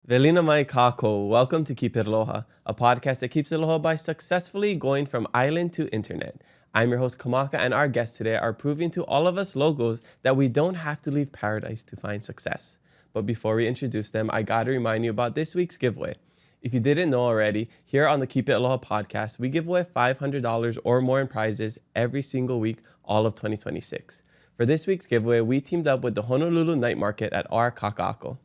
Velina mai kako. Welcome to Keep It Aloha, a podcast that keeps Aloha by successfully going from island to internet. I'm your host Kamaka, and our guests today are proving to all of us logos that we don't have to leave paradise to find success. But before we introduce them, I gotta remind you about this week's giveaway. If you didn't know already, here on the Keep It Aloha podcast, we give away $500 or more in prizes every single week, all of 2026. For this week's giveaway, we teamed up with the Honolulu Night Market at our Kaka'ako.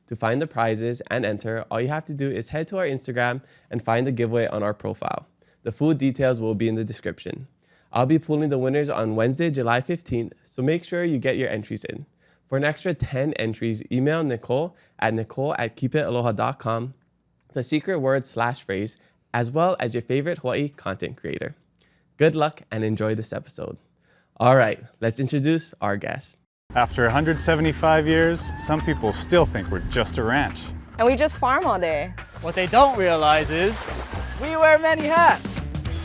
To find the prizes and enter, all you have to do is head to our Instagram and find the giveaway on our profile. The full details will be in the description. I'll be pulling the winners on Wednesday, July 15th, so make sure you get your entries in. For an extra 10 entries, email Nicole at keepitaloha.com, the secret word/phrase, as well as your favorite Hawai'i content creator. Good luck and enjoy this episode. All right, let's introduce our guest. After 175 years, some people still think we're just a ranch. And we just farm all day. What they don't realize is we wear many hats.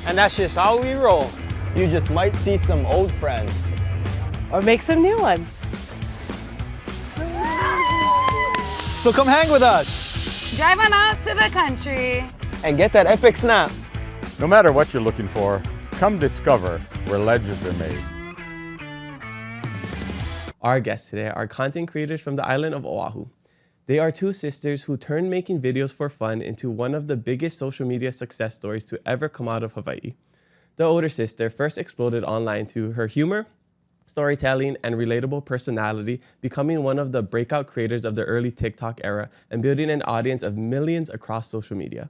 And that's just how we roll. You just might see some old friends. Or make some new ones. So come hang with us Drive on out to the country. and get that epic snap. No matter what you're looking for, come discover where legends are made. Our guests today are content creators from the island of Oahu. They are two sisters who turned making videos for fun into one of the biggest social media success stories to ever come out of Hawaii. The older sister first exploded online through her humor, storytelling, and relatable personality, becoming one of the breakout creators of the early TikTok era and building an audience of millions across social media.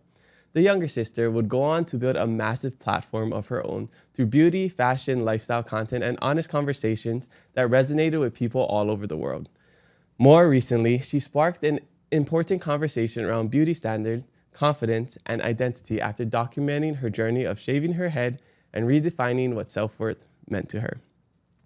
The younger sister would go on to build a massive platform of her own through beauty, fashion, lifestyle content, and honest conversations that resonated with people all over the world. More recently, she sparked an important conversation around beauty standards, confidence, and identity after documenting her journey of shaving her head and redefining what self-worth meant to her.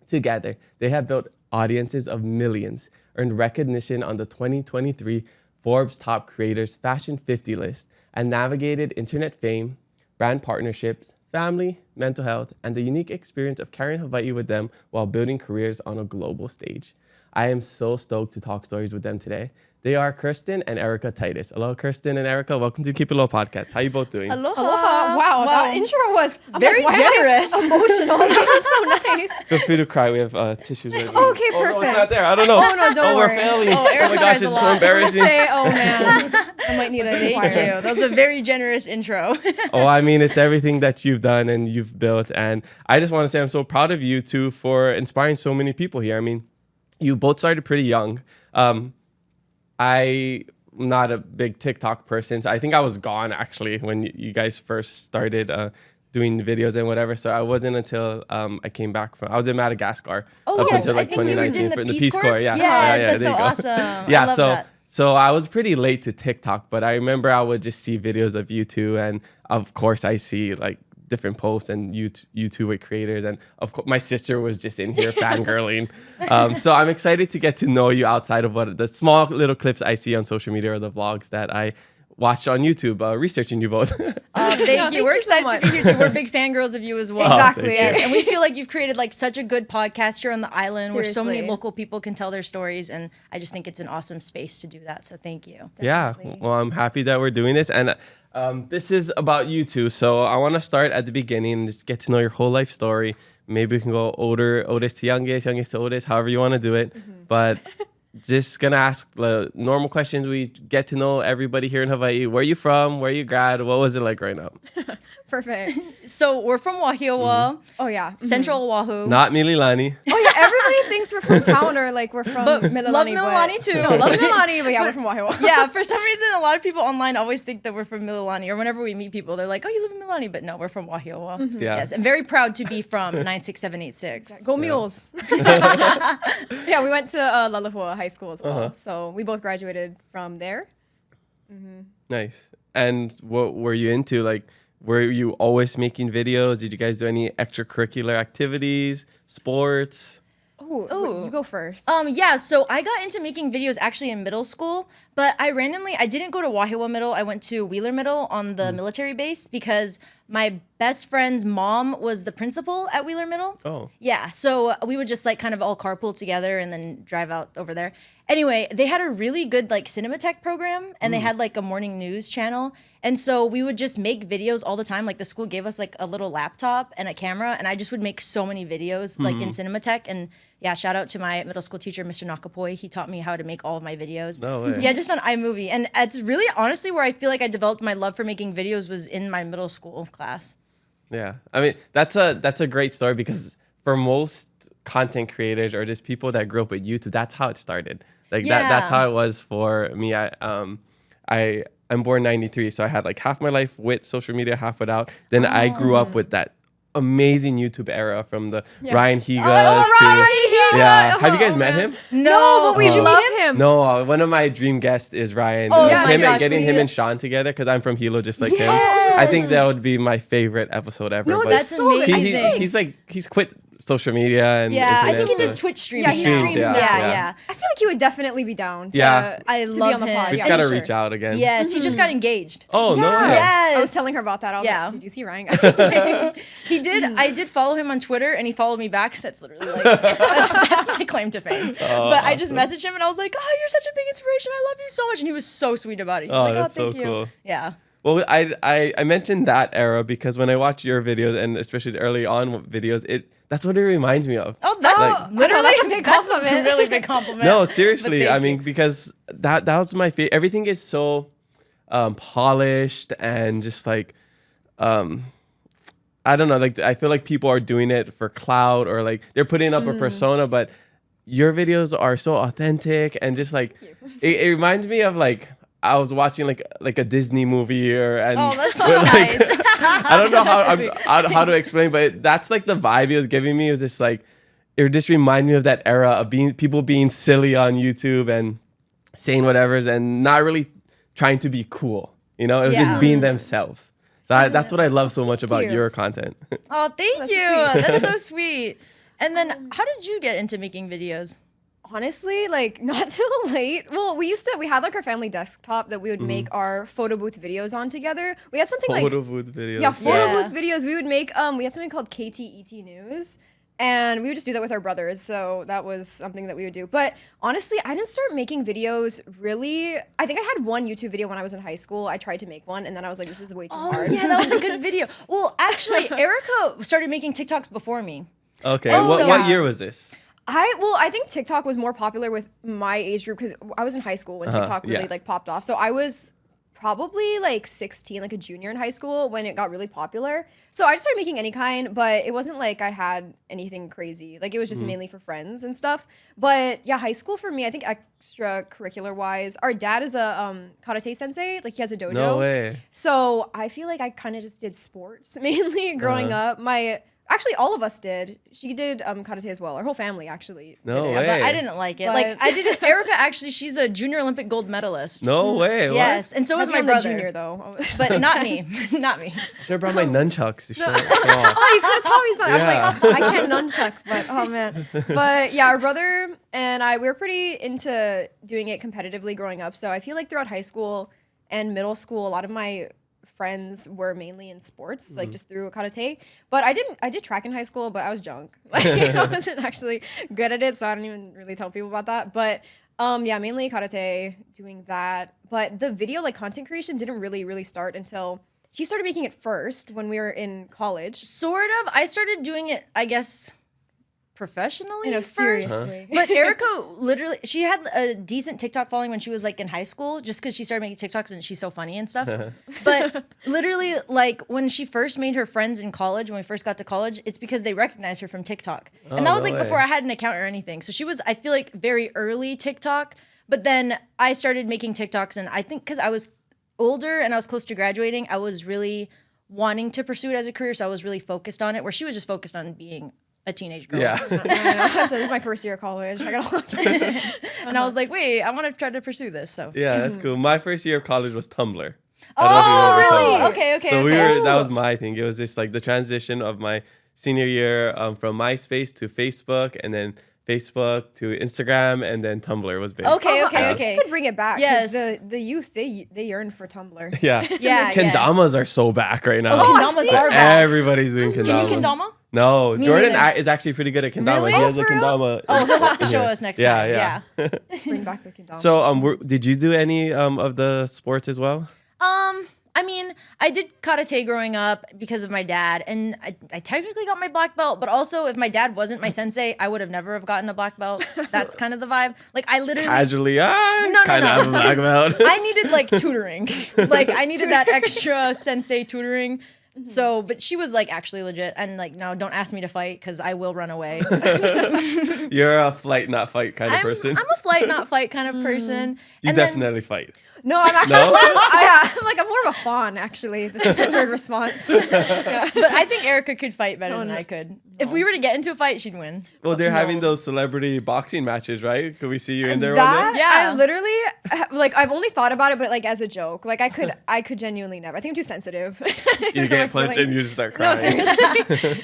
Together, they have built audiences of millions, earned recognition on the 2023 Forbes Top Creators Fashion 50 list, and navigated internet fame, brand partnerships, family, mental health, and the unique experience of carrying Hawaii with them while building careers on a global stage. I am so stoked to talk stories with them today. They are Kirsten and Erika Titus. Hello, Kirsten and Erika. Welcome to Keep It Low podcast. How you both doing? Aloha. Wow, that intro was very generous. Emotional. That was so nice. Feel free to cry. We have tissues ready. Okay, Oh, no, it's perfect. not there. I don't know. Oh, no, don't we're worry. failing. Oh, Oh, Erika my gosh, cries a it's so lot. embarrassing. Say, oh man, I might need a Thank choir. you. That was a very generous intro. Oh, I mean, it's everything that you've done and you've built. And I just want to say I'm so proud of you two for inspiring so many people here. I mean, you both started pretty young. I'm not a big TikTok person, so I think I was gone actually when you guys first started doing videos and whatever. So I wasn't until I came back from, I was in Madagascar up yes, until I like think you were 2019 in the for the Peace Peace Corps. Corps? Yeah, Yes, yeah, that's there so you go. awesome. Yeah, I love that. So I was pretty late to TikTok, but I remember I would just see videos of you two, and of course I see like different posts and you two with creators, and of course my sister was just in here fangirling. So I'm excited to get to know you outside of what the small little clips I see on social media or the vlogs that I watched on YouTube, researching you both. Thank you. We're excited to be here too. We're big fangirls of you as well. Exactly, Yes. thank you. And we feel like you've created like such a good podcast here on the island where so many Seriously. local people can tell their stories. And I just think it's an awesome space to do that. So thank you. Yeah, well, I'm happy that we're doing this, and this is about you two. So I want to start at the beginning and just get to know your whole life story. Maybe we can go oldest to youngest, youngest to oldest, however you want to do it. But just gonna ask the normal questions. We get to know everybody here in Hawaii. Where you from? Where you grad? What was it like growing up? Perfect. So we're from Wahiawa, Oh yeah. Central Oahu. Not Mililani. Oh yeah. Everybody thinks we're from town or like we're from Mililani. love Mililani too. No, love Mililani, but yeah, we're from Wahiawa. Yeah, for some reason, a lot of people online always think that we're from Mililani, or whenever we meet people, they're like, "Oh, you live in Mililani," but no, we're from Wahiawa. Yeah. Yes, I'm very proud to be from 96786. Go Mules. Yeah, we went to Lalahua High School as well. So we both graduated from there. Nice. And what were you into? Like, were you always making videos? Did you guys do any extracurricular activities, sports? Oh, Ooh. you go first. Yeah, so I got into making videos actually in middle school. But I didn't go to Wahiawa Middle. I went to Wheeler Middle on the military base because my best friend's mom was the principal at Wheeler Middle. Oh. Yeah, so we would just like kind of all carpool together and then drive out over there. Anyway, they had a really good like Cinematech program and they had like a morning news channel. And so we would just make videos all the time. Like the school gave us like a little laptop and a camera and I just would make so many videos like in Cinematech. And yeah, shout out to my middle school teacher, Mr. Nakapoi. He taught me how to make all of my videos. No way. Yeah, just on iMovie. And it's really honestly where I feel like I developed my love for making videos was in my middle school class. Yeah, I mean that's a great story because for most content creators or just people that grew up with YouTube, that's how it started. Like that's how it was for me. I'm born '93, so I had like half my life with social media, half without. Then I grew up with that amazing YouTube era from the Ryan Higas to have you guys met him? No, but we love him. No, one of my dream guests is Ryan. Oh my gosh, Getting him and Sean together because I'm from Hilo just like him. I think that would be my favorite episode ever. No, but that's so amazing. he's quit social media and I internet, think he so- does Twitch streams. Yeah, he now. streams now. Yeah. I feel like he would definitely be down. To, Yeah. I to love be on the him. pod. We Yeah, just gotta for reach sure. out again. Yes, he just got engaged. Oh no way. Yes. I was telling her about that. I was like, did you see Ryan? He did. I did follow him on Twitter, and he followed me back. That's literally like that's my claim to fame. But I just messaged him, and I was like, "Oh, you're such a big inspiration. I love you so much." And he was so sweet about it. He was like, That's thank so you. cool. Yeah. Well, I mentioned that era because when I watch your videos and especially the early on videos, that's what it reminds me of. Oh, that's Like- literally that's a big that's compliment. a really big compliment. No, seriously. But I thank mean, you. because that was my favorite. Everything is so polished and just like I don't know. Like I feel like people are doing it for clout or like they're putting up a persona, but your videos are so authentic and just like it reminds me of like I was watching like a Disney movie and Oh, that's so but, like, nice. I don't know That's so how to explain, but that's like the vibe it was giving me. It was just like it would just remind me of that era of people being silly on YouTube and saying whatever's and not really trying to be cool. You know, it was just being themselves. So that's what I love so much about your content. Oh, thank That's you. sweet. That's so sweet. And then, how did you get into making videos? Honestly, like not too late. Well, we had like our family desktop that we would make our photo booth videos on together. We had something Photo like booth videos. yeah, photo Yeah. booth videos. We would make we had something called KTET News. And we would just do that with our brothers. So that was something that we would do. But honestly, I didn't start making videos really. I think I had one YouTube video when I was in high school. I tried to make one and then I was like, this is way too hard. Yeah, that was a good video. Well, actually, Erika started making TikToks before me. Okay. Oh, what so- year was this? I think TikTok was more popular with my age group because I was in high school when TikTok really yeah. like popped off. So I was probably like 16, like a junior in high school when it got really popular. So I just started making any kind, but it wasn't like I had anything crazy. Like it was just mainly for friends and stuff. But yeah, high school for me, I think extracurricular wise, our dad is a karate sensei. Like he has a dojo. No way. So I feel like I kind of just did sports mainly growing up. Actually, all of us did. She did karate as well. Our whole family actually. No did it. way. But I didn't like it. But- Like I didn't. Erika actually, she's a junior Olympic gold medalist. No way. What? Yes, and so was Maybe my I'm the brother. junior though. But not me. Not me. Should have brought my nunchucks to show it off. Oh, you could have taught me something. Yeah. I'm like, I can't nunchuck, but oh man. But yeah, our brother and I, we were pretty into doing it competitively growing up. So I feel like throughout high school and middle school, a lot of my friends were mainly in sports, like just through karate. But I did track in high school, but I was junk. Like I wasn't actually good at it, so I don't even really tell people about that. But yeah, mainly karate, doing that. But the video like content creation didn't really start until she started making it first when we were in college. Sort of. I started doing it, I guess, professionally. You know, first. seriously. But Erika literally, she had a decent TikTok following when she was like in high school, just because she started making TikToks and she's so funny and stuff. But literally, like when she first made her friends in college, when we first got to college, it's because they recognized her from TikTok. And that was no like way. before I had an account or anything. So she was, I feel like, very early TikTok. But then I started making TikToks, and I think because I was older and I was close to graduating, I was really wanting to pursue it as a career. So I was really focused on it, where she was just focused on being a teenage girl. Yeah. So this is my first year of college. I got a lot. And I was like, wait, I want to try to pursue this. So Yeah, that's cool. My first year of college was Tumblr. oh, really? really? Okay, okay. So okay. that was my thing. It was just like the transition of my senior year from MySpace to Facebook and then Facebook to Instagram, and then Tumblr was big. Okay, okay, I okay. could bring it back. Yes. The youth, they yearn for Tumblr. Yeah. Yeah, Kendamas are so back right now. Oh, I've kendamas seen are back. Everybody's doing kendama. Can you kendama? No, Me Jordan neither. is actually pretty good at kendama. Really? He has Oh, a for real? kendama. Oh, he'll have to show Yeah. us next Yeah, time. yeah. Yeah. Bring back the kendama. So, did you do any of the sports as well? I mean, I did karate growing up because of my dad, and I technically got my black belt, but also if my dad wasn't my sensei, I would have never have gotten a black belt. That's kind of the vibe. Like I literally Casually, no, kind of have a black belt. I needed like tutoring. Like I needed that extra sensei tutoring. So, but she was like actually legit and like, no, don't ask me to fight because I will run away. You're a flight, not fight kind of person. I'm a flight, not fight kind of person. You And definitely fight. No, I'm actually No? I'm more of a fawn actually. The standard response. But I think Erika could fight better than I could. If we were to get into a fight, she'd win. Well, they're having those celebrity boxing matches, right? Could we see you in there one That day? Yeah. I literally like I've only thought about it, but like as a joke. Like I could genuinely never. I think I'm too sensitive. You get punched and you just start No, crying. seriously.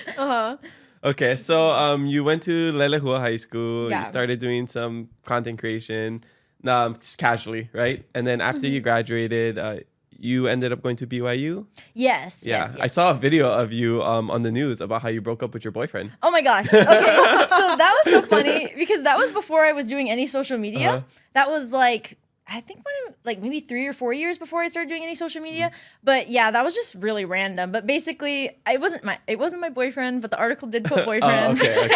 Okay, so you went to Lelehua High School. Yeah. You started doing some content creation, just casually, right? And then after Mm-hmm. you graduated, you ended up going to BYU. Yes, Yeah, yes, I yes. saw a video of you on the news about how you broke up with your boyfriend. Oh my gosh. Okay. So that was so funny because that was before I was doing any social media. Uh-huh. That was like I think like maybe 3 or 4 years before I started doing any social media. But yeah, that was just really random. But basically, it wasn't my boyfriend, but the article did put boyfriend. Oh, okay.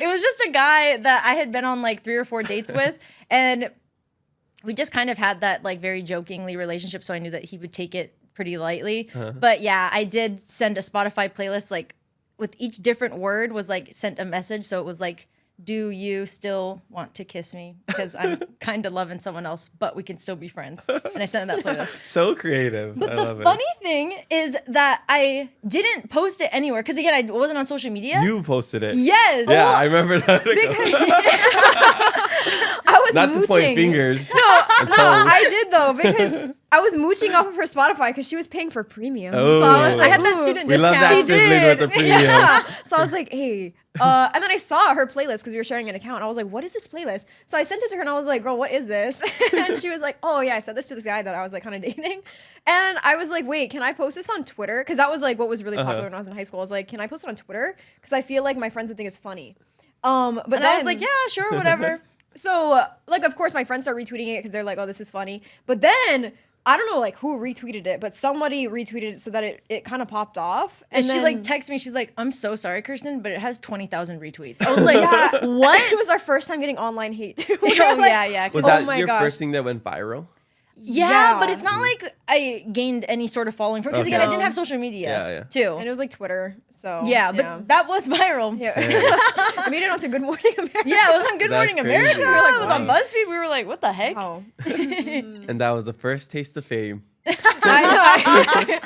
It was just a guy that I had been on like 3 or 4 dates with, and we just kind of had that like very jokingly relationship. So I knew that he would take it pretty lightly. But yeah, I did send a Spotify playlist like with each different word was like sent a message. So it was like, do you still want to kiss me? Because I'm kind of loving someone else, but we can still be friends. And I sent him that playlist. So creative. I The love it. funny thing is that I didn't post it anywhere because again, I wasn't on social media. You posted it. Yes. Yeah, I remember that. I was Not mooching. to point fingers. No, I did though because I was mooching off of her Spotify because she was paying for premium. Oh. So I was I like, had that "Ooh." student We love discount. that sibling with the premium. Yeah. So I was like, hey. And then I saw her playlist because we were sharing an account. I was like, what is this playlist? So I sent it to her and I was like, girl, what is this? And she was like, oh yeah, I sent this to this guy that I was like kind of dating. And I was like, wait, can I post this on Twitter? Because that was like what was really popular when I was in high school. I was like, can I post it on Twitter? Because I feel like my friends would think it's funny. But And then I was like, yeah, sure, whatever. So, like, of course, my friends start retweeting it because they're like, oh, this is funny. But then, I don't know, like, who retweeted it, but somebody retweeted it so that it kind of popped off. And she then- like texted me. She's like, "I'm so sorry, Kirsten, but it has 20,000 retweets." I was like, yeah, "What?" It was our first time getting online hate, too. Oh, yeah. Was Oh that my your gosh. first thing that went viral? Yeah, but it's not like I gained any sort of following from because again, I didn't have social media Yeah. too. And it was like Twitter, so. Yeah, but that was viral. Yeah, Yeah. I made it onto Good Morning America. it was on Good That's Morning America. crazy. We were like, it was wow. on BuzzFeed. We were like, what the heck? Wow. And that was the first taste of fame. I know.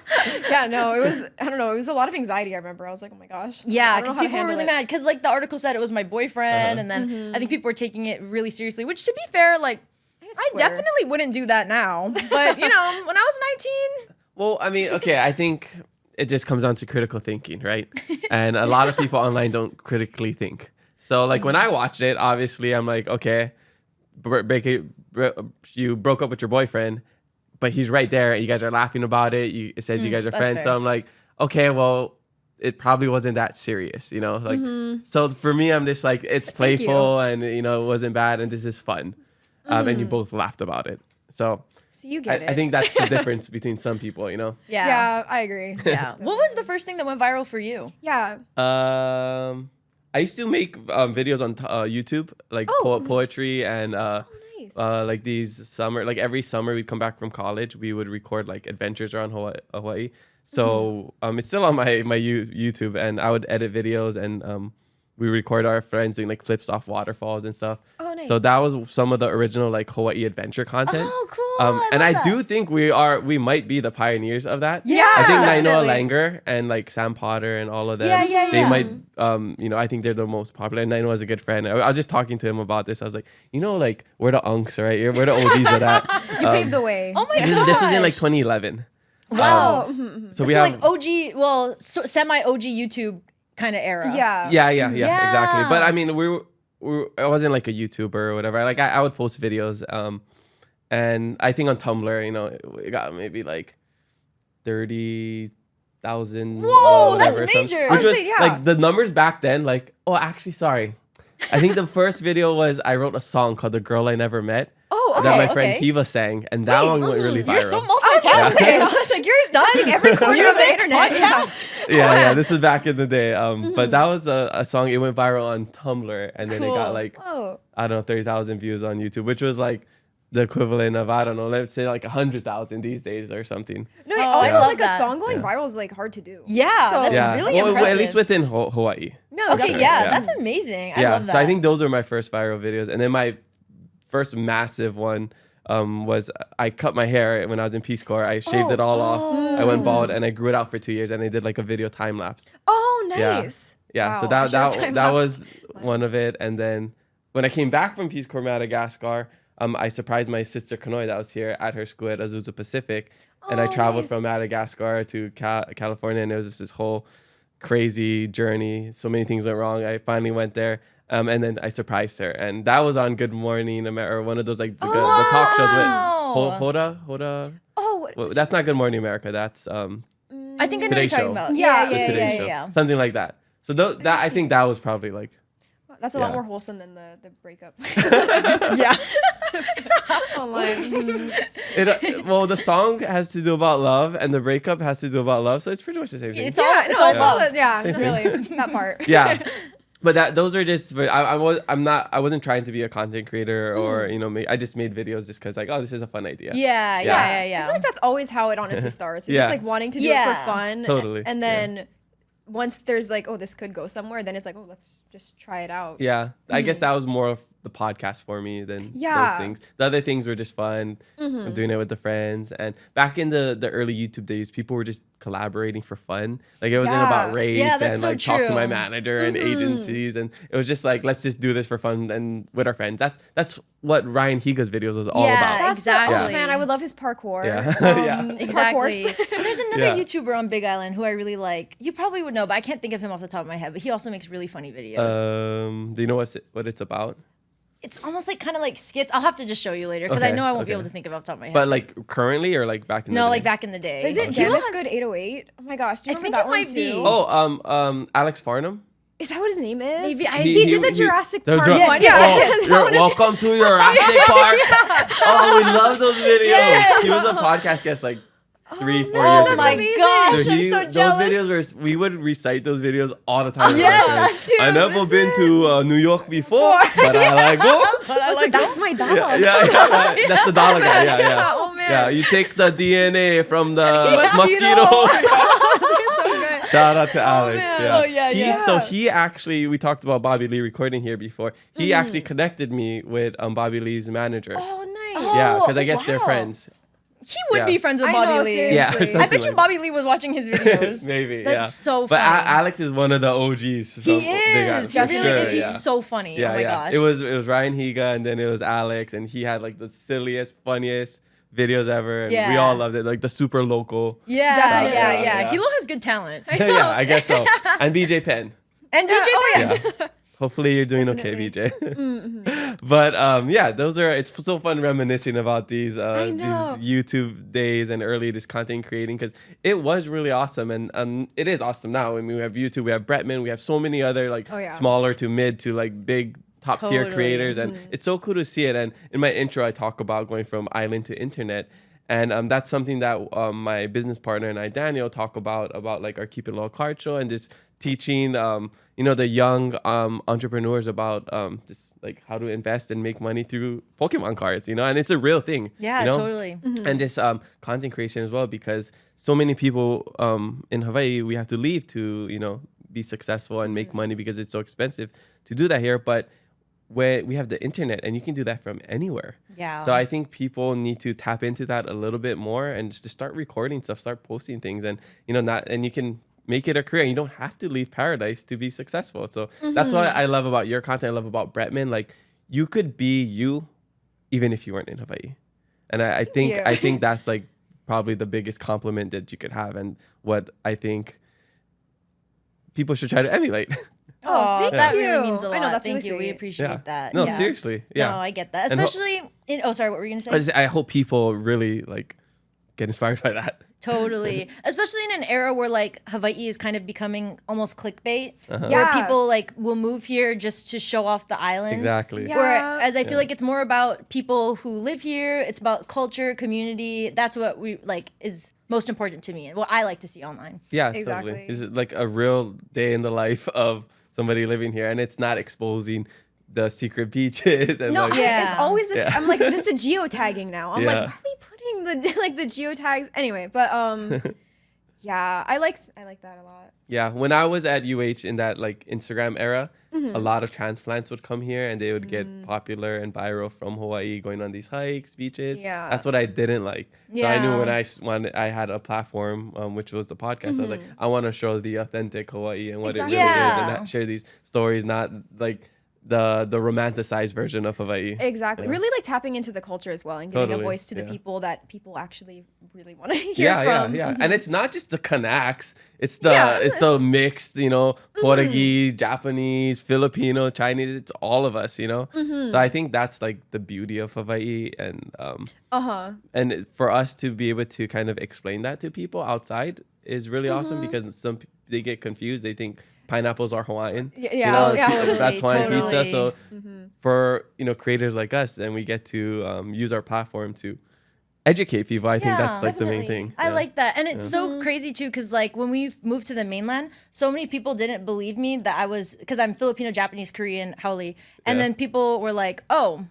Yeah, no, it was, I don't know, it was a lot of anxiety, I remember. I was like, oh my gosh. Yeah, I don't know because how to people were handle really it. mad because like the article said it was my boyfriend, and then I think people were taking it really seriously. Which, to be fair, like I Twitter. definitely wouldn't do that now. But you know, when I was 19. Well, I mean, okay, I think it just comes down to critical thinking, right? And a lot of people online don't critically think. So, like, when I watched it, obviously, I'm like, okay, you broke up with your boyfriend, but he's right there, and you guys are laughing about it. It says you guys are that's friends. fair. So I'm like, okay, well, it probably wasn't that serious, you know? Like, so for me, I'm just like, it's playful, and, you know, it wasn't bad, and this is fun. And you both laughed about it. So So you get it. I think that's the difference between some people, you know? Yeah, I agree. Yeah. What was the first thing that went viral for you? Yeah. I used to make videos on YouTube, like poetry and Nice. like these summer, like every summer we'd come back from college, we would record like adventures around Hawaii. So it's still on my YouTube, and I would edit videos, and we record our friends doing like flips off waterfalls and stuff. Oh, nice. So that was some of the original like Hawaii adventure content. Oh, cool. And love I that. do think we might be the pioneers of that. Yeah, I think Nainoa definitely. Langer and like Sam Potter and all of them. Yeah. They might, you know, I think they're the most popular. And Nainoa is a good friend. I was just talking to him about this. I was like, you know, like we're the unks, right? We're the OGs of that. You paved the way. Oh my This was in like 2011. Wow. So so we have like OG, semi OG YouTube kind of era. Yeah. yeah, exactly. But I mean, I wasn't like a YouTuber or whatever. Like I would post videos. And I think on Tumblr, you know, it got maybe like 30,000. Whoa, that's whatever, major. Which was Honestly, yeah. like the numbers back then. Like, oh, actually, sorry. I think the first video was I wrote a song called "The Girl I Never Met." Oh, okay. That my friend Kiva sang, and that one went really viral. You're so I was like, you're touching every corner of the internet. Podcast. Yeah, this was back in the day. But that was a song. It went viral on Tumblr, and then it got like Oh. I don't know 30,000 views on YouTube, which was like the equivalent of I don't know, let's say like 100,000 these days or something. No, Oh, also I love like that. a song going viral is like hard to do. Yeah, So- that's Yeah, really well, impressive. at least within Hawaii. No, Okay, definitely. yeah, that's amazing. I Yeah, love that. so I think those are my first viral videos, and then my first massive one was I cut my hair when I was in Peace Corps. I shaved it all off. I went bald, and I grew it out for 2 years, and I did like a video time lapse. Oh, Yeah. nice. Yeah, so Wow, I should've that time-lapsed was one of it. And then when I came back from Peace Corps Madagascar, I surprised my sister Kanoi that was here at her school at Azusa Pacific, and I Oh, traveled nice. from Madagascar to California, and it was just this whole crazy journey. So many things went wrong. I finally went there, and then I surprised her, and that was on Good Morning America, or one of those like the talk shows with Wow. Hoda. Oh, Well, that's not Good Morning America. That's I think I know what Today you're talking Show. about. Yeah. the Today Show, yeah. something like that. So that I think that was probably like. that's a lot Yeah. more wholesome than the breakup. yeah. Online. Well, the song has to do about love, and the breakup has to do about love. So it's pretty much the same thing. It's all love. Yeah, Same really. That part. Yeah, but those are just. But I wasn't trying to be a content creator or I just made videos just because like, oh, this is a fun idea. Yeah. I feel like that's always how it honestly starts. It's Yeah. just like wanting to do it Yeah. for fun. Totally. And then once there's like, oh, this could go somewhere, then it's like, oh, let's just try it out. Yeah, I guess that was more of the podcast for me than Yeah. those things. The other things were just fun. I'm doing it with the friends. And back in the early YouTube days, people were just collaborating for fun. Like it wasn't Yeah. about rates Yeah, that's and so like talk to my true. manager and agencies. And it was just like, let's just do this for fun and with our friends. That's what Ryan Higa's videos was all Yeah, about. That's exactly. oh man, I would love his parkour. Yeah. Yeah. Exactly. Parkours. And there's another Yeah. YouTuber on Big Island who I really like. You probably would know, but I can't think of him off the top of my head. But he also makes really funny videos. Do you know what it's about? It's almost like kind of like skits. I'll have to just show you later because I Okay, know I won't be okay. able to think of it off the top of my head. But like currently or like back in the no, day? like back in the day. Is it Hilo Damn It's has- Good 808? Oh my gosh, do you I remember think that it one might be. too? Oh, Alex Farnham? Is that what his name is? Maybe I- he did the Jurassic the Park Jura- one. Yes, Oh, welcome to Jurassic Park. Oh, we love those videos. Yes. He was a podcast guest like 3-4 years Oh ago. my amazing. gosh, So I'm so those jealous. videos we would recite those videos all the time. Yes, with our friends. us too. I never been to New York before, but I like go. But I I was like, that's my dog. Yeah. That's the dollar guy. Yeah. Oh man. Yeah, you take the DNA from the Mosquito. mosquito. They're so good. Shout out to Alex. man. Yeah. Oh, yeah. So he actually, we talked about Bobby Lee recording here before. He actually connected me with Bobby Lee's manager. Oh nice. Yeah, because I guess they're wow. friends. He would Yeah. be friends with I Bobby know, Lee. seriously. Yeah, or I bet something you like Bobby Lee was watching his videos. Maybe. That's yeah. so But funny. Alex is one of the OGs. From He Big Island, is. for He really sure, is. He's yeah. so funny. Yeah, oh my yeah. gosh. It was Ryan Higa, and then it was Alex, and he had like the silliest, funniest videos ever, and we Yeah. all loved it. Like the super local. Yeah, Definitely. yeah. Yeah. Hilo has good talent. Yeah, I guess so. And BJ Penn. And DJ Penn. Yeah. Hopefully you're doing okay, BJ. But yeah, it's so fun reminiscing about these know. YouTube days and early just content creating, because it was really awesome, and it is awesome now. I mean, we have YouTube, we have Bretman, we have so many other like Oh, yeah. smaller to mid to like big top tier Totally. creators, and it's so cool to see it. And in my intro, I talk about going from island to internet. And that's something that my business partner and I, Daniel, talk about like our Keep It Low card show, and just teaching, the young entrepreneurs about just like how to invest and make money through Pokemon cards, and it's a real thing. Yeah, you know? totally. And just content creation as well, because so many people in Hawaii, we have to leave to, be successful and make money because it's so expensive to do that here. But when we have the internet, and you can do that from anywhere. Yeah. So I think people need to tap into that a little bit more, and just to start recording stuff, start posting things, and you can make it a career. You don't have to leave paradise to be successful. So that's what I love about your content. I love about Bretman. Like, you could be you even if you weren't in Hawaii. And I think that's like probably the biggest compliment that you could have, and what I think people should try to emulate. Oh, thank that you. really means a lot. I know, that's Thank really you. We sweet. appreciate Yeah. that. No, Yeah. seriously. Yeah. No, I get that. And Especially in, oh, sorry, what were you going to say? I hope people really like get inspired by that. Totally. Especially in an era where like Hawaii is kind of becoming almost clickbait, where Yeah. people like will move here just to show off the island. Exactly. Yeah. Whereas I feel like it's more about people who live here. It's about culture, community. That's what we like is most important to me and what I like to see online. Yeah, Exactly. totally. Is it like a real day in the life of somebody living here, and it's not exposing the secret beaches and No, like it's always this. Yeah. I'm like, this is geotagging now. I'm like, Yeah. why are we putting the geotags? Anyway, but yeah, I like that a lot. yeah. When I was at UH in that like Instagram era, Mm-hmm. a lot of transplants would come here and they would get popular and viral from Hawaii, going on these hikes, beaches. Yeah. That's what I didn't like. So I knew Yeah. when I had a platform, which was the podcast, I was like, I want to show the authentic Hawaii and what Exactly. it really is, Yeah. and share these stories, not like the romanticized version of Hawaii. Exactly. Really like tapping into the culture as well and giving a Totally, voice to the yeah. people that people actually really want to hear Yeah, from. yeah. And it's not just the Kanaks. It's the Yeah, it's the mixed, Portuguese, Japanese, Filipino, Chinese. It's all of us, So I think that's like the beauty of Hawaii, and and for us to be able to kind of explain that to people outside is really awesome, because they get confused. They think pineapples are Hawaiian. Yeah, yeah. That's Hawaiian pizza. Totally. So for creators like us, then we get to use our platform to educate people. I think that's like the main thing. I Yeah. like that. And it's so crazy too, because like when we moved to the mainland, so many people didn't believe me that I was, because I'm Filipino, Japanese, Korean, Hawai'i. And Yeah. then people were like, oh,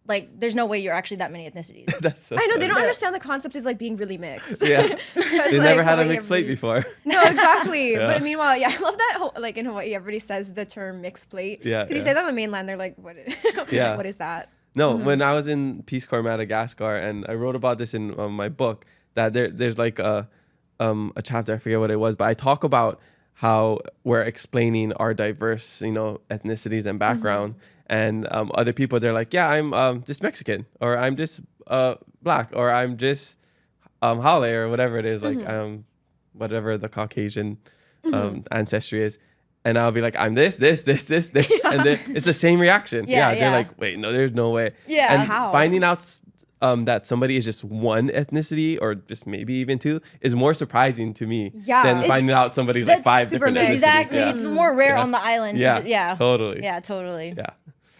like there's no way you're actually that many ethnicities. That's so I know they funny. don't understand the concept of like being really mixed. Yeah. Because, They never had a Hawaii, mixed plate everybody- before. No, exactly. Yeah. But meanwhile, yeah, I love that. Like in Hawaii, everybody says the term mixed plate. Yeah, Because you yeah. say that on the mainland, they're like, what? Yeah. What is that? No, when I was in Peace Corps Madagascar, and I wrote about this in my book, that there's like a chapter, I forget what it was, but I talk about how we're explaining our diverse, ethnicities and background, and other people, they're like, yeah, I'm just Mexican, or I'm just black, or I'm just Hale, or whatever it is, like whatever the Caucasian ancestry is. And I'll be like, I'm this, and then it's the same reaction. Yeah, They're yeah. like, wait, no, there's no way. Yeah. And How? finding out that somebody is just one ethnicity, or just maybe even two, is more surprising to me Yeah. than finding out somebody's like That's five super different ethnicities. mixed. Exactly. Yeah. It's more rare Yeah. on the island. Yeah, Yeah. totally. Yeah, totally. Yeah.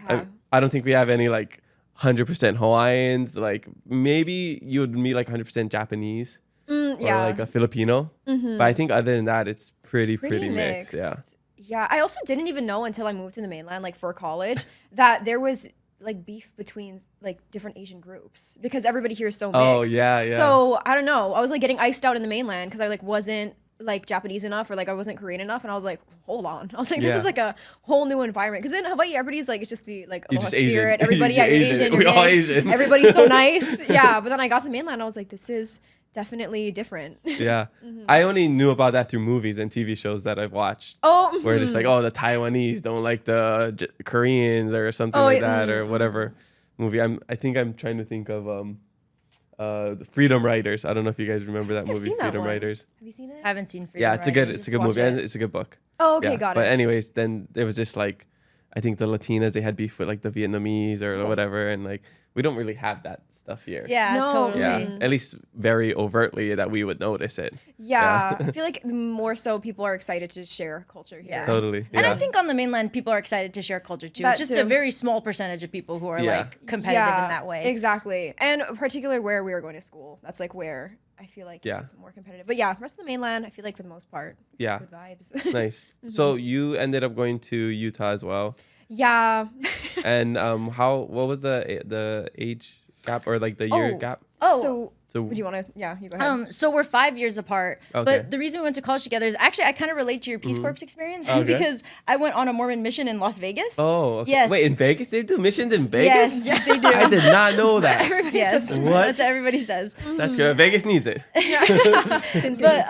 Yeah. I don't think we have any like 100% Hawaiians. Like maybe you would meet like 100% Japanese or yeah. like a Filipino. But I think other than that, it's pretty Pretty mixed. Yeah. Yeah. I also didn't even know until I moved to the mainland, like for college, that there was like beef between like different Asian groups because everybody here is so mixed. Oh, yeah, yeah. So I don't know. I was like getting iced out in the mainland because I like wasn't like Japanese enough or like I wasn't Korean enough, and I was like, hold on. I was like, this Yeah. is like a whole new environment. Because in Hawaii, everybody's like, it's just the like You're Aloha just Asian. spirit. Everybody, yeah, You're you're Asian. Asian. You're We all mixed. Asian. Everybody's so nice. Yeah. But then I got to the mainland, and I was like, this is definitely different. Yeah. I only knew about that through movies and TV shows that I've watched. Oh, Where it's just like, oh, the Taiwanese don't like the Koreans or something Oh, like yeah, that, or whatever movie. I think I'm trying to think of the Freedom Riders. I don't know if you guys remember that I've movie, seen that Freedom one. Riders. have you seen it? I haven't seen Freedom Yeah, it's a good Just movie, watch and it. it's a good book. Oh, okay, Yeah. got But it. anyways, then it was just like, I think the Latinas, they had beef with like the Vietnamese or whatever, and like we don't really have that stuff here. Yeah, No. totally. Yeah, at least very overtly that we would notice it. Yeah, I feel like more so people are excited to share culture here. Yeah. Totally. And yeah. I think on the mainland, people are excited to share culture too. That It's just a too. very small percentage of people who are Yeah. like competitive in that way. Exactly. And particularly where we were going to school. That's like where I feel like Yeah. it's more competitive. But yeah, rest of the mainland, I feel like for the most part, Yeah. good vibes. Nice. So you ended up going to Utah as well. Yeah. And what was the age gap or like the year gap? So, So would you want to? Yeah, you go ahead. So we're 5 years apart. Okay. But the reason we went to college together is actually I kind of relate to your Peace Corps experience Okay. because I went on a Mormon mission in Las Vegas. Oh, okay. Yes. Wait, in Vegas? They do missions in Vegas? Yes, they do. I did not know that. Everybody Yes, says What? that's what everybody says. That's good. Vegas needs it. since But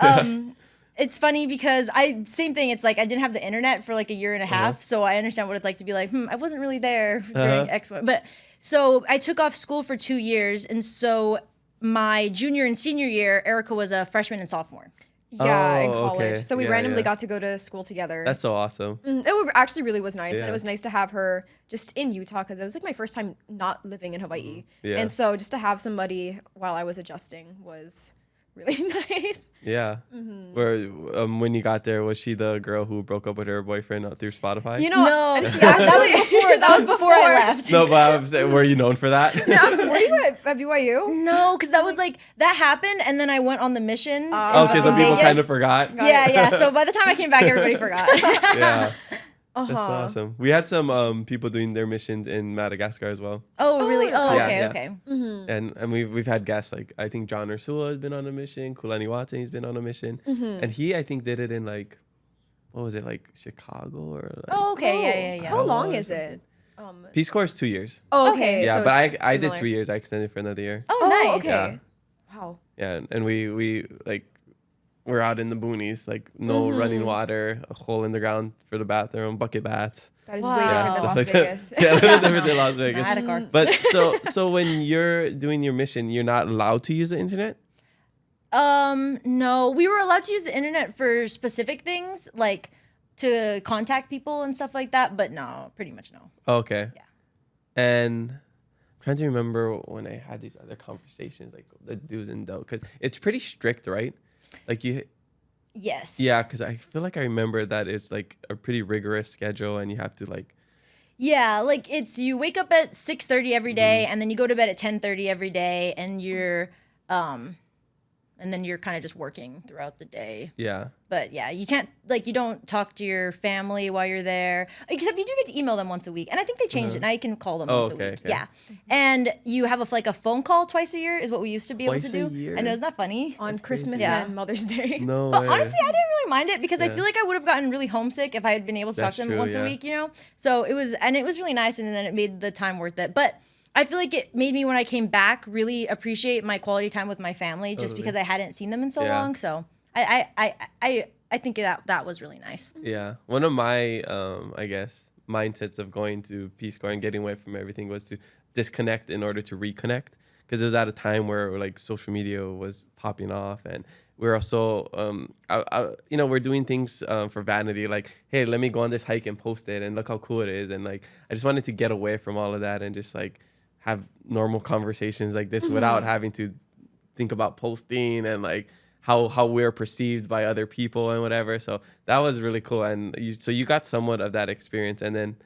it's funny because same thing. It's like I didn't have the internet for like a year and a half, so I understand what it's like to be like, I wasn't really there during X. But so I took off school for 2 years, and so my junior and senior year, Erika was a freshman and sophomore. Yeah, in Oh, college. okay. So we Yeah, randomly yeah. got to go to school together. That's so awesome. Actually really was nice. And Yeah. it was nice to have her just in Utah because it was like my first time not living in Hawaii. Yeah. And so just to have somebody while I was adjusting was really nice. Yeah. Where when you got there, was she the girl who broke up with her boyfriend through Spotify? You know, No, and she that actually, was before I left. No, but I'm saying, were you known for that? Were you at BYU? No, because that was like that happened, and then I went on the mission. Okay, so people Vegas. kind of forgot. Yeah. So by the time I came back, everybody forgot. Yeah. That's awesome. We had some people doing their missions in Madagascar as well. Oh, really? Oh, Yeah, okay, yeah. okay. And we've had guests like I think John Ursula has been on a mission, Kulani Watson's been on a mission, and he I think did it in like what was it like Chicago or like, Oh, okay. Yeah. How long is it? Peace Corps is 2 years. Oh, okay. Yeah, so but it's I did similar. 3 years. I extended for another year. Oh, Oh, nice. okay. Wow. Yeah, and we like we're out in the boonies, like no running water, a hole in the ground for the bathroom, bucket baths. That is Wow. way different than stuff Las like that. Vegas. Yeah, a little different than Las I Vegas. had a car. But so when you're doing your mission, you're not allowed to use the internet? No, we were allowed to use the internet for specific things, like to contact people and stuff like that. But no, pretty much no. Okay. Yeah. And I'm trying to remember when I had these other conversations, like the do's and don'ts, because it's pretty strict, right? Like Yes. yeah, because I feel like I remember that it's like a pretty rigorous schedule, and you have to like. Yeah, like it's you wake up at 6:30 every day, and then you go to bed at 10:30 every day, and then you're kind of just working throughout the day. Yeah. But yeah, you can't you don't talk to your family while you're there. Except you do get to email them once a week, and I think they changed it. Now you can call them once a okay, week. okay. Yeah, and you have a phone call twice a year is what we used to be able Twice to a do. year? I know, isn't that funny? On Christmas Yeah. and Mother's Day. No But way. honestly, I didn't really mind it because I feel like I would have gotten really homesick if I had been able to talk That's to them true, once yeah. a week, So it was really nice, and then it made the time worth it. But I feel like it made me, when I came back, really appreciate my quality time with my family, just because I hadn't seen them in so Yeah. long. So I think that was really nice. Yeah. One of my, I guess, mindsets of going to Peace Corps and getting away from everything was to disconnect in order to reconnect. Because it was at a time where like social media was popping off, and we're also, we're doing things for vanity. Like, hey, let me go on this hike and post it, and look how cool it is. And like, I just wanted to get away from all of that and just like have normal conversations like this without having to think about posting and like how we're perceived by other people and whatever. So that was really cool. And you got somewhat of that experience. And then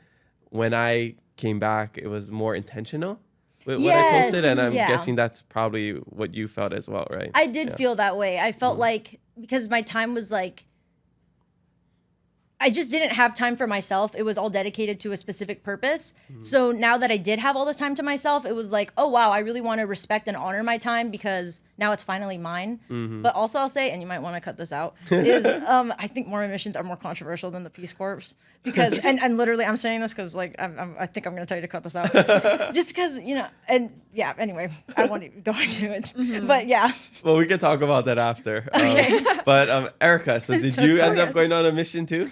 when I came back, it was more intentional with what I posted. And I'm yeah. guessing that's probably what you felt as well, right? I did feel that way. I felt like, because my time was like, I just didn't have time for myself. It was all dedicated to a specific purpose. So now that I did have all this time to myself, it was like, oh wow, I really want to respect and honor my time because now it's finally mine. But also I'll say, and you might want to cut this out, is I think Mormon missions are more controversial than the Peace Corps because, and literally I'm saying this because like I think I'm going to tell you to cut this out, just because and yeah. Anyway, I won't even go into it, but yeah. Well, we can talk about that after. But Erika, so did So you end sorry. up going on a mission too?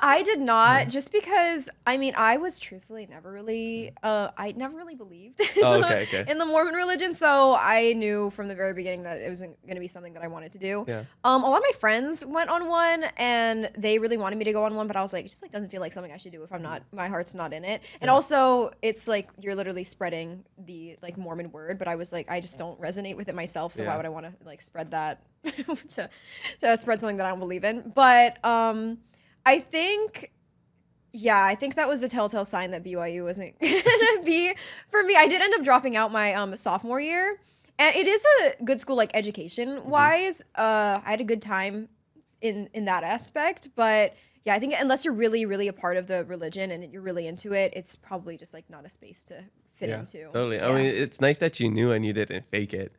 I did not, just because I was truthfully never really believed Okay. in the Mormon religion, so I knew from the very beginning that it wasn't going to be something that I wanted to do. Yeah. A lot of my friends went on one, and they really wanted me to go on one, but I was like, it just like doesn't feel like something I should do if my heart's not in it. And also, it's like you're literally spreading the like Mormon word, but I was like, I just don't resonate with it myself, so why would I want to like spread that to spread something that I don't believe in? But I think that was the telltale sign that BYU wasn't gonna be for me. I did end up dropping out my sophomore year, and it is a good school, like education wise. I had a good time in that aspect, but yeah, I think unless you're really, really a part of the religion and you're really into it, it's probably just like not a space to fit into. Totally. I mean, it's nice that you knew and you didn't fake it.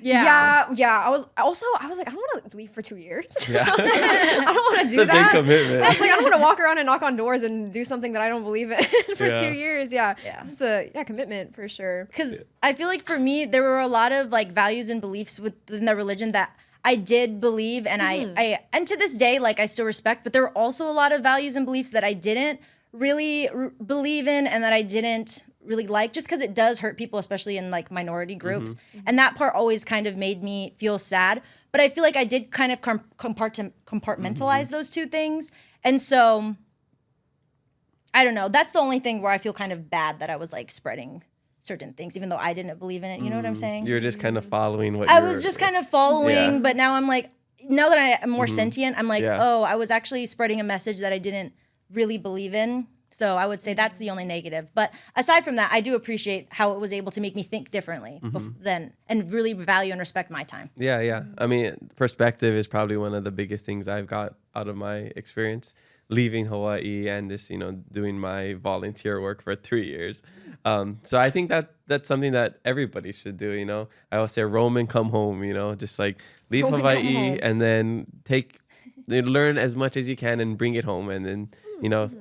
Yeah. I was like, I don't want to leave for 2 years. Yeah. I don't want to do It's a big that. commitment. I was like, I don't want to walk around and knock on doors and do something that I don't believe in for Yeah. 2 years. Yeah. Yeah. It's a commitment for sure. Because I feel like for me, there were a lot of like values and beliefs within the religion that I did believe, and I and to this day, like I still respect. But there were also a lot of values and beliefs that I didn't really believe in, and that I didn't really like, just because it does hurt people, especially in like minority groups. And that part always kind of made me feel sad. But I feel like I did kind of compartmentalize those two things. And so, I don't know. That's the only thing where I feel kind of bad that I was like spreading certain things, even though I didn't believe in it. You know what I'm saying? You're just kind of following what I was just kind of following, but now I'm like, now that I am more sentient, I'm like, Yeah. oh, I was actually spreading a message that I didn't really believe in. So I would say that's the only negative. But aside from that, I do appreciate how it was able to make me think differently then and really value and respect my time. Yeah. I mean, perspective is probably one of the biggest things I've got out of my experience leaving Hawaii and just, doing my volunteer work for 3 years. So I think that's something that everybody should do, I always say roam and come home, just like leave Roam and come Hawaii home. and then learn as much as you can and bring it home and then,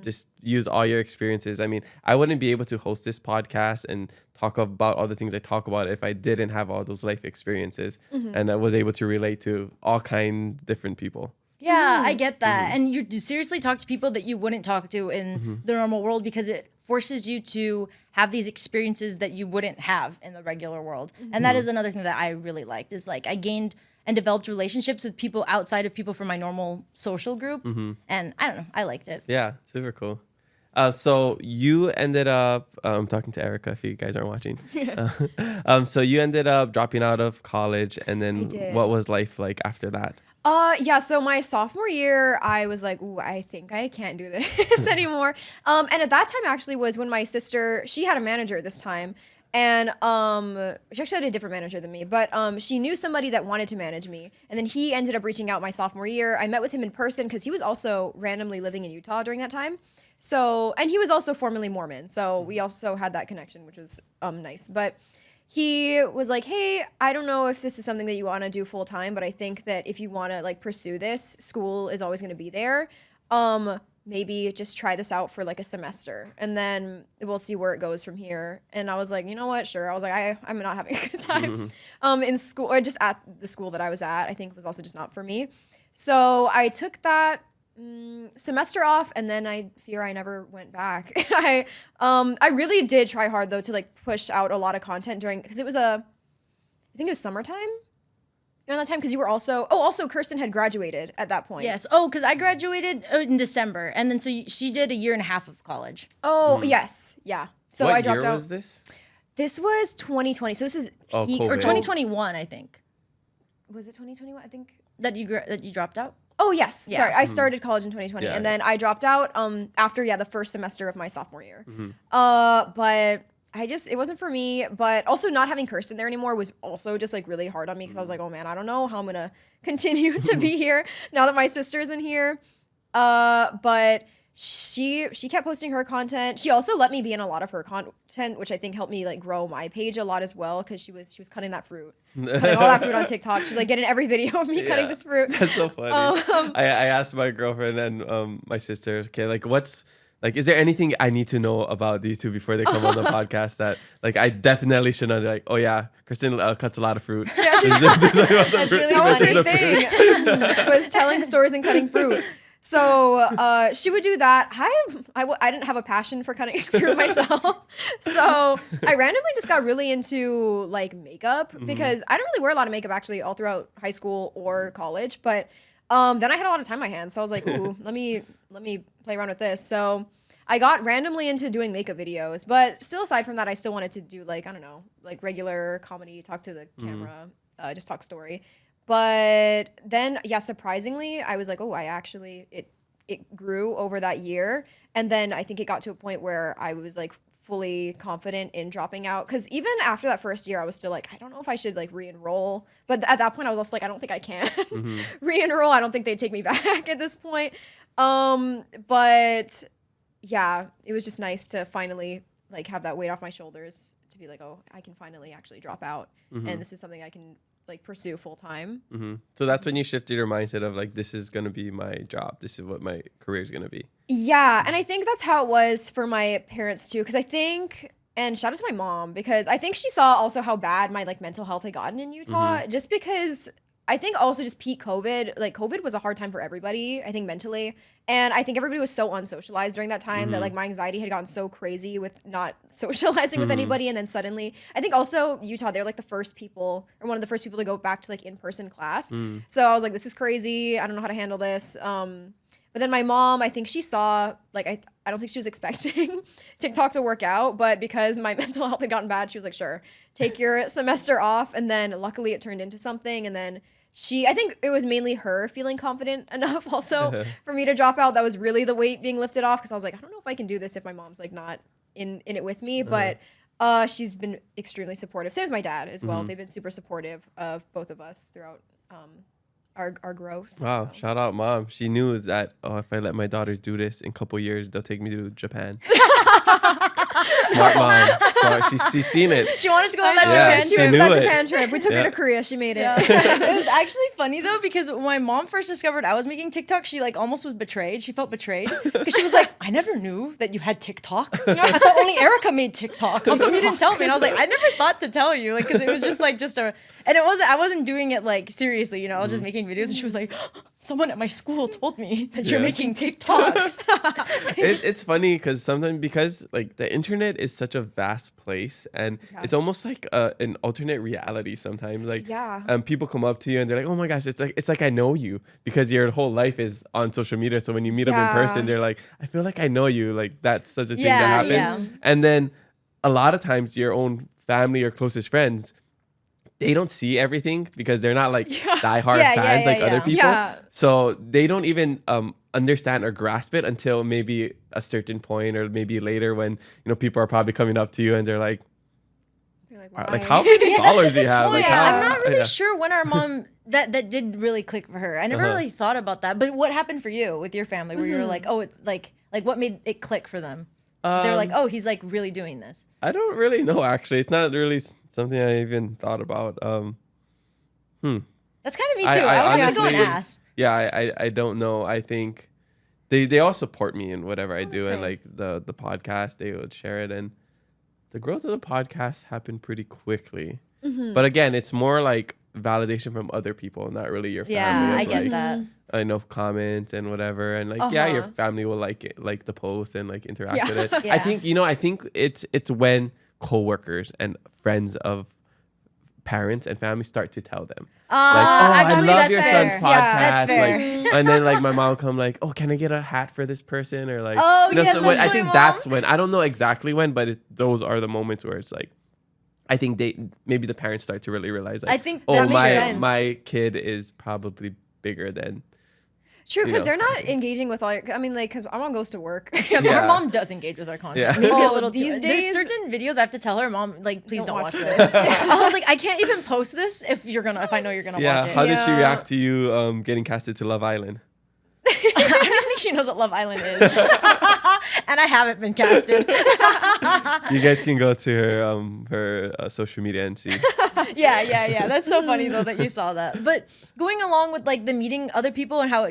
just use all your experiences. I mean, I wouldn't be able to host this podcast and talk about all the things I talk about if I didn't have all those life experiences and I was able to relate to all different people. Yeah, I get that. And you seriously talk to people that you wouldn't talk to in the normal world because it forces you to have these experiences that you wouldn't have in the regular world. And that is another thing that I really liked is like I gained and developed relationships with people outside of people from my normal social group. And I don't know, I liked it. Yeah, super cool. So you ended up, I'm talking to Erika if you guys aren't watching. So you ended up dropping out of college and then did. what was life like after that? Yeah, so my sophomore year, I was like, ooh, I think I can't do this anymore. And at that time actually was when my sister, she had a manager this time. And she actually had a different manager than me, but she knew somebody that wanted to manage me. And then he ended up reaching out my sophomore year. I met with him in person because he was also randomly living in Utah during that time. So, and he was also formerly Mormon. So we also had that connection, which was nice. But he was like, hey, I don't know if this is something that you want to do full time, but I think that if you want to like pursue this, school is always going to be there. Maybe just try this out for like a semester and then we'll see where it goes from here. And I was like, you know what? Sure. I was like, I'm not having a good time in school or just at the school that I was at. I think was also just not for me. So I took that semester off and then I fear I never went back. I really did try hard though to like push out a lot of content because it was I think it was summertime around that time because you were also Kirsten had graduated at that point. Yes. Oh, because I graduated in December. And then so she did a year and a half of college. Oh, yes. Yeah. So what I dropped year out. was this? This was 2020. So this is peak. COVID. Or 2021, I think. Was it 2021? I think. That you dropped out? Oh, yes. Yeah. Sorry. I started college in 2020 Yeah, and then I dropped out after the first semester of my sophomore year. But it wasn't for me, but also not having Kirsten there anymore was also just like really hard on me because I was like, oh man, I don't know how I'm gonna continue to be here now that my sister's in here. But she kept posting her content. She also let me be in a lot of her content, which I think helped me like grow my page a lot as well because she was cutting that fruit. She was cutting all that fruit on TikTok. She's like getting every video of me cutting this fruit. That's so funny. I asked my girlfriend and my sister, okay, like is there anything I need to know about these two before they come on the podcast that like I definitely should know? They're like, oh yeah, Kirsten cuts a lot of fruit. Yeah, That's really that was funny. her thing. Was telling stories and cutting fruit. So she would do that. I didn't have a passion for cutting fruit myself. So I randomly just got really into like makeup because I didn't really wear a lot of makeup actually all throughout high school or college. But then I had a lot of time on my hands. So I was like, ooh, let me play around with this. So I got randomly into doing makeup videos. But still aside from that, I still wanted to do like, I don't know, like regular comedy, talk to the camera, just talk story. But then, surprisingly, I was like, oh, it grew over that year. And then I think it got to a point where I was like fully confident in dropping out. Because even after that first year, I was still like, I don't know if I should like re-enroll. But at that point, I was also like, I don't think I can re-enroll. I don't think they'd take me back at this point. But yeah, it was just nice to finally like have that weight off my shoulders to be like, oh, I can finally actually drop out. And this is something I can like pursue full time. So that's when you shifted your mindset of like, this is going to be my job. This is what my career is going to be. Yeah. And I think that's how it was for my parents too. Cause I think, and shout out to my mom, because I think she saw also how bad my like mental health had gotten in Utah just because I think also just peak COVID, like COVID was a hard time for everybody, I think mentally. And I think everybody was so unsocialized during that time that like my anxiety had gotten so crazy with not socializing with anybody. And then suddenly, I think also Utah, they're like the first people or one of the first people to go back to like in-person class. So I was like, this is crazy. I don't know how to handle this. But then my mom, I think she saw, like, I don't think she was expecting TikTok to work out, but because my mental health had gotten bad, she was like, sure, take your semester off. And then luckily it turned into something. And then I think it was mainly her feeling confident enough also for me to drop out. That was really the weight being lifted off, because I was like, I don't know if I can do this if my mom's like not in it with me. But she's been extremely supportive. Same with my dad as well. They've been super supportive of both of us throughout our growth. Wow, so. shout out mom. She knew that, if I let my daughters do this, in a couple years, they'll take me to Japan. Smart mom. Smart. She's seen it. She wanted to go on that Yeah, Japan she trip. knew that it. Japan trip. We took her to Korea. She made it. It was actually funny though, because when my mom first discovered I was making TikTok, she like almost was betrayed. She felt betrayed because she was like, I never knew that you had TikTok. I thought only Erika made TikTok. How come you didn't tell me? And I was like, I never thought to tell you, like, because it was just and I wasn't doing it like seriously, I was just making videos, and she was like, someone at my school told me that you're making TikToks. It's funny because like the internet is such a vast place, and it's almost like an alternate reality sometimes. Like people come up to you and they're like, oh my gosh, it's like I know you, because your whole life is on social media. So when you meet them in person, they're like, I feel like I know you. Like that's such a thing that happens. Yeah. And then a lot of times your own family or closest friends, they don't see everything because they're not like diehard fans like other people. Yeah. So they don't even understand or grasp it until maybe a certain point, or maybe later when people are probably coming up to you and they're like how many followers do you have? Like, I'm not really sure when our mom that did really click for her. I never really thought about that. But what happened for you with your family, where you were like, oh, it's like what made it click for them? They're like, oh, he's like really doing this. I don't really know, actually. It's not really something I even thought about. That's kind of me too. I would have to go and ask. Yeah, I don't know. I think they all support me in whatever I do, and like nice. the podcast, they would share it, and the growth of the podcast happened pretty quickly. But again, it's more like validation from other people, not really your family. Yeah, I get like, that. I know comments and whatever, and like your family will like it, like the post, and like interact with it. Yeah. I think it's when coworkers and friends of parents and family start to tell them, actually, I love that's your fair. son's podcast. Yeah, that's fair. Like, and then like my mom come like, oh, can I get a hat for this person, or like, yes, so that's I my think mom. that's when, I don't know exactly when, but those are the moments where it's like, I think maybe the parents start to really realize, like, I think that makes sense. my kid is probably bigger than. True, because they're not engaging with all your. I mean, like, 'cause our mom goes to work. Except our mom does engage with our content. Yeah. Maybe a little these too. days- There's certain videos I have to tell her, Mom, like, please don't watch this. this. I was like, I can't even post this if I know you're gonna watch it. How did she react to you getting casted to Love Island? I don't think she knows what Love Island is. And I haven't been casted. You guys can go to her social media and see. Yeah. That's so funny though that you saw that. But going along with like the meeting other people and how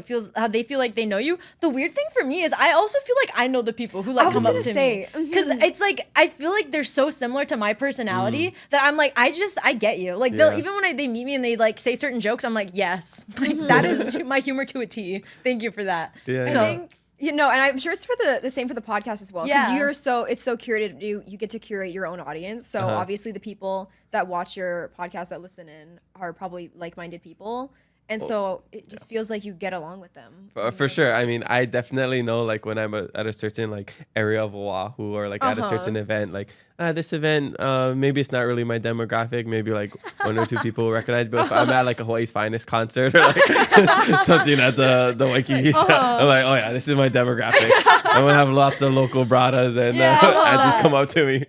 they feel like they know you. The weird thing for me is I also feel like I know the people who like come up to me, because it's like I feel like they're so similar to my personality that I'm like I get you. Like they'll even when they meet me and they like say certain jokes, I'm like yes, like that is my humor to a T. Thank you for that. Yeah. I think and I'm sure it's for the same for the podcast as well. Because it's so curated. You get to curate your own audience. So obviously the people that watch your podcast, that listen in, are probably like-minded people. And so it just feels like you get along with them. For sure. I mean, I definitely know, like, when I'm at a certain, like, area of Oahu, or, like, at a certain event, like, this event, maybe it's not really my demographic. Maybe, like, one or two people will recognize. But if I'm at, like, a Hawaii's Finest concert, or, like, something at the Waikiki shop, I'm like, oh, yeah, this is my demographic. I'm going to have lots of local bradas and just come up to me.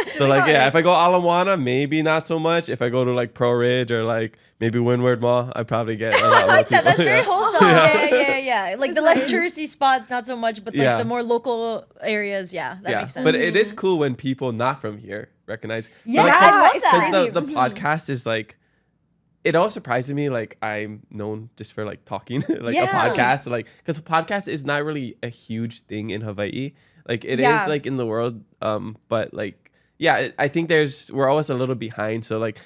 So, like, if I go Alamoana, maybe not so much. If I go to, like, Pro Ridge or, like, maybe Windward Mall, I probably get a lot more people. That's very wholesome. Yeah. Like the less touristy spots, not so much, but like the more local areas, that makes sense. But it is cool when people not from here recognize. Yeah, like, I love that. Because the podcast is like, it all surprises me. Like, I'm known just for like talking, like a podcast, like, because a podcast is not really a huge thing in Hawaii. Like it is like in the world, but like I think we're always a little behind. So like,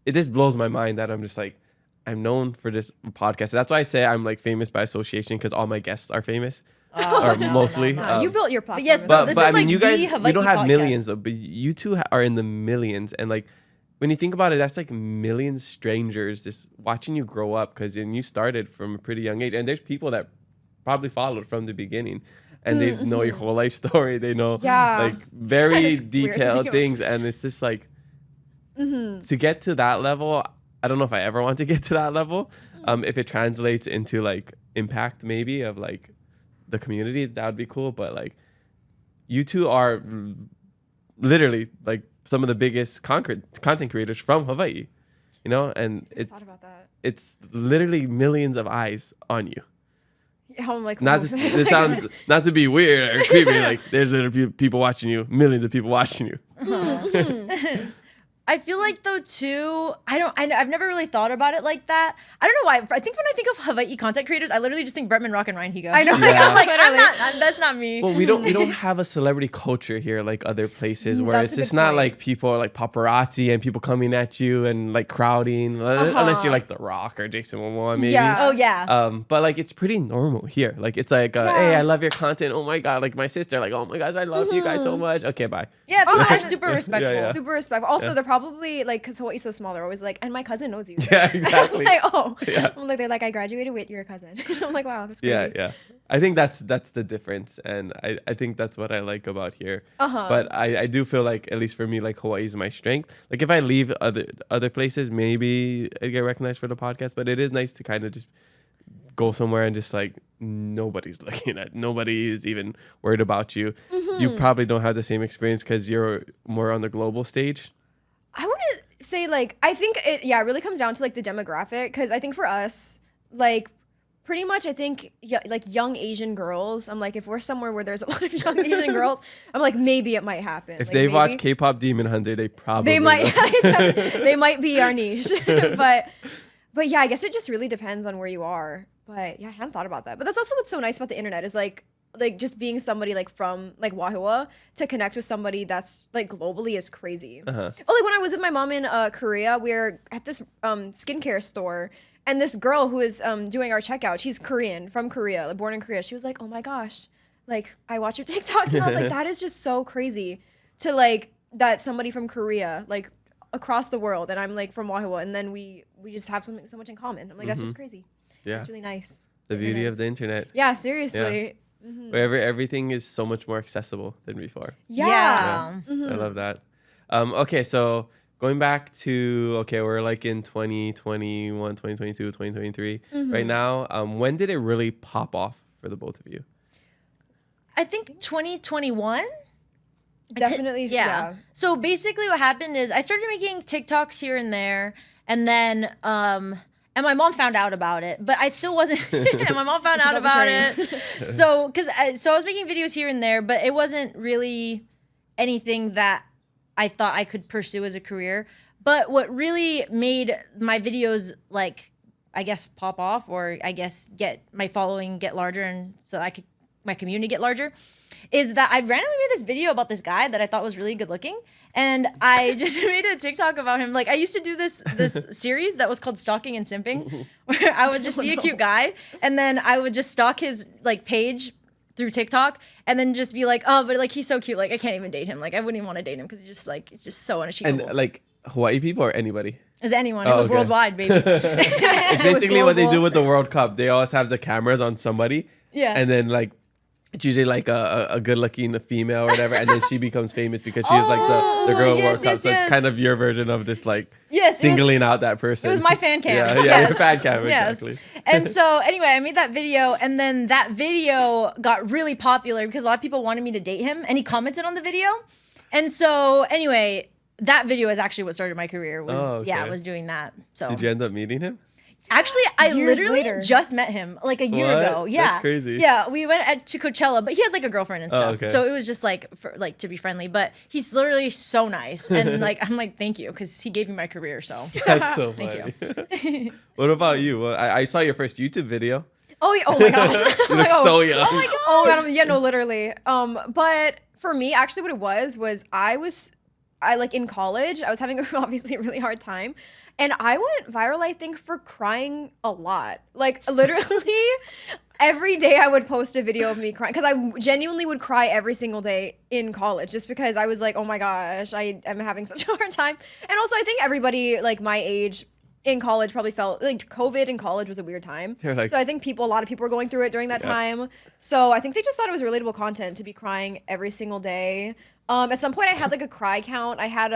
it just blows my mind that I'm just like, I'm known for this podcast. That's why I say I'm like famous by association because all my guests are famous, or mostly. You built your platform. yes, But, this but is I mean, like you guys, the you Hawai'i don't have podcast. millions though, but you two are in the millions. And like, when you think about it, that's like millions strangers just watching you grow up because you started from a pretty young age. And there's people that probably followed from the beginning and they know your whole life story. They know like very That is weird to think detailed about. things. And it's just like, to get to that level, I don't know if I ever want to get to that level. If it translates into like impact maybe of like the community, that would be cool. But like you two are literally like some of the biggest content creators from Hawaii, you know, and I thought about that. it's literally millions of eyes on you. How I'm like, Not oh, to, it sounds not to be weird or creepy. Like there's literally people watching you, millions of people watching you. I feel like though too, I've never really thought about it like that. I don't know why. I think when I think of Hawaii content creators, I literally just think Bretman Rock and Ryan Higa. I know. Yeah. I'm like, that's not me. Well, we don't have a celebrity culture here like other places where That's it's a just good not point. like people like paparazzi and people coming at you and like crowding, unless you're like The Rock or Jason Momoa maybe. Yeah. Oh yeah. But like it's pretty normal here. Like it's like, hey, I love your content. Oh my god, like my sister, like oh my gosh, I love you guys so much. Okay, bye. Yeah, people are super respectful. Yeah. super respectful. Also, they're probably like, because Hawaii's so small, they're always like, and my cousin knows you. Yeah, exactly. I'm like, oh, Yeah. I'm like, they're like, I graduated with your cousin. I'm like, wow, that's crazy. Yeah. I think that's the difference, and I think that's what I like about here. But I do feel like, at least for me, like Hawaii is my strength. Like if I leave other places, maybe I get recognized for the podcast. But it is nice to kind of just go somewhere and just like nobody's looking at, nobody is even worried about you. You probably don't have the same experience because you're more on the global stage. I want to say, like, I think it really comes down to like the demographic, because I think for us, like, pretty much I think like young Asian girls, I'm like, if we're somewhere where there's a lot of young Asian girls, I'm like, maybe it might happen. If like, they watch maybe. K-pop Demon Hunter, they probably They might, will. they might be our niche, but yeah, I guess it just really depends on where you are. But yeah, I hadn't thought about that. But that's also what's so nice about the internet is like just being somebody like from like Wahiawa to connect with somebody that's like globally is crazy. Oh, like when I was with my mom in Korea, we were at this skincare store, and this girl who is doing our checkout, she's Korean, from Korea, like, born in Korea. She was like, oh my gosh, like I watch your TikToks, and I was like, that is just so crazy to like that somebody from Korea like across the world, and I'm like from Wahiawa, and then we just have something so much in common. I'm like, that's just crazy. Yeah, It's really nice. the beauty of the internet. Yeah, seriously. Where everything is so much more accessible than before. Yeah. I love that. Okay, so going back to, we're like in 2021, 2022, 2023 right now. When did it really pop off for the both of you? I think 2021. Definitely. Yeah. So basically what happened is I started making TikToks here and there, and then and my mom found out about it, but I still wasn't. And my mom found out about it. So I was making videos here and there, but it wasn't really anything that I thought I could pursue as a career. But what really made my videos like, I guess, pop off, or I guess get my following get larger, and so I could my community get larger, is that I randomly made this video about this guy that I thought was really good looking. And I just made a TikTok about him. Like I used to do this series that was called Stalking and Simping, where I would just see a cute guy and then I would just stalk his like page through TikTok and then just be like, oh, but like he's so cute. Like I can't even date him. Like I wouldn't even want to date him because he's just like, it's just so unachievable. And like Hawaii people or anybody? As anyone. Oh, It was okay. worldwide, baby. It's basically what they do with the World Cup. They always have the cameras on somebody. Yeah. And then like, it's usually like a good looking female or whatever, and then she becomes famous because she was like the girl of yes, World Cup. yes, So yes. it's kind of your version of just like Yes, singling out that person. It was my fan cam. Yeah, Yes. your fan cam, Yes. exactly. And so anyway, I made that video, and then that video got really popular because a lot of people wanted me to date him, and he commented on the video. And so anyway, that video is actually what started my career. Was Oh, okay. was doing that. So Did you end up meeting him? actually, I Years literally later. just met him like a year What? ago. Yeah, That's crazy. Yeah, we went to Coachella, but he has like a girlfriend and stuff, okay. so it was just like for, like to be friendly. But he's literally so nice, and like I'm like thank you because he gave me my career. So That's so Thank funny. What about you? Well, I saw your first YouTube video. Oh, oh my gosh. You look so young. Oh my god. Oh, yeah, no, literally. But for me, actually, what it was I I like in college, I was having obviously a really hard time. And I went viral, I think, for crying a lot. Like literally every day I would post a video of me crying because I genuinely would cry every single day in college just because I was like, oh my gosh, I am having such a hard time. And also I think everybody like my age in college probably felt like COVID in college was a weird time. Like, so I think a lot of people were going through it during that time. So I think they just thought it was relatable content to be crying every single day. At some point I had like a cry count. I had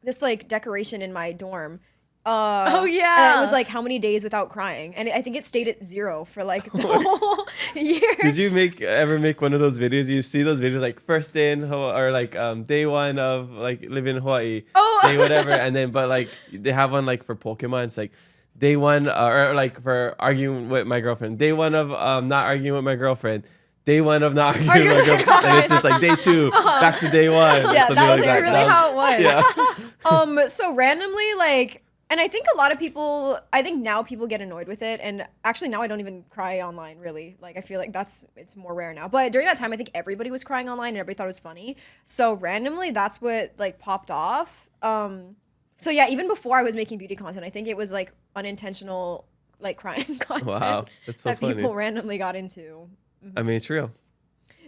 this like decoration in my dorm. Oh yeah. And it was like how many days without crying, and I think it stayed at 0 for like the whole year. Did you ever make one of those videos? You see those videos like first day in or like day 1 of like living in Hawaii, day whatever, and then but like they have one like for Pokemon. It's like day 1 or like for arguing with my girlfriend. Day 1 of not arguing with my girlfriend. Day 1 of not arguing with my girlfriend, and it's just like day 2 back to day 1. Yeah, that was like really how it was. Yeah. So randomly like. And I think a lot of people, I think now people get annoyed with it. And actually now I don't even cry online really. Like I feel like it's more rare now. But during that time, I think everybody was crying online and everybody thought it was funny. So randomly that's what like popped off. So yeah, even before I was making beauty content, I think it was like unintentional like crying content Wow, that's so that funny. people randomly got into. I mean, it's real.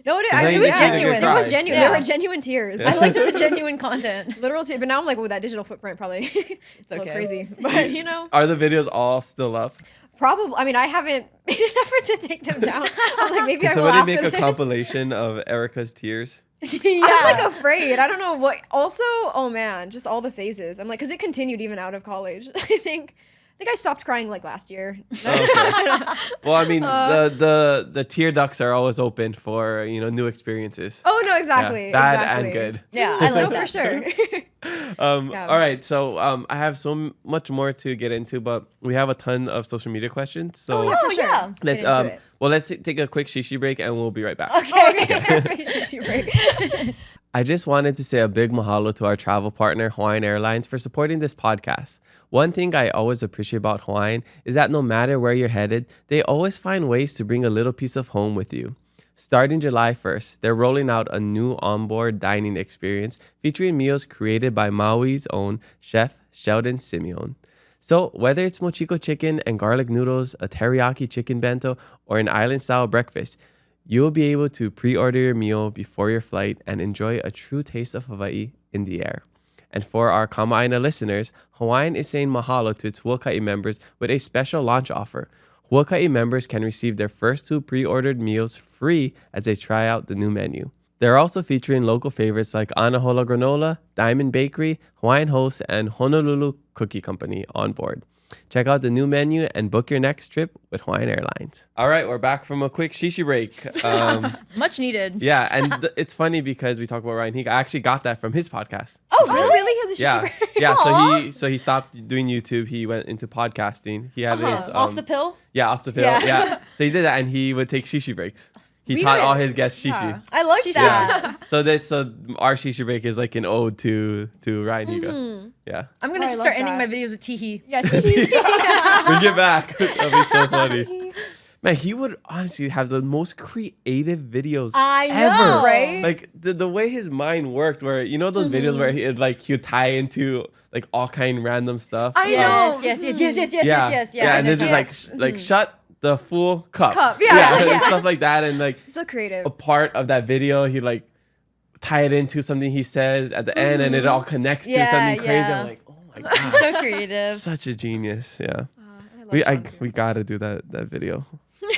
No, now it you was get to genuine. get It was cry. genuine. Yeah. There were genuine tears. I like the genuine content. Literal tears. But now I'm like, oh, that digital footprint probably it's a little okay. crazy. But you know. Are the videos all still up? Probably. I mean, I haven't made an effort to take them down. I'm like, maybe Can I will somebody after make a this. compilation of Erika's tears? I'm like afraid. I don't know what. Also, oh man, just all the phases. I'm like, because it continued even out of college. I think I stopped crying like last year. Okay. Well, I mean, the tear ducts are always open for new experiences. Oh no, exactly. Yeah, bad exactly. and good. Yeah, I like No, that for sure. All right, so I have so much more to get into, but we have a ton of social media questions. So Oh, yeah, for sure. yeah. let's Get into it. let's take a quick shishi break and we'll be right back. Okay. Shishi break. I just wanted to say a big mahalo to our travel partner, Hawaiian Airlines, for supporting this podcast. One thing I always appreciate about Hawaiian is that no matter where you're headed, they always find ways to bring a little piece of home with you. Starting July 1st, they're rolling out a new onboard dining experience featuring meals created by Maui's own chef, Sheldon Simeon. So whether it's mochiko chicken and garlic noodles, a teriyaki chicken bento, or an island-style breakfast, you'll be able to pre-order your meal before your flight and enjoy a true taste of Hawaii in the air. And for our Kama'aina listeners, Hawaiian is saying mahalo to its Huaka'i members with a special launch offer. Huaka'i members can receive their first 2 pre-ordered meals free as they try out the new menu. They're also featuring local favorites like Anahola Granola, Diamond Bakery, Hawaiian Host, and Honolulu Cookie Company on board. Check out the new menu and book your next trip with Hawaiian Airlines. All right, we're back from a quick shishi break. Much needed. Yeah, and it's funny because we talk about Ryan Higa. I actually got that from his podcast. Oh, Oh, really? He has a shishi Yeah, break? yeah. So he stopped doing YouTube. He went into podcasting. He had his Off the pill. Yeah, off the pill. Yeah. Yeah. So he did that, and he would take shishi breaks. He We taught did. all his guests shishi. Yeah. I like Shishi. that. So our shishi break is like an ode to Ryan Higa. Yeah. I'm Oh, gonna I just love start ending that. my videos with teehee. Yeah, TV. Bring it back. That'd be so funny. Man, he would honestly have the most creative videos I ever. know. Right? Like the way his mind worked, where those videos where he'd tie into like all kind random stuff. I know. Yes. Yeah, and then just like shut the full cup. Yeah, and yeah. stuff like that, and like So creative. a part of that video, he like tie it into something he says at the end, and it all connects to Yeah, something crazy. yeah. I'm like, oh my god, So creative. such a genius. Yeah, I love we Sean too. we gotta do that video.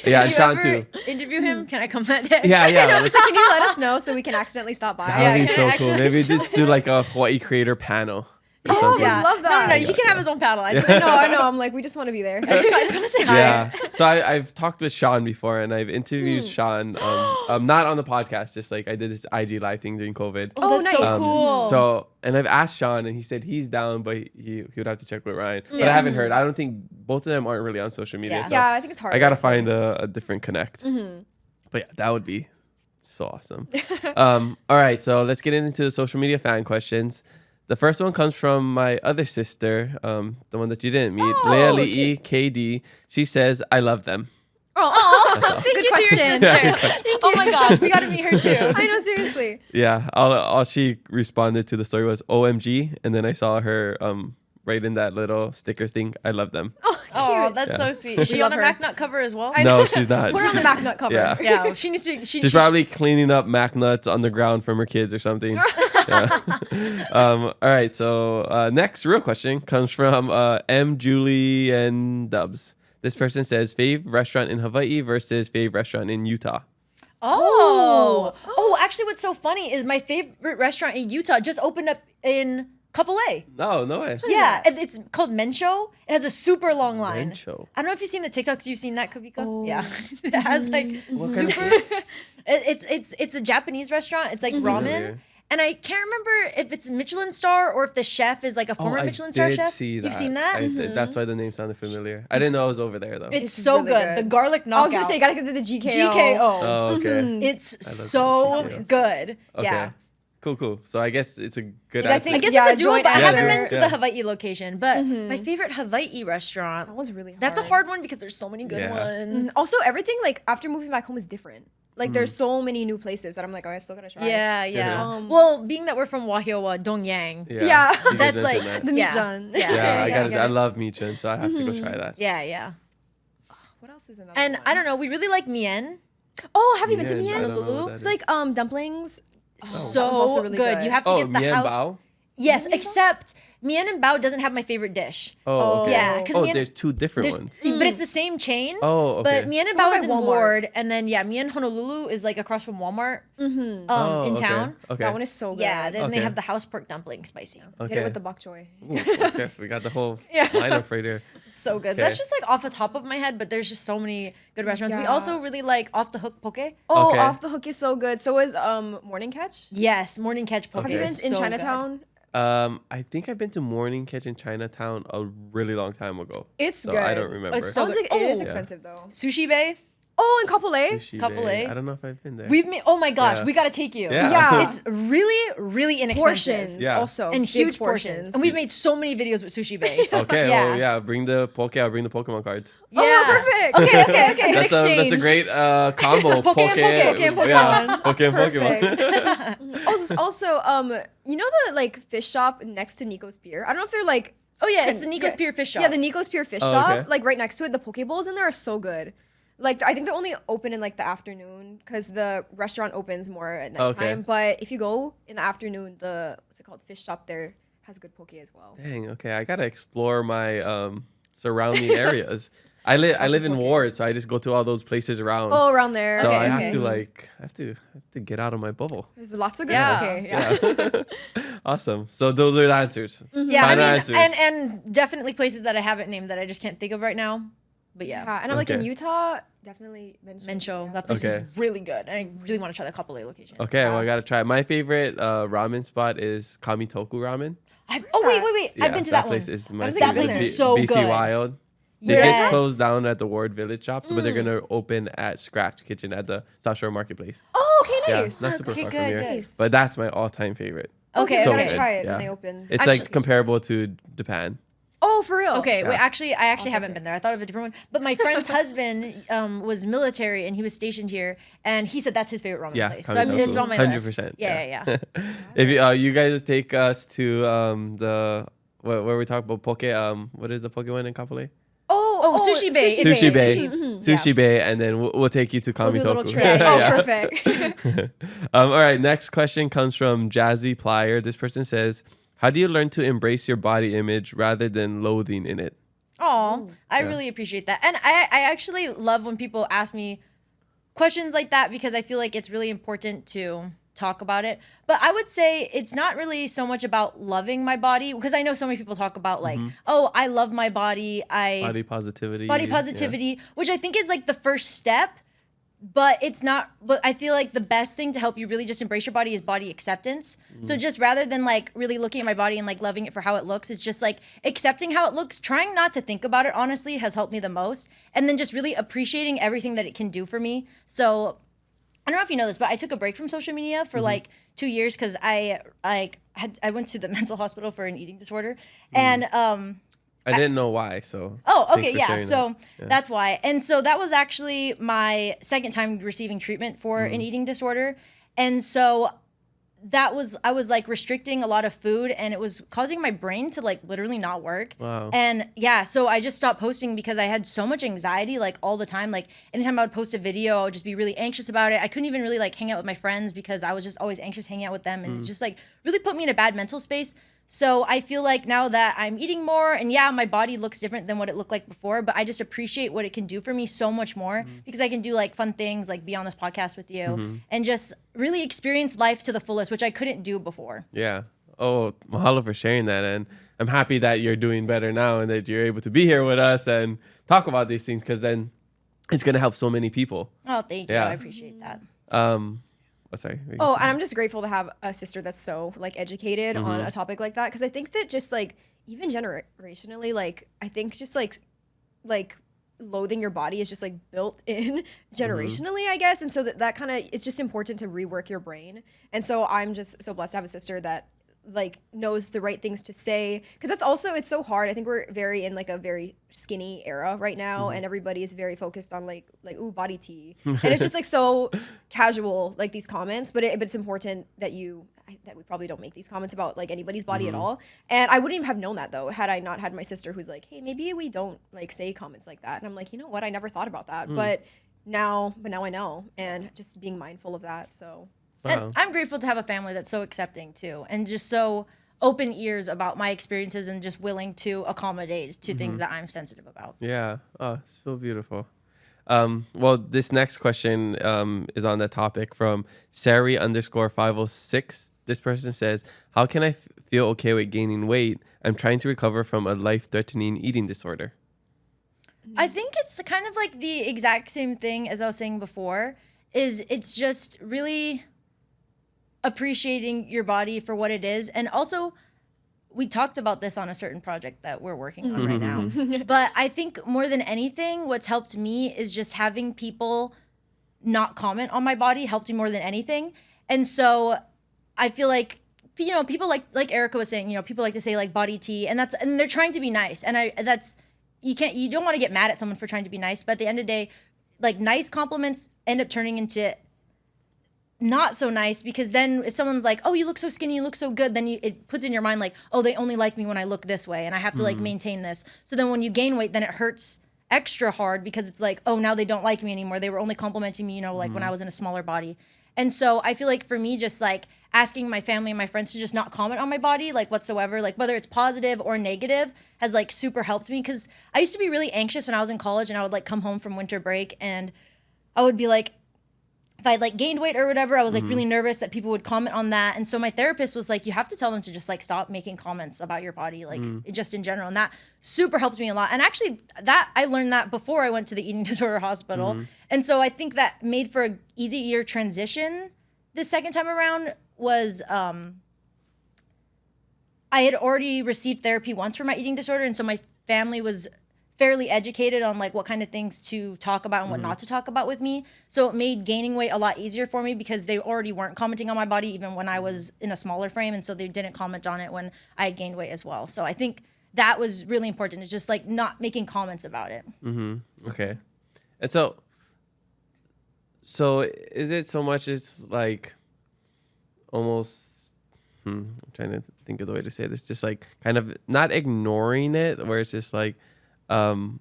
Yeah, and You Sean ever too. interview him? Can I come that day? Yeah, yeah. So can you let us know so we can accidentally stop by? That would be can so I cool. actually Maybe show just do like a Hawaii creator panel. Or Oh, something. yeah. love that. No, he can have his own paddle. I just I know. I'm like, we just want to be there. I just want to say hi. Yeah. So I've talked with Sean before, and I've interviewed Sean. Not on the podcast, just like I did this IG live thing during COVID. Oh, that's so nice. cool. So, and I've asked Sean, and he said he's down, but he would have to check with Ryan. But I haven't heard. I don't think both of them aren't really on social media. Yeah. So Yeah, I think it's hard. I gotta find a different connect. But yeah, that would be so awesome. All right, so let's get into the social media fan questions. The first one comes from my other sister, the one that you didn't meet, Leia Li'i KD. She says, "I love them." Oh, Thank good you to your question. sister. Oh my gosh, we got to meet her too. I know, seriously. Yeah, all she responded to the story was OMG, and then I saw her write in that little sticker thing. I love them. Oh, that's so sweet. Is she love on a her. MacNut cover as well? No, she's not. We're on the back nut cover. Yeah. Yeah, she needs to. She's probably cleaning up Mac nuts on the ground from her kids or something. Yeah. All right. So next real question comes from M. Julie and Dubs. This person says fave restaurant in Hawaii versus fave restaurant in Utah. Oh, actually, what's so funny is my favorite restaurant in Utah just opened up in Kapolei. No way. Yeah, it's called Mensho. It has a super long line. Mensho. I don't know if you've seen the TikToks. You've seen that, Kabika? Yeah, it has like What kind of super. It's a Japanese restaurant. It's like ramen. Familiar. And I can't remember if it's Michelin star or if the chef is like a former Michelin star chef. See that. You've seen that? That's why the name sounded familiar. I didn't know it was over there though. It's so really good. good. The garlic knockout. I was gonna say, you gotta get to the GKO. GKO. Oh, okay. It's so GKO. good. Okay. Yeah. Cool. So I guess it's a good I answer. think- I guess Yeah, it's a doable. joint I haven't answer. been to the Hawaii location, but my favorite Hawaii restaurant. That was really hard. That's a hard one because there's so many good Yeah. ones. Also, everything like after moving back home is different. Like there's so many new places that I'm like, oh, I still gotta try. Yeah. Um, Well, being that we're from Wahiawa, Dongyang. Yeah. You guys That's mentioned like that. The yeah. Mijan. Yeah. I love Michin, so I have to go try that. Yeah. What else is another And one? I don't know, we really like Mien. Oh, have you been to Mien, I Mien? don't know what Honolulu? that It's is. like dumplings. So also really good. good. You have to Oh, get the Mien house. Bao? Yes, except Mien and Bao doesn't have my favorite dish. Oh, okay. Yeah, 'cause oh, Mien- there's two different ones. But it's the same chain. Oh, okay. But Mien and It's owned Bao by is in Walmart. Ward, and then Mien Honolulu is like across from Walmart in town. Okay. That one is so good. Yeah, then they Okay. have the house pork dumpling spicy. okay. Get it with the bok choy. Ooh, okay. We got the whole lineup right here. So good. Okay. That's just like off the top of my head, but there's just so many good restaurants. We Yeah. also really like Off the Hook Poke. Oh, Okay. Off the Hook is so good. So is Morning Catch. Yes, Morning Catch Poke. Have you been is in so Chinatown? I think I've been to Morning Catch in Chinatown a really long time ago. It's so good. I don't remember. It's I so was good. like, it is Oh. expensive though. Good. Sushi Bay. Oh, in Kapolei. Sushi Couple Bay. A. I don't know if I've been there. We've made. Oh my gosh, Yeah. we gotta take you. Yeah. Yeah. It's really inexpensive. Portions Yeah. also. And Big huge portions. And we've made so many videos with Sushi Bay. Okay. Yeah. Oh yeah. Bring the Poke. I'll bring the Pokemon cards. Oh, perfect. Okay. Good That's exchange. a great combo. Poke and Poke. Poke and Yeah. Pokemon. Poke and Pokemon. Also, you know the like fish shop next to Nico's Pier? I don't know if they're like Oh yeah, it's the Nico's Pier Fish Shop. Yeah, the Nico's Pier Fish Oh, Shop. okay. Like right next to it, the poke bowls in there are so good. Like I think they're only open in like the afternoon because the restaurant opens more at nighttime. Okay. But if you go in the afternoon, the what's it called, fish shop there has good poke as well. Dang. Okay. I gotta explore my surrounding areas. I live in Poke. Ward, so I just go to all those places around. Oh, around there. so okay, I have okay. to I have to get out of my bubble. There's lots of good Yeah. poke. Yeah. Yeah. Awesome. So those are the answers. Yeah, I Final mean, answers. and definitely places that I haven't named that I just can't think of right now. But yeah, Yeah, and I'm like in Okay. Utah, definitely Mensho. Yeah. That place Okay. is really good. And I really want to try the Kapolei location. Okay, well I gotta try. My favorite ramen spot is Kamitoku Ramen. Oh wait. Yeah, I've been to that place one. is my I don't favorite. think I've been there. It's So Beefy good. Wild. They Yes. just closed down at the Ward Village shops, but they're gonna open at Scratch Kitchen at the South Shore Marketplace. Oh, okay, Yeah, nice. not super Okay, far good, from here. good. But that's my all-time favorite. Okay, so So I'm okay. gonna good, try it yeah. when they open. It's Actually- like comparable to Japan. Oh, for real? Okay, wait. Yeah. Actually, I actually haven't been there. I thought of a different one. But my friend's husband was military and he was stationed here, and he said that's his favorite ramen Yeah, place. So I mean, it's on my 100%. list. Yeah. If you guys would take us to the where we talk about poke, what is the poke one in Kapolei? Oh, Sushi Bay. It's Sushi Bay, sushi. Sushi Bay, and then we'll take you to We'll do a little Kamitoku. trip. Oh, Yeah. perfect. All right, next question comes from Jazzy Plier. This person says, how do you learn to embrace your body image rather than loathing in it? Oh, I really appreciate that. And I actually love when people ask me questions like that because I feel like it's really important to talk about it. But I would say it's not really so much about loving my body because I know so many people talk about like, oh, I love my body. Body positivity. Body yeah. positivity, which I think is like the first step, but it's not. But I feel like the best thing to help you really just embrace your body is body acceptance. So just rather than like really looking at my body and like loving it for how it looks, it's just like accepting how it looks, trying not to think about it honestly has helped me the most, and then just really appreciating everything that it can do for me. So I don't know if you know this, but I took a break from social media for like 2 years because I went to the mental hospital for an eating disorder, and I didn't know why, so. Oh, thanks okay, for yeah. sharing So that. Yeah. that's why. And so that was actually my second time receiving treatment for an eating disorder. And so I was like restricting a lot of food, and it was causing my brain to like literally not work. Wow. And yeah, so I just stopped posting because I had so much anxiety like all the time. Like anytime I would post a video, I would just be really anxious about it. I couldn't even really like hang out with my friends because I was just always anxious hanging out with them, and it just like really put me in a bad mental space. So I feel like now that I'm eating more, and yeah, my body looks different than what it looked like before, but I just appreciate what it can do for me so much more because I can do like fun things like be on this podcast with you and just really experience life to the fullest, which I couldn't do before. Yeah. Oh, mahalo for sharing that. And I'm happy that you're doing better now and that you're able to be here with us and talk about these things, because then it's going to help so many people. Oh, thank you. Yeah. I appreciate that. Sorry. Oh, and I'm just grateful to have a sister that's so like educated on a topic like that, because I think that just like even generationally, like I think just like loathing your body is just like built in generationally, I guess, and so that kind of, it's just important to rework your brain. And so I'm just so blessed to have a sister that like knows the right things to say, because that's also, it's so hard. I think we're very in like a very skinny era right now, and everybody is very focused on like ooh, body tea, and it's just like so casual, like these comments, but it's important that that we probably don't make these comments about like anybody's body at all. And I wouldn't even have known that though had I not had my sister who's like, hey, maybe we don't like say comments like that. And I'm like, you know what, I never thought about that, but now I know, and just being mindful of that. So And I'm grateful to have a family that's so accepting too, and just so open ears about my experiences and just willing to accommodate to things that I'm sensitive about. Yeah. Oh, it's so beautiful. Well, this next question is on that topic from Sari_506. This person says, how can I feel okay with gaining weight? I'm trying to recover from a life-threatening eating disorder. I think it's kind of like the exact same thing as I was saying before, is it's just really appreciating your body for what it is. And also, we talked about this on a certain project that we're working on right now. But I think more than anything, what's helped me is just having people not comment on my body helped me more than anything. And so I feel like, you know, people like Erika was saying, you know, people like to say like body tea, and they're trying to be nice. And you don't want to get mad at someone for trying to be nice, but at the end of the day, like nice compliments end up turning into not so nice, because then if someone's like, oh, you look so skinny, you look so good, then it puts in your mind like, oh, they only like me when I look this way, and I have to like maintain this. So then when you gain weight, then it hurts extra hard, because it's like, oh, now they don't like me anymore. They were only complimenting me, you know, like when I was in a smaller body. And so I feel like for me, just like asking my family and my friends to just not comment on my body, like whatsoever, like whether it's positive or negative, has like super helped me. Because I used to be really anxious when I was in college, and I would like come home from winter break, and I would be like, if I like gained weight or whatever, I was like really nervous that people would comment on that. And so my therapist was like, you have to tell them to just like stop making comments about your body, like just in general. And that super helped me a lot. And actually I learned that before I went to the eating disorder hospital. And so I think that made for an easier transition the second time around. Was I had already received therapy once for my eating disorder. And so my family was fairly educated on like what kind of things to talk about and what not to talk about with me. So it made gaining weight a lot easier for me, because they already weren't commenting on my body even when I was in a smaller frame. And so they didn't comment on it when I had gained weight as well. So I think that was really important. It's just like not making comments about it. Okay. And so is it so much, it's like almost, I'm trying to think of the way to say this, just like kind of not ignoring it, where it's just like, so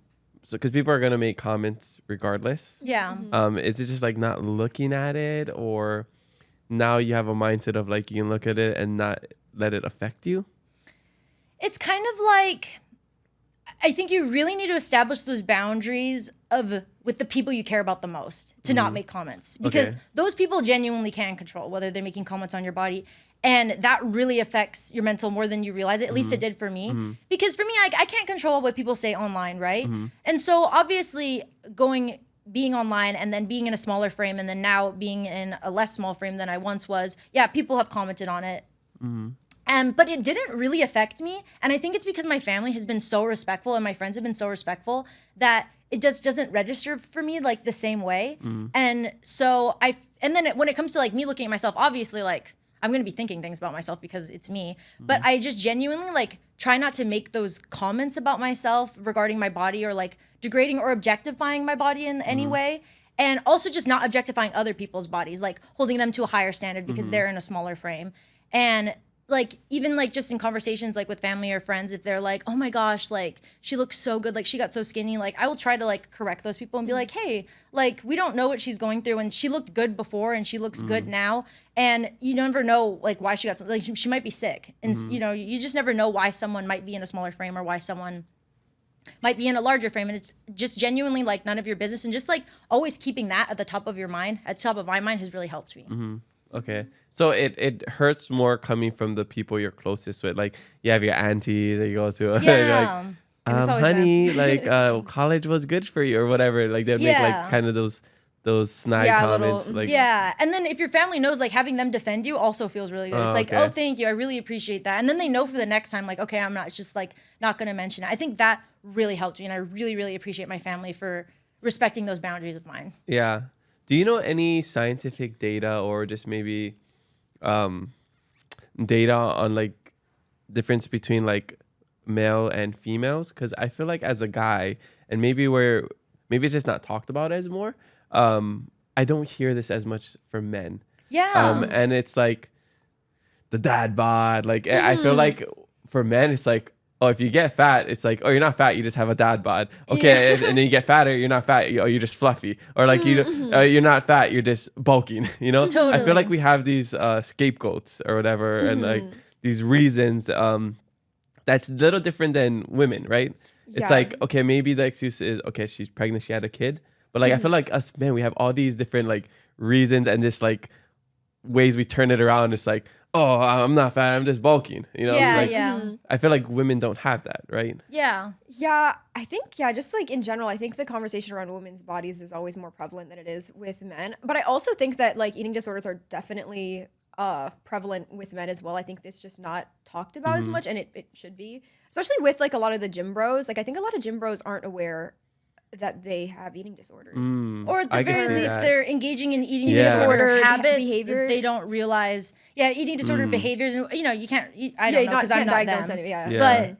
because people are going to make comments regardless. Yeah. Is it just like not looking at it, or now you have a mindset of like you can look at it and not let it affect you? It's kind of like, I think you really need to establish those boundaries with the people you care about the most to not make comments, because those people genuinely can control whether they're making comments on your body. And that really affects your mental more than you realize it. At least it did for me. Because for me, I can't control what people say online, right? And so obviously being online and then being in a smaller frame and then now being in a less small frame than I once was, yeah, people have commented on it. But it didn't really affect me. And I think it's because my family has been so respectful and my friends have been so respectful that it just doesn't register for me like the same way. And so when it comes to like me looking at myself, obviously like I'm going to be thinking things about myself because it's me. But I just genuinely like try not to make those comments about myself regarding my body or like degrading or objectifying my body in any way. And also just not objectifying other people's bodies, like holding them to a higher standard because they're in a smaller frame. And like, even like just in conversations like with family or friends, if they're like, oh my gosh, like she looks so good, like she got so skinny, like I will try to like correct those people and be like, hey, like we don't know what she's going through, and she looked good before and she looks good now, and you never know like why she got like she might be sick, and you know, you just never know why someone might be in a smaller frame or why someone might be in a larger frame, and it's just genuinely like none of your business, and just like always keeping that at the top of your mind, at the top of my mind, has really helped me. Okay. So it hurts more coming from the people you're closest with. Like you have your aunties that you go to. Yeah. And it's always honey, like college was good for you or whatever. Like they'd make like kind of those snide comments. little- Like Yeah, and then if your family knows, like having them defend you also feels really good. It's like, okay. oh, thank you, I really appreciate that. And then they know for the next time, like, okay, I'm not, it's just like not gonna mention it. I think that really helped me, and I really, really appreciate my family for respecting those boundaries of mine. Yeah. Do you know any scientific data or just maybe data on like difference between like male and females? Because I feel like as a guy, and maybe it's just not talked about as more. I don't hear this as much from men. Yeah. And it's like the dad bod. Like I feel like for men, it's like, oh, if you get fat, it's like, oh, you're not fat, you just have a dad bod. Okay, and then you get fatter, you're not fat, you're just fluffy. Or like you're not fat, you're just bulking. You know, I Totally. feel like we have these scapegoats or whatever, and like these reasons. That's a little different than women, right? It's Yeah. like, okay, maybe the excuse is, okay, she's pregnant, she had a kid. But like I feel like us men, we have all these different like reasons and just like ways we turn it around. It's like, oh, I'm not fat, I'm just bulking. You know, Yeah, like, yeah. I feel like women don't have that, right? Yeah. Yeah, I think, just like in general, I think the conversation around women's bodies is always more prevalent than it is with men. But I also think that like eating disorders are definitely prevalent with men as well. I think it's just not talked about as much, and it should be, especially with like a lot of the gym bros. Like I think a lot of gym bros aren't aware that they have eating disorders. Or at the I can very see least, that. they're engaging in eating Yeah. disorder Disorder habits behavior. that they don't realize. Yeah, eating disorder behaviors, and you know, you can't. I don't know because I'm can't not diagnose them. any- yeah. Yeah.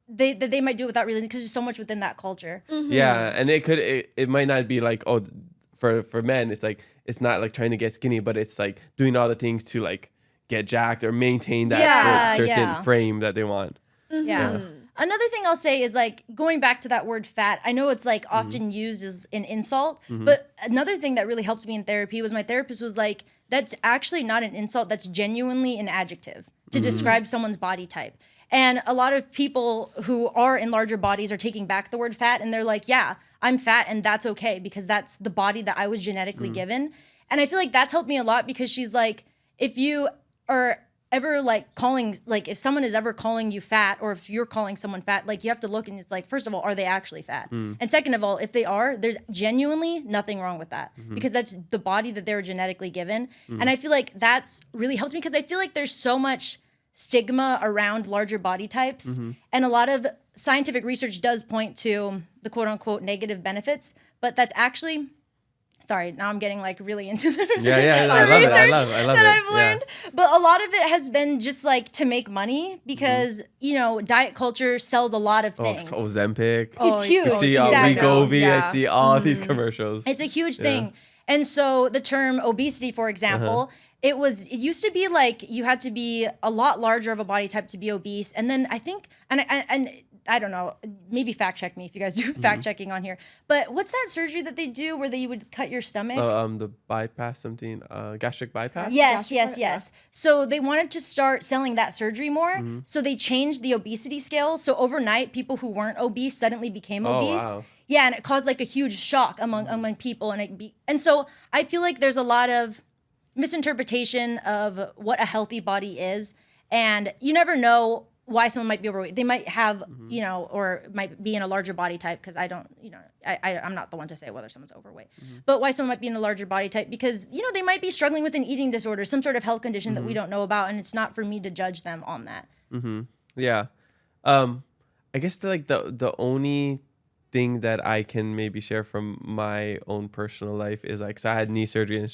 But they might do it without realizing because there's so much within that culture. Yeah, and it might not be like, oh, for men, it's like it's not like trying to get skinny, but it's like doing all the things to like get jacked or maintain that Yeah, certain yeah. frame that they want. Yeah. Another thing I'll say is like going back to that word fat. I know it's like often used as an insult, but another thing that really helped me in therapy was my therapist was like, that's actually not an insult. That's genuinely an adjective to describe someone's body type. And a lot of people who are in larger bodies are taking back the word fat, and they're like, yeah, I'm fat and that's okay because that's the body that I was genetically given. And I feel like that's helped me a lot because she's like, if you are ever like calling, like if someone is ever calling you fat, or if you're calling someone fat, like you have to look and it's like, first of all, are they actually fat? And second of all, if they are, there's genuinely nothing wrong with that because that's the body that they were genetically given. And I feel like that's really helped me because I feel like there's so much stigma around larger body types, and a lot of scientific research does point to the quote unquote negative benefits, but that's actually, sorry, now I'm getting like really into the, Yeah, the I love it. research I love that it. I've learned. But a lot of it has been just like to make money because, you know, diet culture sells a lot of things. Ozempic. It's huge. You see Exactly. Wegovy. I Yeah. see all these commercials. It's a huge thing. And so the term obesity, for example, it used to be like you had to be a lot larger of a body type to be obese. And then I think, and I don't know, maybe fact check me if you guys do fact checking on here. But what's that surgery that they do where you would cut your stomach? The bypass, something, gastric bypass. Yes. So they wanted to start selling that surgery more. So they changed the obesity scale. So overnight, people who weren't obese suddenly became Oh, obese. wow. Yeah, and it caused like a huge shock among people, and so I feel like there's a lot of misinterpretation of what a healthy body is, and you never know why someone might be overweight. They might have, you know, or might be in a larger body type because I don't, you know, I'm not the one to say whether someone's overweight, but why someone might be in a larger body type because, you know, they might be struggling with an eating disorder, some sort of health condition that we don't know about, and it's not for me to judge them on that. Yeah. I guess the only thing that I can maybe share from my own personal life is like, 'cause I had knee surgery and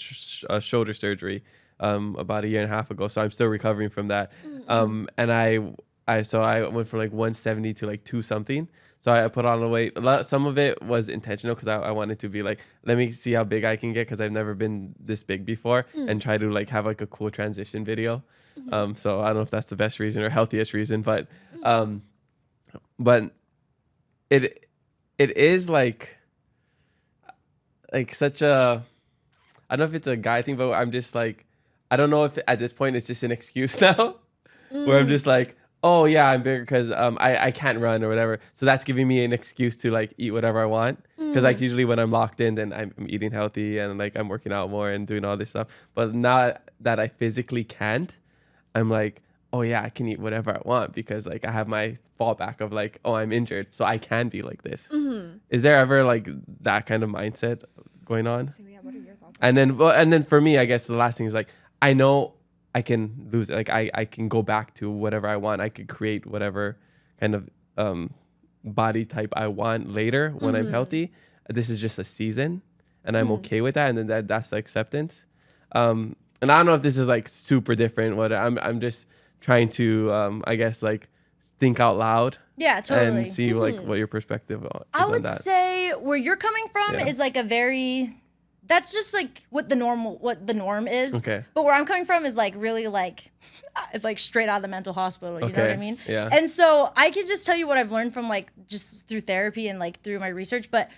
shoulder surgery about a year and a half ago. So I'm still recovering from that. And I went from like 170 to like 2 something. So I put on the weight. Some of it was intentional because I wanted to be like, let me see how big I can get because I've never been this big before and try to like have like a cool transition video. So I don't know if that's the best reason or healthiest reason, but it is like such a, I don't know if it's a guy thing, but I'm just like, I don't know if at this point it's just an excuse now where I'm just like, oh yeah, I'm bigger because I can't run or whatever. So that's giving me an excuse to like eat whatever I want. Because like usually when I'm locked in, then I'm eating healthy and like I'm working out more and doing all this stuff. But now that I physically can't, I'm like, oh yeah, I can eat whatever I want because like I have my fallback of like, oh, I'm injured, so I can be like this. Is there ever like that kind of mindset going on? So, yeah, what are your thoughts? And then for me, I guess the last thing is like, I know I can lose it. Like I can go back to whatever I want. I could create whatever kind of body type I want later when I'm healthy. This is just a season and I'm okay with that. And then that's the acceptance. And I don't know if this is like super different. What I'm just trying to, I guess like think out loud. Yeah, totally. And see like what your perspective is I on would that. say where you're coming from is like a very, that's just like what the norm is. Okay. But where I'm coming from is like really like, it's like straight out of the mental hospital. You know what I mean? Yeah. And so I can just tell you what I've learned from like just through therapy and like through my research. But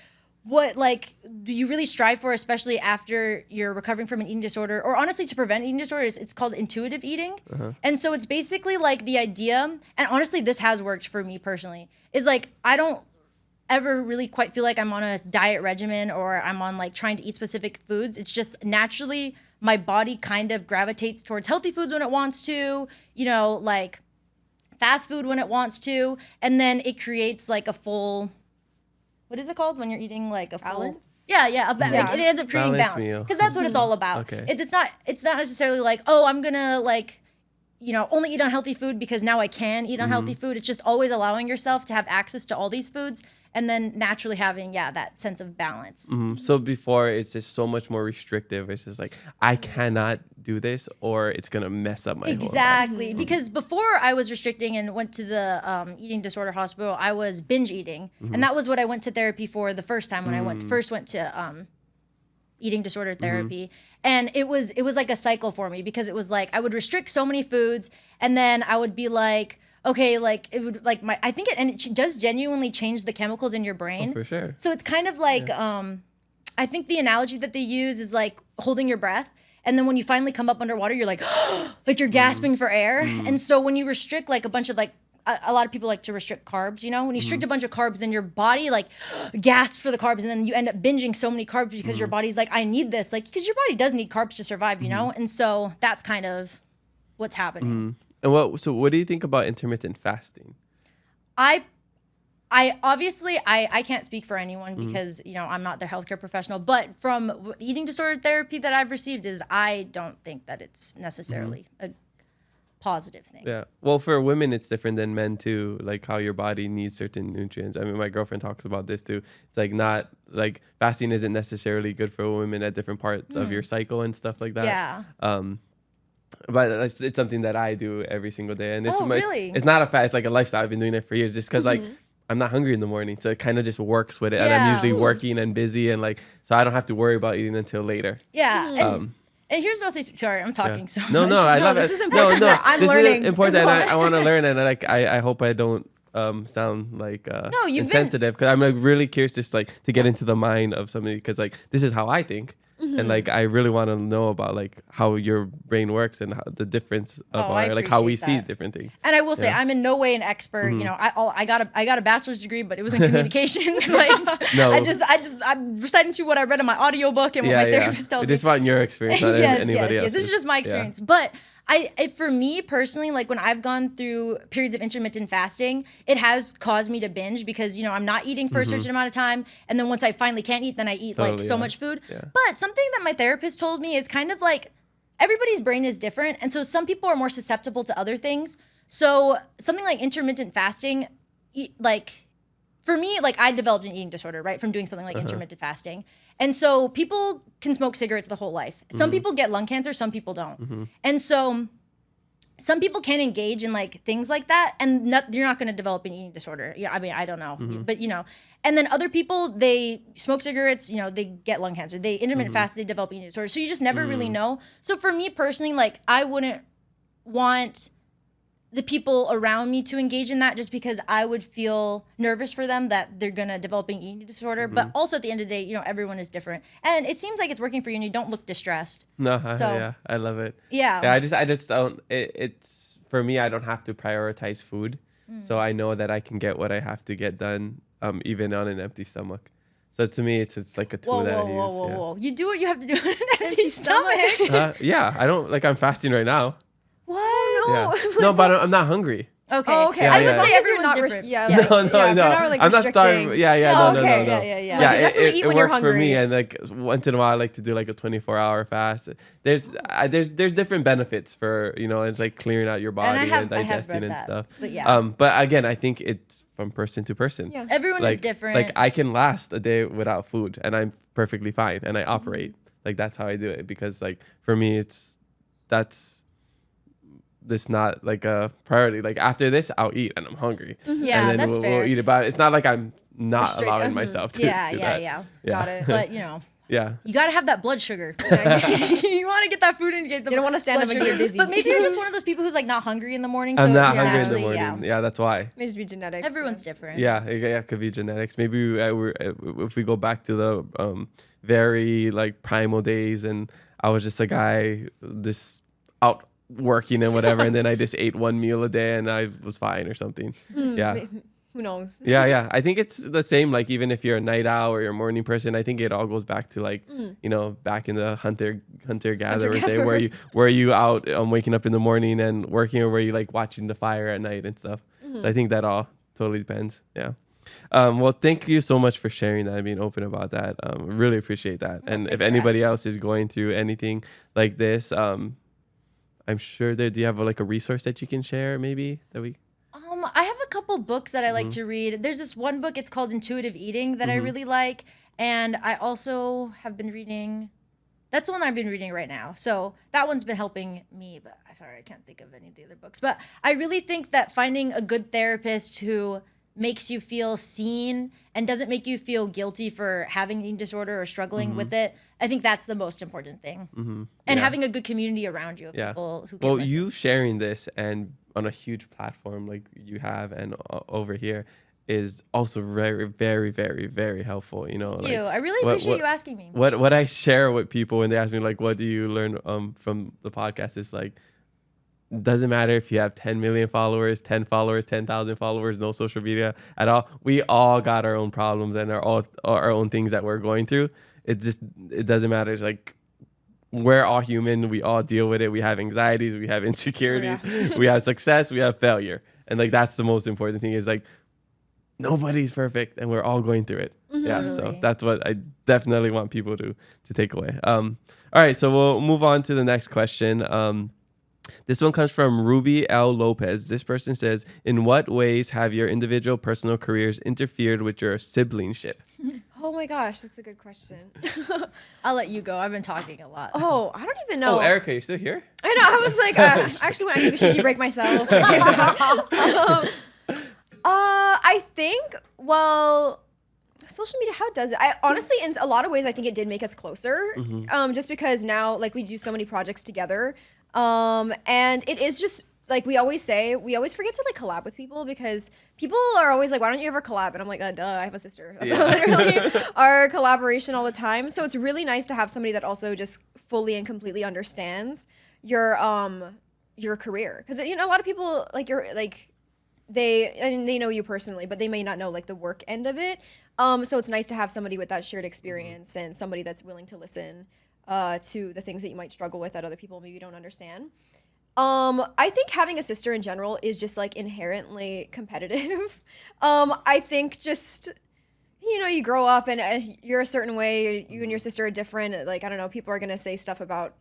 what like do you really strive for, especially after you're recovering from an eating disorder, or honestly to prevent eating disorders? It's called intuitive eating. And so it's basically like the idea, and honestly this has worked for me personally, is like I don't ever really quite feel like I'm on a diet regimen or I'm on like trying to eat specific foods. It's just naturally my body kind of gravitates towards healthy foods when it wants to, you know, like fast food when it wants to, and then it creates like a full, what is it called when you're eating like a full Balance? Like, it ends up creating Balanced balance meal. because that's what it's all about. Okay. It's not necessarily like, oh, I'm gonna like, you know, only eat unhealthy food because now I can eat unhealthy food. It's just always allowing yourself to have access to all these foods and then naturally having that sense of balance. So before it's just so much more restrictive. It's just like I cannot do this or it's gonna mess up my whole body. Exactly. Because before I was restricting and went to the eating disorder hospital, I was binge eating. And that was what I went to therapy for the first time when I first went to eating disorder therapy. And it was like a cycle for me because it was like I would restrict so many foods and then I would be like, okay, like it would like it does genuinely change the chemicals in your brain. For sure. So it's kind of like I think the analogy that they use is like holding your breath. And then when you finally come up underwater, you're like, like you're gasping for air. And so when you restrict like a bunch of like, a lot of people like to restrict carbs, you know? When you restrict a bunch of carbs, then your body like gasps for the carbs and then you end up binging so many carbs because your body's like, I need this. Like, because your body does need carbs to survive, you know? And so that's kind of what's happening. And what do you think about intermittent fasting? I obviously I can't speak for anyone because, you know, I'm not their healthcare professional, but from eating disorder therapy that I've received is I don't think that it's necessarily a positive thing. Yeah. Well, for women, it's different than men too, like how your body needs certain nutrients. I mean, my girlfriend talks about this too. It's like not like fasting isn't necessarily good for women at different parts of your cycle and stuff like that. Yeah. But it's something that I do every single day. And it's really? It's not a fast, it's like a lifestyle. I've been doing it for years just because like I'm not hungry in the morning. So it kind of just works with it. And I'm usually working and busy and like, so I don't have to worry about eating until later. Yeah. And here's what I'll say. Sorry, I'm talking so much. No, I love this it. is important. I'm this learning. is important, as and well. I want to learn. And like, I hope I don't sound like you've insensitive because I'm like really curious just like to get into the mind of somebody because like this is how I think. And like I really want to know about like how your brain works and how the difference of like how we see different things. And I will say I'm in no way an expert. You know, I got a bachelor's degree, but it was in communications. Like I'm reciting to you what I read in my audiobook and what my therapist tells me. It's about your experience, not anybody else. This is just my experience. But for me personally, like when I've gone through periods of intermittent fasting, it has caused me to binge because, you know, I'm not eating for a certain amount of time. And then once I finally can't eat, then I eat like so much food. Yeah. But something that my therapist told me is kind of like everybody's brain is different. And so some people are more susceptible to other things. So something like intermittent fasting, like for me, like I developed an eating disorder, right, from doing something like intermittent fasting. And so people can smoke cigarettes the whole life. Some people get lung cancer, some people don't. And so some people can engage in like things like that, and you're not going to develop an eating disorder. Yeah, I mean, I don't know, but you know. And then other people, they smoke cigarettes, you know, they get lung cancer. They intermittent fast, they develop eating disorder. So you just never really know. So for me personally, like I wouldn't want the people around me to engage in that just because I would feel nervous for them that they're gonna develop an eating disorder. But also at the end of the day, you know, everyone is different, and it seems like it's working for you, and you don't look distressed. No, So- yeah, I love it. Yeah. Yeah, I just don't. It's for me. I don't have to prioritize food, so I know that I can get what I have to get done, even on an empty stomach. So to me, it's like a tool Whoa, that whoa, I use. whoa, whoa, yeah. whoa! You do what you have to do on an empty stomach. Yeah, I don't like. I'm fasting right now. What? Yeah. No, but I'm not hungry. Okay. Oh, okay. Yeah, I would yeah. say As long as you're everyone's not different. yeah, Yeah. like, No, yeah, if you're not, like, I'm not starving. restricting. Yeah, Oh, no, okay. no, no. Yeah. Like, you definitely eat it when you're works for me, hungry. and like once in a while, I like to do like a 24-hour fast. There's different benefits for, you know, it's like clearing out your body And I have digesting read and that, stuff. but yeah. But again, I think it's from person to person. Yeah. Everyone Like, is different. Like I can last a day without food, and I'm perfectly fine, and I operate like that's how I do it, because like for me, that's not like a priority. Like after this, I'll eat, and I'm hungry. Yeah, and then that's we'll fair. eat about it. It's not like I'm not Restrict- allowing myself to yeah, do yeah, that. yeah. Got it. But you know, Yeah. you gotta have that blood sugar. you want to get that food and get the You don't wanna stand blood up and sugar. get dizzy. But maybe you're just one of those people who's like not hungry in the morning. So I'm not just hungry in the naturally, morning. Yeah. Yeah, that's why. May just be genetics. Everyone's different. Yeah, it could be genetics. Maybe if we go back to the very like primal days, and I was just a guy this out working and whatever, and then I just ate one meal a day and I was fine or something. Yeah. Who knows? Yeah. I think it's the same. Like even if you're a night owl or you're a morning person, I think it all goes back to like you know, back in the hunter gatherer day, where you out waking up in the morning and working, or were you like watching the fire at night and stuff. So I think that all totally depends. Yeah. Well, thank you so much for sharing that and being open about that. Really appreciate that. And if anybody else is going through anything like this, I'm sure that, do you have like a resource that you can share maybe that we? I have a couple books that I like to read. There's this one book, it's called Intuitive Eating, that I really like. And I also have been reading, that's the one that I've been reading right now. So that one's been helping me, but sorry, I can't think of any of the other books. But I really think that finding a good therapist who makes you feel seen and doesn't make you feel guilty for having an eating disorder or struggling with it, I think that's the most important thing. And having a good community around you of people who can Well, listen. you sharing this and on a huge platform like you have and over here is also very, very, very, very helpful. You know, Thank you. I really appreciate you asking me. What I share with people when they ask me like, what do you learn from the podcast, is like, doesn't matter if you have 10 million followers, 10 followers, 10,000 followers, no social media at all. We all got our own problems and our own things that we're going through. It doesn't matter. It's like, we're all human. We all deal with it. We have anxieties. We have insecurities. We have success. We have failure. And like, that's the most important thing, is like, nobody's perfect and we're all going through it. Yeah. So Totally. that's what I definitely want people to take away. All right. So we'll move on to the next question. This one comes from Ruby L. Lopez. This person says, in what ways have your individual personal careers interfered with your siblingship? Oh my gosh, that's a good question. I'll let you go. I've been talking a lot. Oh, I don't even know. Oh, Erika, you're still here? I know. I was like, actually, when I took a shishi break myself. I think, well, social media, how does it? I honestly, in a lot of ways, I think it did make us closer. Just because now, like, we do so many projects together. And it is just, like we always say, we always forget to like collab with people, because people are always like, why don't you ever collab? And I'm like, duh, I have a sister. That's literally our collaboration all the time. So it's really nice to have somebody that also just fully and completely understands your career. Because, you know, a lot of people like they know you personally, but they may not know like the work end of it. So it's nice to have somebody with that shared experience and somebody that's willing to listen to the things that you might struggle with that other people maybe don't understand. I think having a sister in general is just like inherently competitive. I think just, you know, you grow up and you're a certain way, you and your sister are different. Like, I don't know, people are going to say stuff about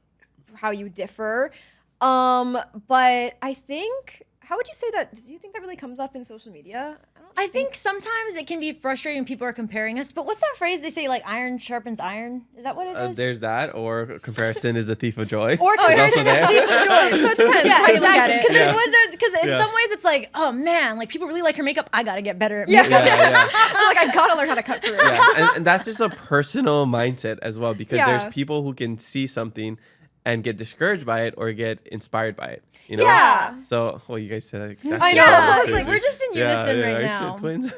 how you differ. But I think how would you say that? Do you think that really comes up in social media? I think sometimes it can be frustrating when people are comparing us, but what's that phrase they say, like iron sharpens iron? Is that what it is? There's that, or comparison is a thief of joy. Or comparison is a thief of joy. So it depends Yeah, how you look at exactly. it. Because there's wizards, because in some ways it's like, oh man, like people really like her makeup. I gotta get better at makeup. I'm like, I gotta learn how to cut through. And that's just a personal mindset as well, because there's people who can see something and get discouraged by it or get inspired by it. You know? Yeah. So, well, you guys said exactly. I know. Yeah, it's like we're just in unison right now. Twins.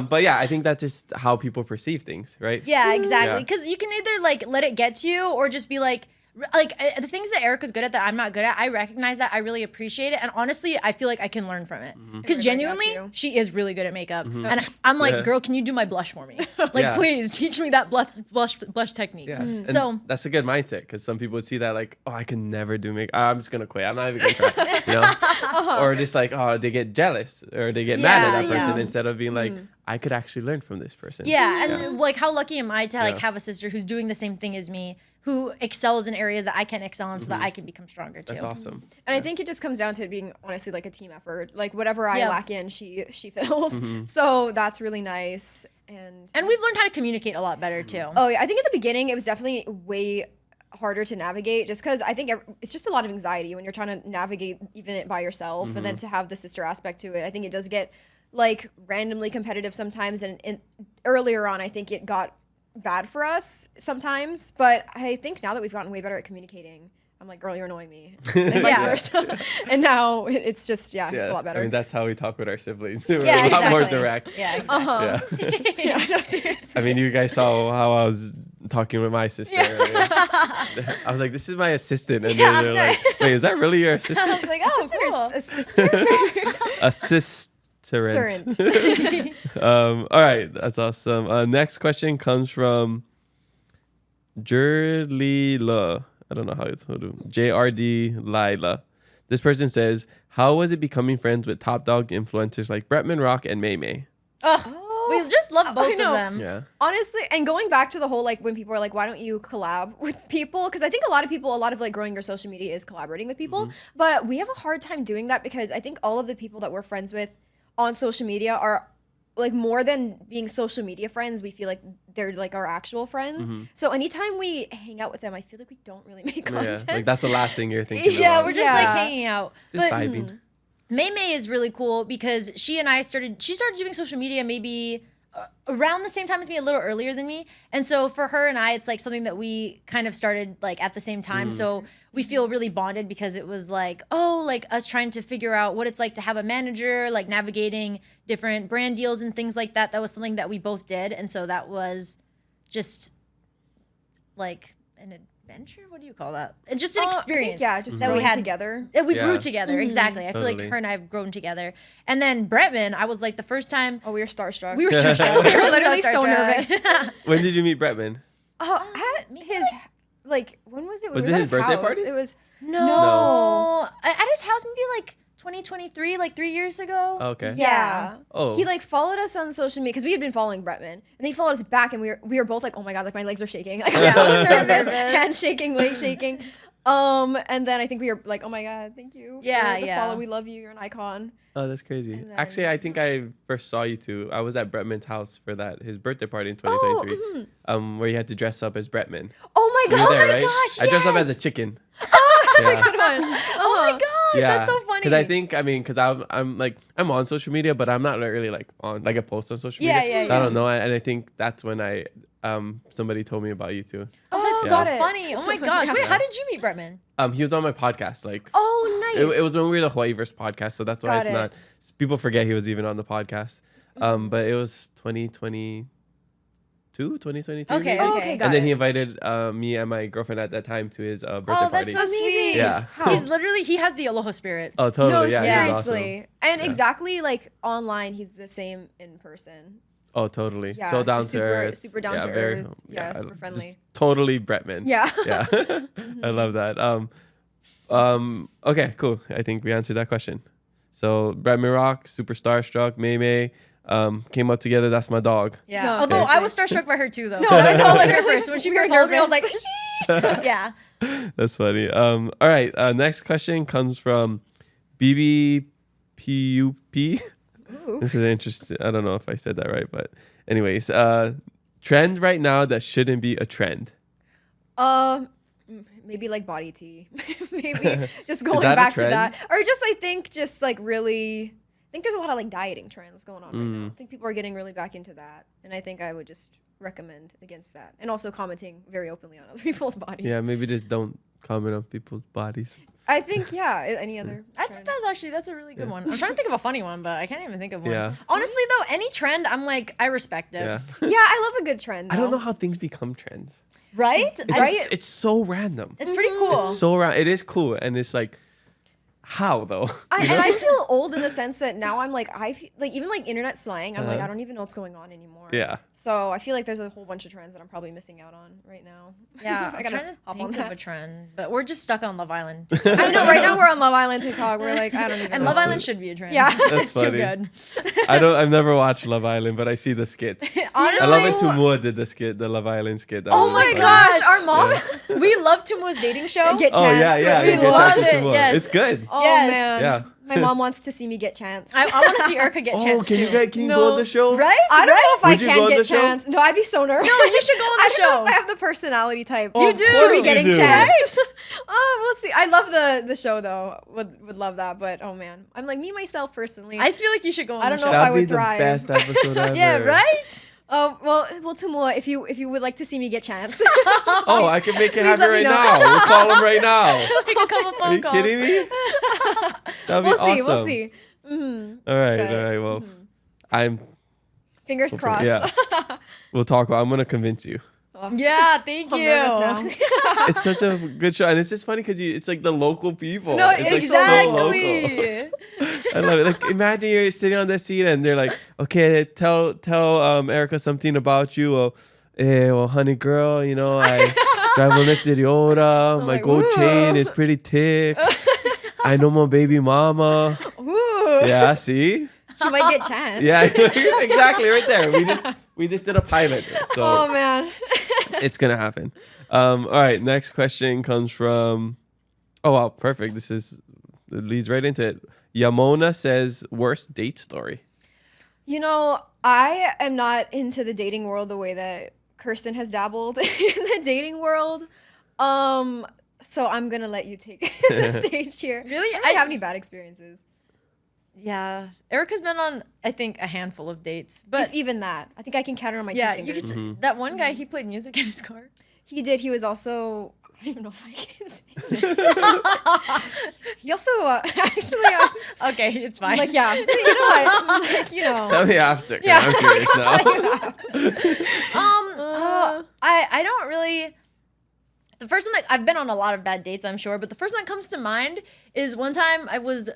But yeah, I think that's just how people perceive things, right? Yeah, exactly. Yeah. Because you can either like let it get to you or just be like the things that Erica's good at that I'm not good at, I recognize that, I really appreciate it, and honestly, I feel like I can learn from it. Because genuinely, she is really good at makeup, and I'm like, girl, can you do my blush for me? Like, please teach me that blush technique. Yeah. And So that's a good mindset, because some people would see that like, oh, I can never do makeup. I'm just gonna quit. I'm not even gonna try. You know? Or just like, oh, they get jealous or they get mad at that person instead of being like, I could actually learn from this person. yeah, and like, how lucky am I to like have a sister who's doing the same thing as me, who excels in areas that I can't excel in, so that I can become stronger too. That's awesome. And I think it just comes down to it being honestly like a team effort. Like whatever I lack in, she fills. So that's really nice. And we've learned how to communicate a lot better too. oh yeah, I think at the beginning it was definitely way harder to navigate, just because I think it's just a lot of anxiety when you're trying to navigate even it by yourself, and then to have the sister aspect to it. I think it does get like randomly competitive sometimes, and earlier on I think it got bad for us sometimes, but I think now that we've gotten way better at communicating, I'm like, girl, you're annoying me, and vice versa. And now it's just it's a lot better. I mean, that's how we talk with our siblings. We're Yeah, a lot more exactly. direct. Yeah, exactly. Yeah, no, seriously. I mean, you guys saw how I was talking with my sister. I was like, this is my assistant. And then they're like, wait, is that really your assistant? I was like, oh, cool. A sister. Assistant. All right, that's awesome. Next question comes from Jerlila. I don't know how it's JRD Lila. This person says, how was it becoming friends with top dog influencers like Bretman Rock and May May? We just love both of know. them. Yeah. Honestly, and going back to the whole like when people are like, why don't you collab with people? Because I think a lot of like growing your social media is collaborating with people, but we have a hard time doing that because I think all of the people that we're friends with on social media are like more than being social media friends. We feel like they're like our actual friends. So anytime we hang out with them, I feel like we don't really make content. Yeah, like that's the last thing you're thinking Yeah, about. we're just like hanging out. Just But vibing. May May is really cool because she started doing social media maybe around the same time as me, a little earlier than me. And so for her and I, it's like something that we kind of started like at the same time. So we feel really bonded because it was like, like us trying to figure out what it's like to have a manager, like navigating different brand deals and things like that. That was something that we both did. And so that was just like an adventure. What do you call that? And just an experience. Just that we growing had together. That we grew together. Exactly. I feel like Totally. her and I have grown together. And then Bretman, I was like the first time Oh, we were starstruck. we were starstruck. We were literally so starstruck. nervous. When did you meet Bretman? At his like when was it? Was We it at his birthday house. party? It was No. At his house maybe like 2023, like 3 years ago. Okay. yeah. Oh. He like followed us on social media because we had been following Bretman, and then he followed us back, and we were both like, oh my god, like my legs are shaking, like I'm so nervous, hands shaking, legs shaking. And then I think we were like, oh my god, thank you. Yeah, for the yeah. follow. We love you. You're an icon. Oh, that's crazy. And then- Actually, I think I first saw you two. I was at Bretman's house for his birthday party in 2023, where you had to dress up as Bretman. Oh my You god. were there, right? gosh, I dressed up yes. as a chicken. Good one. Oh my god, that's so funny. Because I think, because I'm like, I'm on social media, but I'm not really like on, like I post on social media. Yeah, So I don't know. And I think that's when somebody told me about you two. Oh, that's Got so it. funny. Oh my gosh. Wait, how did you meet Bretman? He was on my podcast. Like, Oh nice. it was when we were the Hawaiiverse podcast. So that's why Got it's it. not, people forget he was even on the podcast. But it was 2022. Okay, maybe? okay. Oh, okay, got And then it. he invited me and my girlfriend at that time to his birthday Oh, party. that's so sweet. Yeah. How? He has the Aloha spirit. Oh, totally. No, Yeah, he was seriously. And exactly like online, he's the same in person. Oh, totally. Yeah, So down just to super- earth. super down to very- earth. Yeah, super just friendly. Totally Bretman. Yeah. Yeah. I love that. Okay, cool. I think we answered that question. So Bretman Rock, super starstruck, May May, came up together. That's my dog. Yeah. No, Although I seriously. was starstruck by her too, though. No, I that's followed her first. When she We were first followed me, I was nervous. like, yeah. That's funny. All right. Next question comes from BB P-U-P. This is interesting. I don't know if I said that right, but anyways, trend right now that shouldn't be a trend. Maybe like body tea. Maybe just going that a back to trend? that. Or just I think just like really I think there's a lot of like dieting trends going on right now. I think people are getting really back into that. And I think I would just recommend against that. And also commenting very openly on other people's bodies. Yeah, maybe just don't comment on people's bodies. I think any other I think that's a really good one. I'm trying to think of a funny one, but I can't even think of one. Yeah. Honestly, though, any trend, I'm like, I respect it. Yeah. Yeah, I love a good trend. I don't know though. how things become trends. Right? It's so random. It's pretty cool. It's so it is cool, and it's like, how though? And I feel old in the sense that now I'm like I feel like even like internet slang. I'm like I don't even know what's going on anymore. Yeah. So I feel like there's a whole bunch of trends that I'm probably missing out on right now. Yeah, I I'm gotta trying to hop on think of that. a trend, but we're just stuck on Love Island. I know. Right now we're on Love Island TikTok. We're like I don't even. And know. Love Island should be a trend. Yeah. It's too funny. good. I've never watched Love Island, but I see the skits. Honestly, I love when Tumua did the skit, the Love Island skit. That Oh was my funny. gosh, our mom. we love Tumua's dating show. Get Oh chance. yeah, We you get love shout to it, Tumua. yes. It's good. Oh Yes. man. Yeah. My mom wants to see me get chance. I want to see Erika get chance can too. you go on the show? Right? I don't know if Would you I go can on the get show? chance. No, I'd be so nervous. No, you should go on the I don't know show. if I have the personality type. Oh, of to course be you getting do. chance. Oh, we'll see. I love the show though. Would love that, but oh man, I'm like me myself personally. I feel like you should go on I the don't show. know if I That'd be would the thrive. best episode ever. Yeah, right? Oh well, Tumua, if you would like to see me get chance. Oh, I can make it happen let me right know. now. We'll call him right now. Make a couple Are phone you calls. kidding me? That'd be We'll see. awesome. We'll see. All right, But, all right. Well, I'm. Fingers crossed. Yeah. We'll talk. I'm gonna convince you. Yeah, thank I'm you. nervous now. It's such a good show, and it's just funny because it's like the local people. No, it's like exactly. so local. I love it. Like imagine you're sitting on the seat and they're like, "Okay, tell Erika something about you." Well, honey girl, you know I drive a lifted Toyota. My like, gold "Ooh." chain is pretty thick. I know my baby mama. Ooh, Yeah, see. you might get chance. Yeah, exactly, right there. We just did a pilot, so Oh man. it's gonna happen. All right, next question comes from. Oh wow, perfect. It leads right into it. Yamona says, "Worst date story." You know, I am not into the dating world the way that Kirsten has dabbled in the dating world. So I'm gonna let you take the stage here. Really? I don't have any bad experiences. Yeah. Erika's been on, I think, a handful of dates. But If even that, I think I can count it on my yeah, two you fingers. could, that one guy, he played music in his car. He did. He was also. I don't even know if I can say this. He also actually. Okay, it's fine. Like yeah, you know what? Like you know. Tell me after. 'Cause Yeah. I'm curious now. I don't really. The first one that I've been on a lot of bad dates, I'm sure, but the first one that comes to mind is one time because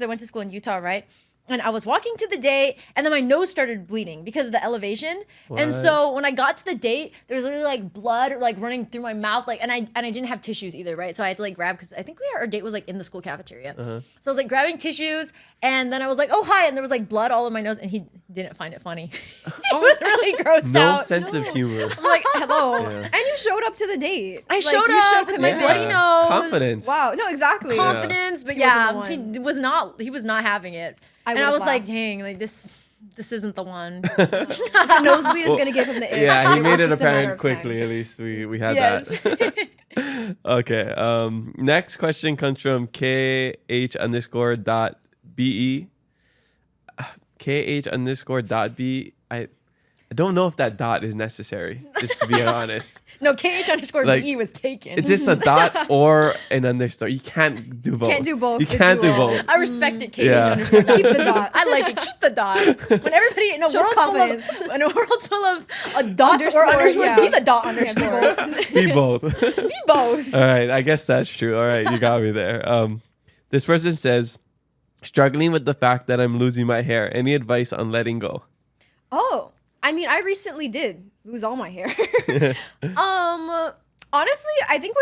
I went to school in Utah, right? And I was walking to the date, and then my nose started bleeding because of the elevation. And so when I got to the date, there was literally like blood like running through my mouth, like, and I didn't have tissues either, right? So I had to like grab because I think our date was like in the school cafeteria. So I was like grabbing tissues, and then I was like, "Oh hi!" And there was like blood all in my nose, and he didn't find it funny. He was really grossed No out. sense of humor. I'm like hello, Yeah. and you showed up to the date. I Like, showed you up with my commitment. bloody nose. Confidence. Wow. No, exactly. Confidence, but He wasn't yeah, the he one. was not having it. I And I would've was like, laughed. dang, like this isn't the one. The nosebleed is gonna give him the ick. Yeah, he It made was it just a matter apparent of quickly. time. At least we had Yes. that. Okay. Next question comes from KH_.be. KH_.be. I don't know if that dot is necessary, just to be honest. No, KH_BE Like, was taken. It's just a dot or an underscore. You can't do both. Can't do both. You The can't do duo. both. I respect it, KH_. Yeah. Keep the dot. I like it. Keep the dot. When everybody in a Shows world confidence. full of dots or Underscore, underscores, yeah. be the dot underscore. Be both. Be both. All right, I guess that's true. All right, you got me there. This person says, struggling with the fact that I'm losing my hair. Any advice on letting go? Oh, I mean, I recently did lose all my hair. Honestly, I think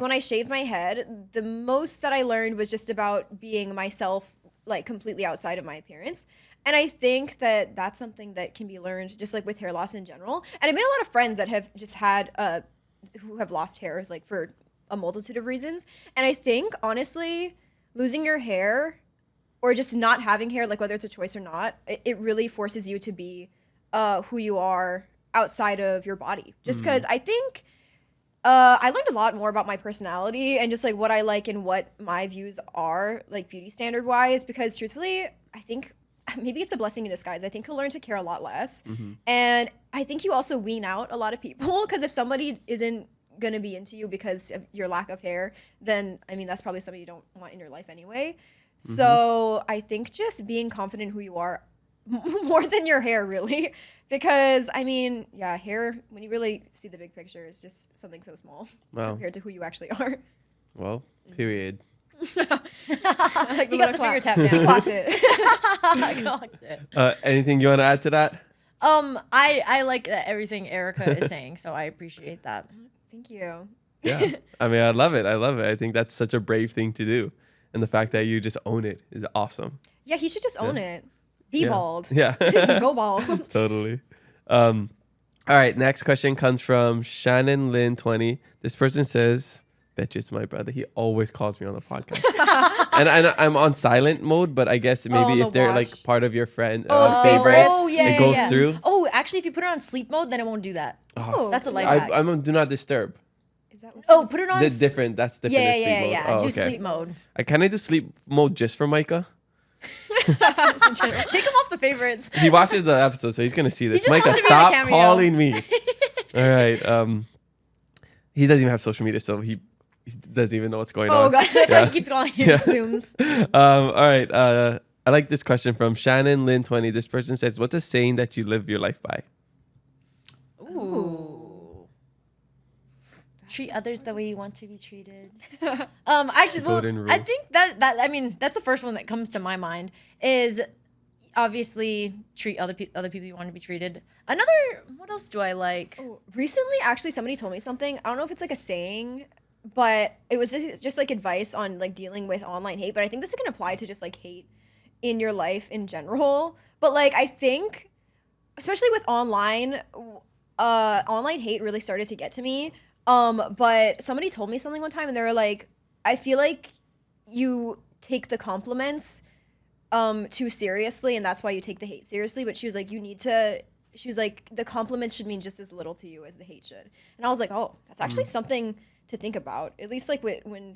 when I shaved my head, the most that I learned was just about being myself, like completely outside of my appearance. And I think that that's something that can be learned just like with hair loss in general. And I made a lot of friends that have just had, who have lost hair like for a multitude of reasons. And I think honestly, losing your hair or just not having hair, like whether it's a choice or not, it really forces you to be who you are outside of your body. Just because I think I learned a lot more about my personality and just like what I like and what my views are, like beauty standard wise, because truthfully, I think maybe it's a blessing in disguise. I think you'll learn to care a lot less. And I think you also wean out a lot of people, because if somebody isn't going to be into you because of your lack of hair, then I mean, that's probably somebody you don't want in your life anyway. So I think just being confident in who you are more than your hair, really, because I mean, yeah, hair, when you really see the big picture, is just something so small compared to who you actually are. Well, period. Like You got the finger tap You down. clocked it. I clocked it. Anything you want to add to that? I like everything Erika is saying, so I appreciate that. Thank you. Yeah. I mean, I love it. I think that's such a brave thing to do. And the fact that you just own it is awesome. Yeah, he should just own it. Be bald. Yeah. Go bald. Totally. All right. Next question comes from Shannon Lynn 20. This person says, bet you it's my brother. He always calls me on the podcast. and I'm on silent mode, but I guess maybe if they're like part of your friend favorites, it goes through. Oh, actually, if you put it on sleep mode, then it won't do that. Oh, that's a life hack. I'm on do not disturb. Put it on. That's different. That's different. Yeah, than sleep mode. yeah. Oh, Do okay. sleep mode. Can I do sleep mode just for Micah? Take him off the favorites. He watches the episode, so he's gonna see this. just Micah, wants to be in a stop cameo. calling me. All right. He doesn't even have social media, so he doesn't even know what's going on. Oh god. He keeps calling you. Assumes. All right. I like this question from Shannon Lynn 20. This person says, "What's a saying that you live your life by?" Ooh. Treat others the way you want to be treated. I think that I mean that's the first one that comes to my mind is obviously treat other people you want to be treated. What else do I like? Recently, actually, somebody told me something. I don't know if it's like a saying, but it was just like advice on like dealing with online hate. But I think this can apply to just like hate in your life in general. But like I think, especially with online hate really started to get to me. But somebody told me something one time, and they were like, I feel like you take the compliments too seriously, and that's why you take the hate seriously. But she was like, she was like, the compliments should mean just as little to you as the hate should. And I was like, oh, that's actually something to think about. At least like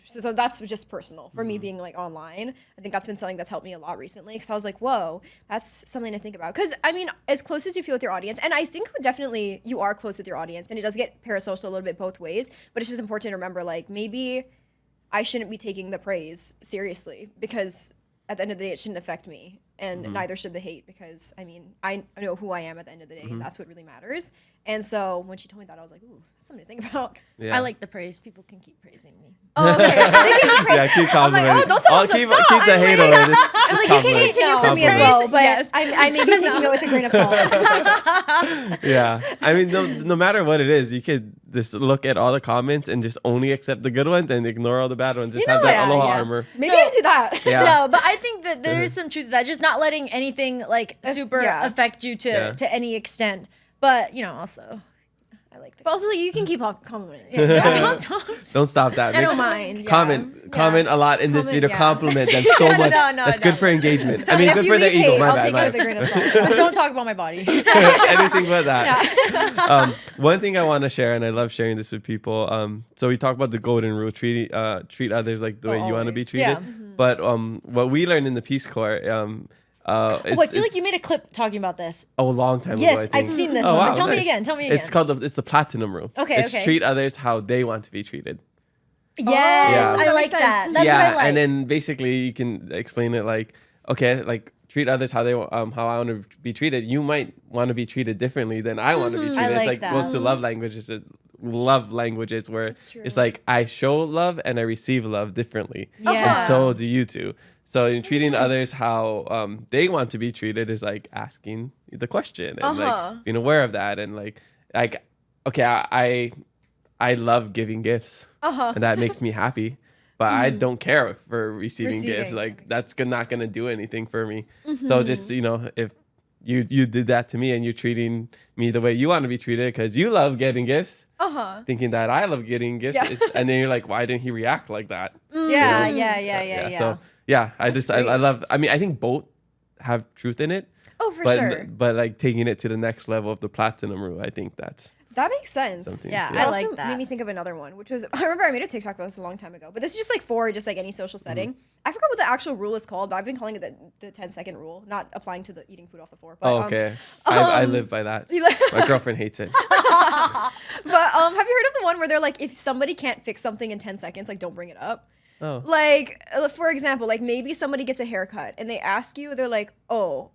so that's just personal for me being like online. I think that's been something that's helped me a lot recently, because I was like, whoa, that's something to think about. Because I mean, as close as you feel with your audience, and I think definitely you are close with your audience, and it does get parasocial a little bit both ways, but it's just important to remember, like, maybe I shouldn't be taking the praise seriously, because at the end of the day, it shouldn't affect me, and neither should the hate, because I mean, I know who I am at the end of the day, and that's what really matters. And so when she told me that, I was like, ooh, that's something to think about. I like the praise. People can keep praising me. Oh, okay. Yeah, keep complimenting. I'm like, oh, don't tell him to keep stop. the hate away. I'm like, you can continue for me as well, but Yes. I may be taking it with a grain of salt. Yeah. I mean, no matter what it is, you could just look at all the comments and just only accept the good ones and ignore all the bad ones. Just have that Aloha armor. Maybe I do that. Yeah. No, but I think that there is some truth to that. Just not letting anything like super affect you to any extent. But also, I like that. But also, you can keep complimenting. Don't Don't stop that. I don't mind. Yeah. Comment a lot in this video. Compliment them so much. No, That's good for engagement. I mean, If good you for their leave ego. hate, My I'll bad. take my it with a bad. grain of salt. Don't talk about my body. Anything but that. One thing I want to share, and I love sharing this with people. So we talk about the golden rule: treat others like the way you want to be treated. Yeah. But what we learned in the Peace Corps. I feel like you made a clip talking about this. A long time ago. I Yes, think. I've seen this Oh, one. wow, But tell me nice. again. It's called it's the platinum rule. Okay, It's okay. treat others how they want to be treated. Yes, Yeah. I That like makes that. sense. That's what I like. And then basically you can explain it like, okay, like treat others how they how I want to be treated. You might want to be treated differently than I want to be treated. I It's like like that. goes to love languages where it's like I show love and I receive love differently. Yeah. And so do you two. So in treating others how they want to be treated is like asking the question and like being aware of that and like okay, I love giving gifts and that makes me happy. But I don't care for receiving gifts. Like that's not gonna do anything for me. So just if you did that to me and you're treating me the way you want to be treated because you love getting gifts, thinking that I love getting gifts, and then you're like, why didn't he react like that? Yeah. So yeah, I love. I mean, I think both have truth in it. Oh, for but, sure. But like taking it to the next level of the platinum route, I think that makes sense. something. Yeah, It I also like that. made me think of another one, which was I remember I made a TikTok about this a long time ago, but this is just like for just like any social setting. I forgot what the actual rule is called, but I've been calling it the 10-second rule, not applying to the eating food off the floor. But, Oh, okay. I live by that. My girlfriend hates it. But have you heard of the one where they're like, if somebody can't fix something in 10 seconds, like don't bring it up? Oh. Like, for example, like maybe somebody gets a haircut and they ask you, they're like, oh,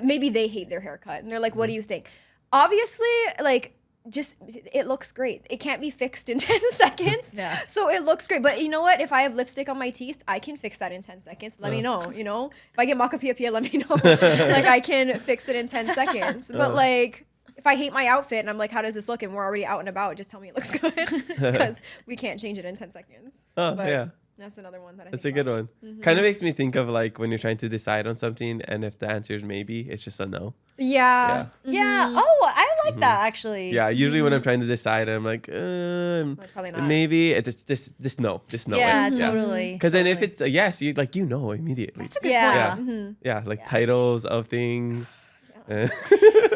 maybe they hate their haircut. And they're like, what do you think? Obviously, like, just it looks great. It can't be fixed in 10 seconds. Yeah. So it looks great. But you know what? If I have lipstick on my teeth, I can fix that in 10 seconds. Let me know, you know? If I get makapia, let me know. Like I can fix it in 10 seconds. But like if I hate my outfit and I'm like, how does this look? And we're already out and about, just tell me it looks good. Because we can't change it in 10 seconds. Oh, But yeah. that's another one that I That's a think good about. one. Kind of makes me think of like when you're trying to decide on something, and if the answer is maybe, it's just a no. Yeah. Yeah. Oh, I like that actually. Yeah. Usually when I'm trying to decide, I'm like, Like, probably not. maybe it's just no, just no. Yeah, totally. Because then if it's a yes, you know immediately. That's a good Yeah. point. Yeah, like titles of things.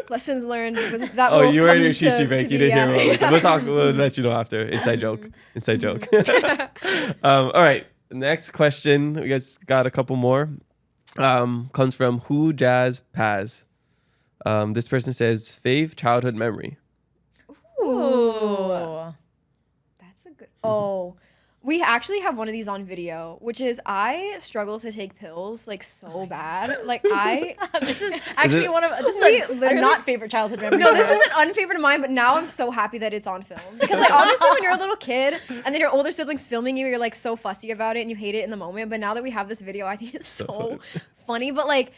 Lessons learned. That Oh, will you were in come your to shishi break. be, You didn't yeah. hear what we'll talk. We'll let you know after. Inside joke. Inside joke. All right. Next question. We guys got a couple more. Comes from Who Jazz Paz. This person says fave childhood memory. Ooh. That's a good. Oh, we actually have one of these on video, which is I struggle to take pills like so bad. Like This is actually this is We a literally- not favorite childhood memory. No, this is an unfavorite of mine, but now I'm so happy that it's on film. Because like obviously when you're a little kid and then your older siblings filming you, you're like so fussy about it and you hate it in the moment. But now that we have this video, I think it's so funny. But like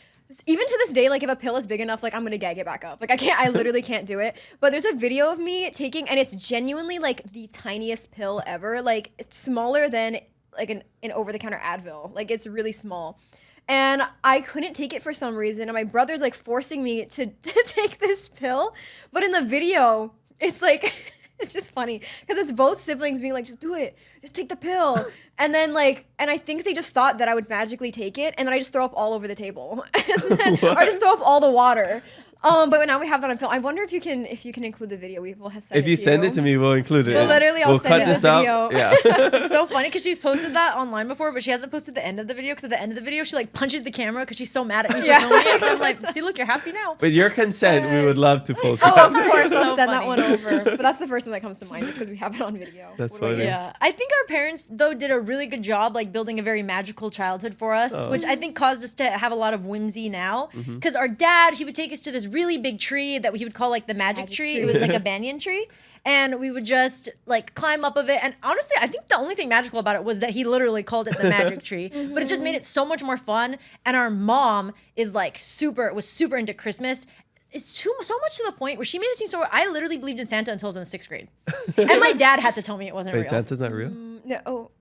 even to this day, like if a pill is big enough, like I'm gonna gag it back up. Like I literally can't do it. But there's a video of me taking, and it's genuinely like the tiniest pill ever. Like it's smaller than like an over-the-counter Advil. Like it's really small. And I couldn't take it for some reason. And my brother's like forcing me to take this pill. But in the video, it's like, it's just funny. Because it's both siblings being like, just do it. Just take the pill. And then like, and I think they just thought that I would magically take it. And then I just throw up all over the table. Or just throw up all the water. But now we have that on film. I wonder if you can include the video. We will have sent If you send it to me, we'll include it. Well, literally, I'll send cut you the this up. video. Yeah. It's so funny because she's posted that online before, but she hasn't posted the end of the video because at the end of the video she like punches the camera because she's so mad at me for Yeah. filming it. And I'm like, see, look, you're happy now. With your consent, we would love to post Oh, that. of course, So I'll send that funny. one over. But that's the first one that comes to mind, just because we have it on video. That's What about funny. you? Yeah, I think our parents though did a really good job like building a very magical childhood for us, which I think caused us to have a lot of whimsy now. Because our dad, he would take us to this really big tree that he would call like the magic tree. It was like a banyan tree. And we would just like climb up of it. And honestly, I think the only thing magical about it was that he literally called it the magic tree. But it just made it so much more fun. And our mom is like was super into Christmas. It's so much to the point where she made it seem so. I literally believed in Santa until I was in the 6th grade. And my dad had to tell me it wasn't Wait, real. Santa's not real? No, oh,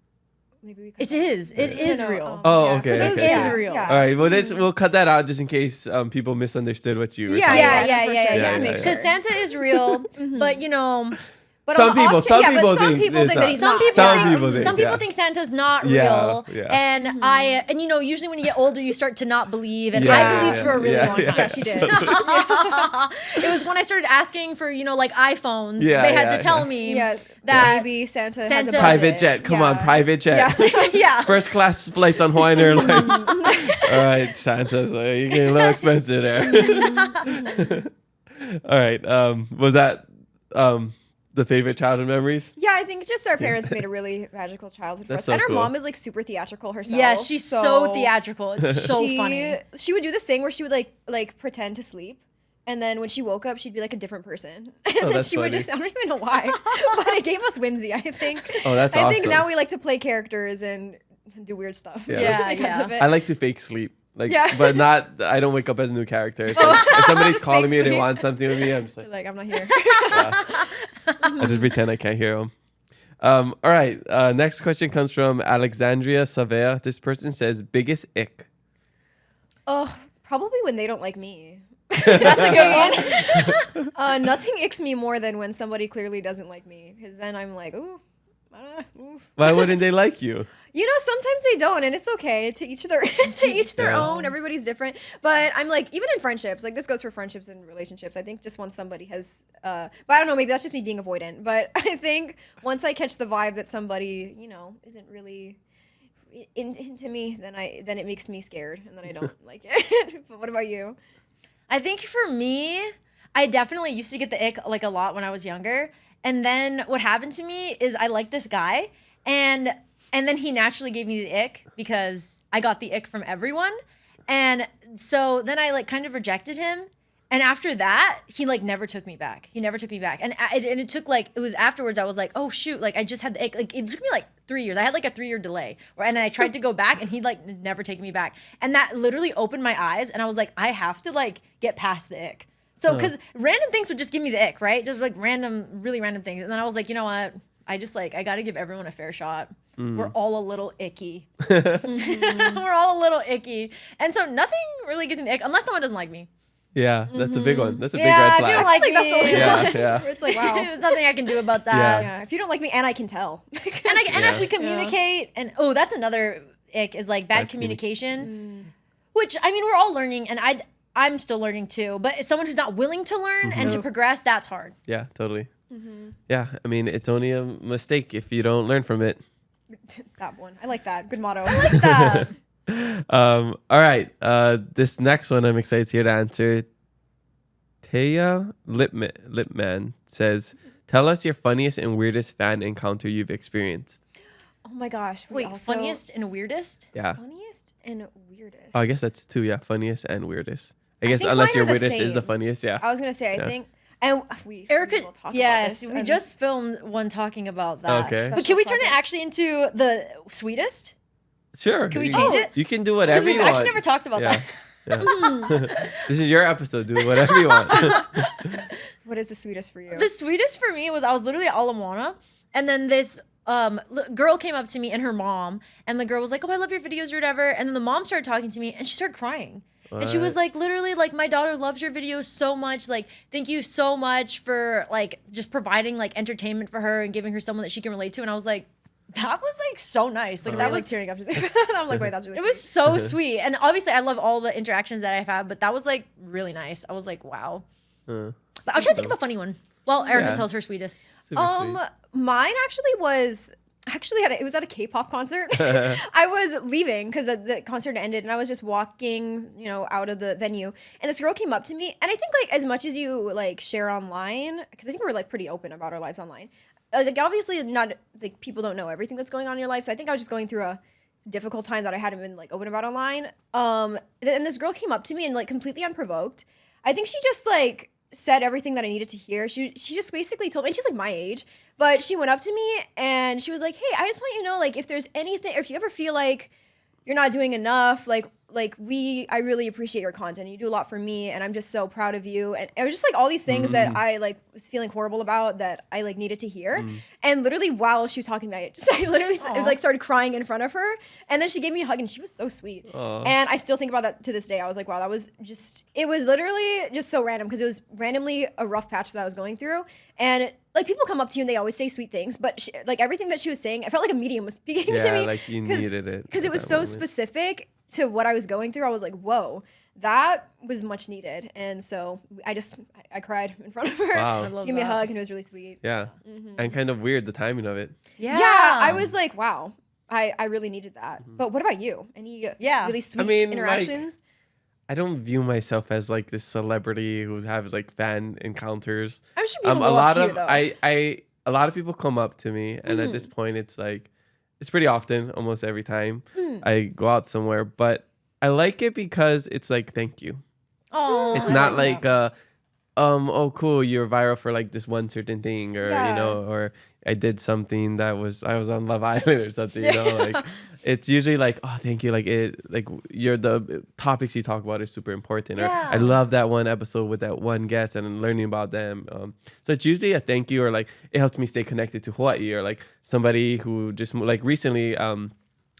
maybe we could. It is. It is real. Oh, Yeah, okay, for those- okay. It is real. Yeah. All right. Well, we'll cut that out just in case people misunderstood what you were Yeah, talking yeah, about. yeah, for sure. yeah, Just to yeah, make yeah. sure. Because Santa is real, but you know, But Some on the people- off some chance- people some think people it's think that not. he's some not. people Some think, people think, some people yeah. think Santa's not Yeah, real, yeah. and and you know, usually when you get older, you start to not believe, and Yeah, I believed for a really yeah, long time. Yeah, she did. It was when I started asking for like iPhones, Yeah, they had yeah, to tell yeah. me Yeah, that maybe Santa has Santa- a Private budget. jet. Come on, Yeah. private jet. Yeah. yeah. First class flights on Hawaiian Airlines. All right, Santa's you're getting a little expensive there. All right. Was that the favorite childhood memories? Yeah, I think just our parents made a really magical childhood for That's us. so And our cool. mom is like super theatrical herself. Yeah, she's so theatrical. It's so funny. She would do this thing where she would like pretend to sleep. And then when she woke up, she'd be like a different person. And then that's she would funny. just, I don't even know why, but it gave us whimsy, I think. Oh, that's I think awesome. now we like to play characters and do weird stuff. Yeah. Yeah, because yeah. of it. I like to fake sleep. Yeah. But not. I don't wake up as a new character. So if somebody's Just calling fake me and they sleep. want something with me, I'm just like, Like, I'm not here. I just pretend I can't hear them. All right. Next question comes from Alexandria Savea. This person says, biggest ick. Oh, probably when they don't like me. That's a good one. Nothing icks me more than when somebody clearly doesn't like me. Because then I'm like, ooh, Why wouldn't they like you? You know, sometimes they don't, and it's okay. To each their own. Everybody's different. But I'm like, even in friendships, like this goes for friendships and relationships. I think just once somebody has, but I don't know, maybe that's just me being avoidant. But I think once I catch the vibe that somebody, you know, isn't really into me, then it makes me scared, and then I don't like it. But what about you? I think for me, I definitely used to get the ick like a lot when I was younger. And then what happened to me is I liked this guy, and then he naturally gave me the ick because I got the ick from everyone. And so then I like kind of rejected him. And after that, he like never took me back. He never took me back. And it took like, it was afterwards I was like, oh shoot, like I just had the ick. Like it took me like 3 years. I had like a 3-year delay. And I tried to go back and he'd like never taken me back. And that literally opened my eyes. And I was like, I have to like get past the ick. So, because random things would just give me the ick, right? Just like really random things. And then I was like, you know what? I got to give everyone a fair shot. We're all a little icky. We're all a little icky. And so nothing really gives me the ick unless someone doesn't like me. Yeah, that's a big one. That's a big red If flag. you don't like me, that's the only one. Yeah. Where it's like, wow. there's nothing I can do about that. Yeah, if you don't like me, and I can tell. And if we communicate, and that's another ick is like bad communication, which I mean, we're all learning, and I'm still learning too, but someone who's not willing to learn and to progress, that's hard. Yeah, totally. Yeah, I mean, it's only a mistake if you don't learn from it. That one. I like that. Good motto. I like that. All right. This next one I'm excited to hear the answer. Taya Lipman says, tell us your funniest and weirdest fan encounter you've experienced. Oh my gosh. Wait, funniest and weirdest? Yeah. Funniest and weirdest. Oh, I guess that's two. Yeah, funniest and weirdest. I guess think unless mine your are the weirdest is the same. funniest. Yeah. I was gonna say, I think, and Erica, will talk yes, about this, we and just filmed one talking about that. Okay. But can we turn it actually into the sweetest? Sure. Can we change it? You can do Because whatever we've you want. actually never talked about that. Yeah. This is your episode. Do whatever you want. What is the sweetest for you? The sweetest for me was I was literally at Aloha, and then this girl came up to me and her mom, and the girl was like, oh, I love your videos or whatever. And then the mom started talking to me and she started crying. And she was like, literally, like, my daughter loves your videos so much. Like, thank you so much for like just providing like entertainment for her and giving her someone that she can relate to. And I was like, that was like so nice. Like that was like tearing up. I'm like, wait, that's really. It was so sweet. And obviously I love all the interactions that I've had, but that was like really nice. I was like, wow. But I'll try to think of a funny one. Well, Erica tells her sweetest. Super sweet. Mine actually was it was at a K-pop concert. I was leaving because the concert ended, and I was just walking, out of the venue, and this girl came up to me, and I think like as much as you like share online, because I think we're like pretty open about our lives online. Like obviously not like people don't know everything that's going on in your life, so I think I was just going through a difficult time that I hadn't been like open about online. And this girl came up to me and like completely unprovoked. I think she just like said everything that I needed to hear. She just basically told me, and she's like my age, but she went up to me and she was like, hey, I just want you to know, like, if there's anything, or if you ever feel like you're not doing enough, I really appreciate your content. You do a lot for me, and I'm just so proud of you. And it was just like all these things that I like was feeling horrible about that I like needed to hear. And literally while she was talking to me, I literally like started crying in front of her. And then she gave me a hug, and she was so sweet. And I still think about that to this day. I was like, wow, it was literally just so random, because it was randomly a rough patch that I was going through. And like people come up to you and they always say sweet things, but like everything that she was saying, I felt like a medium was speaking to me. Yeah, like you needed it. Because it was so specific to what I was going through. I was like, whoa, that was much needed. And so I cried in front of her. Wow. She gave me a hug, and it was really sweet. Yeah. And kind of weird, the timing of it. Yeah, I was like, wow, I really needed that. But what about you? Any really sweet interactions? Like, I don't view myself as like this celebrity who has like fan encounters. I'm sure people go up to you, though. A lot of people come up to me, and at this point it's like, it's pretty often, almost every time I go out somewhere, but I like it because it's like, thank you. Oh, It's not like, oh, cool, you're viral for like this one certain thing, or, or I did something I was on Love Island or something, like it's usually like, oh, thank you. Like the topics you talk about are super important. Or I love that one episode with that one guest and learning about them. So it's usually a thank you, or like it helps me stay connected to Hawai'i, or like somebody who just like recently, I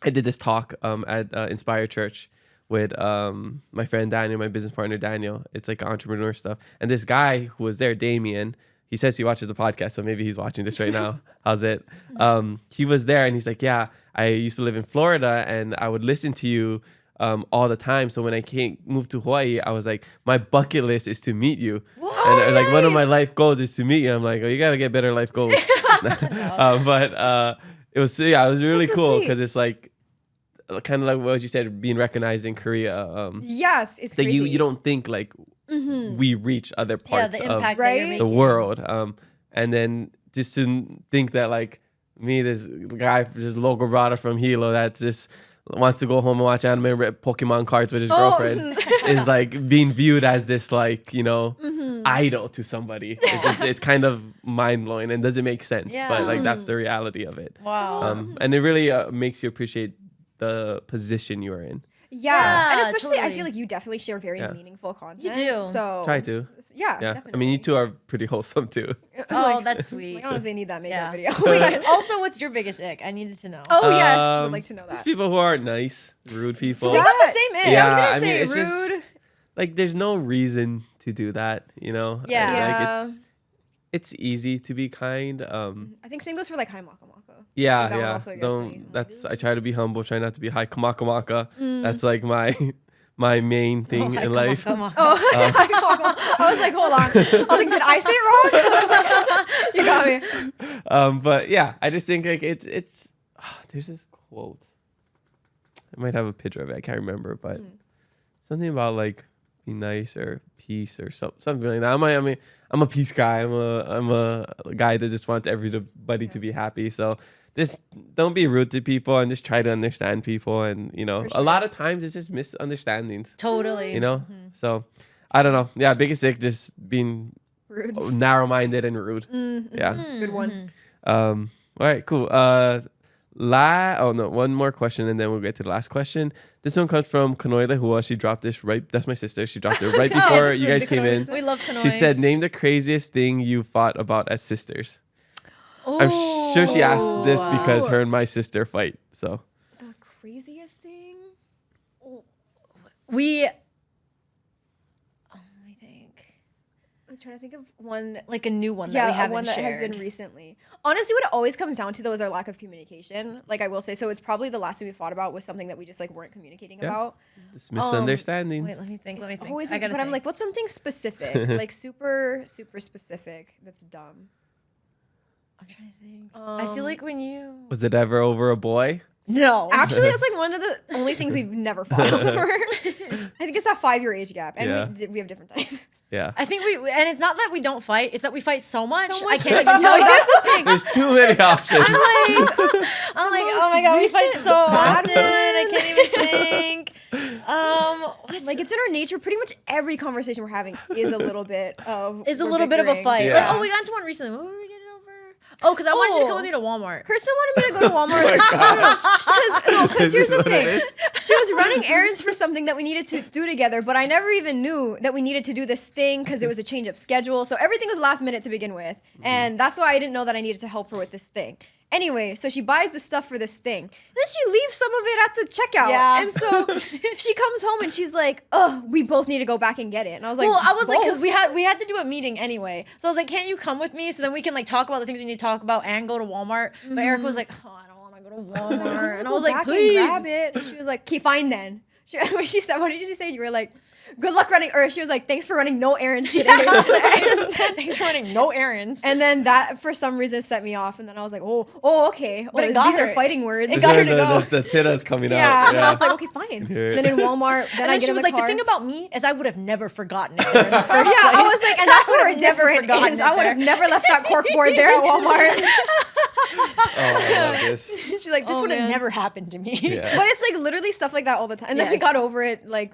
did this talk at Inspire Church with my friend Daniel, my business partner Daniel. It's like entrepreneur stuff. And this guy who was there, Damien, he says he watches the podcast, so maybe he's watching this right now. How's it? He was there, and he's like, yeah, I used to live in Florida, and I would listen to you all the time. So when I moved to Hawaii, I was like, my bucket list is to meet you. And like one of my life goals is to meet you. I'm like, oh, you gotta get better life goals. But it was really That's so cool sweet. because it's like kind of like what you said, being recognized in Korea. Yes, it's that crazy. you don't think like we reach other parts the of impact that Right? you're the making. world. And then just to think that like me, this guy, this local brother from Hilo that just wants to go home and watch anime and rip Pokemon cards with his girlfriend is like being viewed as this like, you know, idol to somebody. It's kind of mind blowing and doesn't make sense, but like that's the reality of it. Wow. And it really makes you appreciate the position you are in. Yeah, and Yeah, especially I totally. feel like you definitely share very Yeah. meaningful content. You do. So Try to. Yeah, Yeah. definitely. I mean, you two are pretty wholesome too. Oh, that's sweet. I don't know if they need that makeup Yeah. video. Also, what's your biggest ick? I needed to know. Oh yes, would like to know Just that. people who aren't nice, rude people. So we got the same ick. Yeah, I was I gonna mean, say it's just- rude. Like there's no reason to do that, you know? Yeah. Like Yeah. it's easy to be kind. I think same goes for like hi maka maka. Yeah, that one yeah. also gets Don't me. that's I try to be humble, try not to be high kamaka maka. That's like my main thing in life. Come on. Oh, I was like, hold on. I was like, did I say it wrong? You got me. But yeah, I just think like it's there's this quote. I might have a picture of it. I can't remember, but something about like be nice or peace or something like that. I'm a peace guy. I'm a guy that just wants everybody to be happy. So just don't be rude to people and just try to understand people. And you know, a lot of times it's just misunderstandings. Totally. You know, so I don't know. Yeah, biggest sick just being Rude. narrow-minded and rude. Yeah. Good one. All right, cool. One more question and then we'll get to the last question. This one comes from Kanoe Lehua. She dropped this that's my sister. She dropped it right before this you is guys the came Kanoe's in. We love Kanoe. She said, name the craziest thing you fought about as sisters. I'm sure she asked this because her and my sister fight. So The craziest thing. we. I think I'm trying to think of one. like a new one that Yeah, we haven't one that shared. has been recently. Honestly, what it always comes down to though is our lack of communication. Like I will say, so it's probably the last thing we fought about was something that we just like weren't communicating about. just misunderstandings. Wait, let me think. Always, I gotta but I'm think. like, what's something specific, like super specific that's dumb? I'm trying to think. I feel like when you. Was it ever over a boy? No. Actually, that's like one of the only things we've never fought over. I think it's that 5-year age gap, and Yeah. we have different types. Yeah. I think and it's not that we don't fight, it's that we fight so much. So I much. can't even tell you. That's the thing. There's too many options. I'm like, oh my god, we fight recent so bad often. I can't even think. Like it's in our nature. Pretty much every conversation we're having is a little bit of Is a we're little bit of a bickering. fight. Yeah. Like, oh, we got into one recently. What were we getting over? Oh, because I wanted you to come with me to Walmart. Kirsten wanted me to go to Walmart. Because here's the thing. She was running errands for something that we needed to do together, but I never even knew that we needed to do this thing because it was a change of schedule. So everything was last minute to begin with. And that's why I didn't know that I needed to help her with this thing. Anyway, so she buys the stuff for this thing. Then she leaves some of it at the checkout. Yeah. And so she comes home and she's like, oh, we both need to go back and get it. And I was like, Well, I was like, because both? we had to do a meeting anyway. So I was like, can't you come with me so then we can like talk about the things we need to talk about and go to Walmart? But Erica was like, oh, I don't want to go to Walmart. And I was Go like, back and please. grab it. And she was like, okay, fine then. When she said, what did she say? You were like, good luck running, or she was like, thanks for running no errands today. Thanks for running no errands. And then that, for some reason, set me off. And then I was like, oh, okay. But Oh, it got these her. are fighting words. It got her to the, go. the tittas coming Yeah. out. And I was like, okay, fine. Hear it. Then in Walmart, then And I then get she in was the like, car. the thing about me is I would have never forgotten it there in the first place. Yeah, I was like, and that's I where would we're have never different forgotten is it I would have there. never left that cork board there at Walmart. Oh, I love this. She's like, this Oh, would have man. never happened to me. Yeah. But it's like literally stuff like that all the time. And then we Yes. got over it like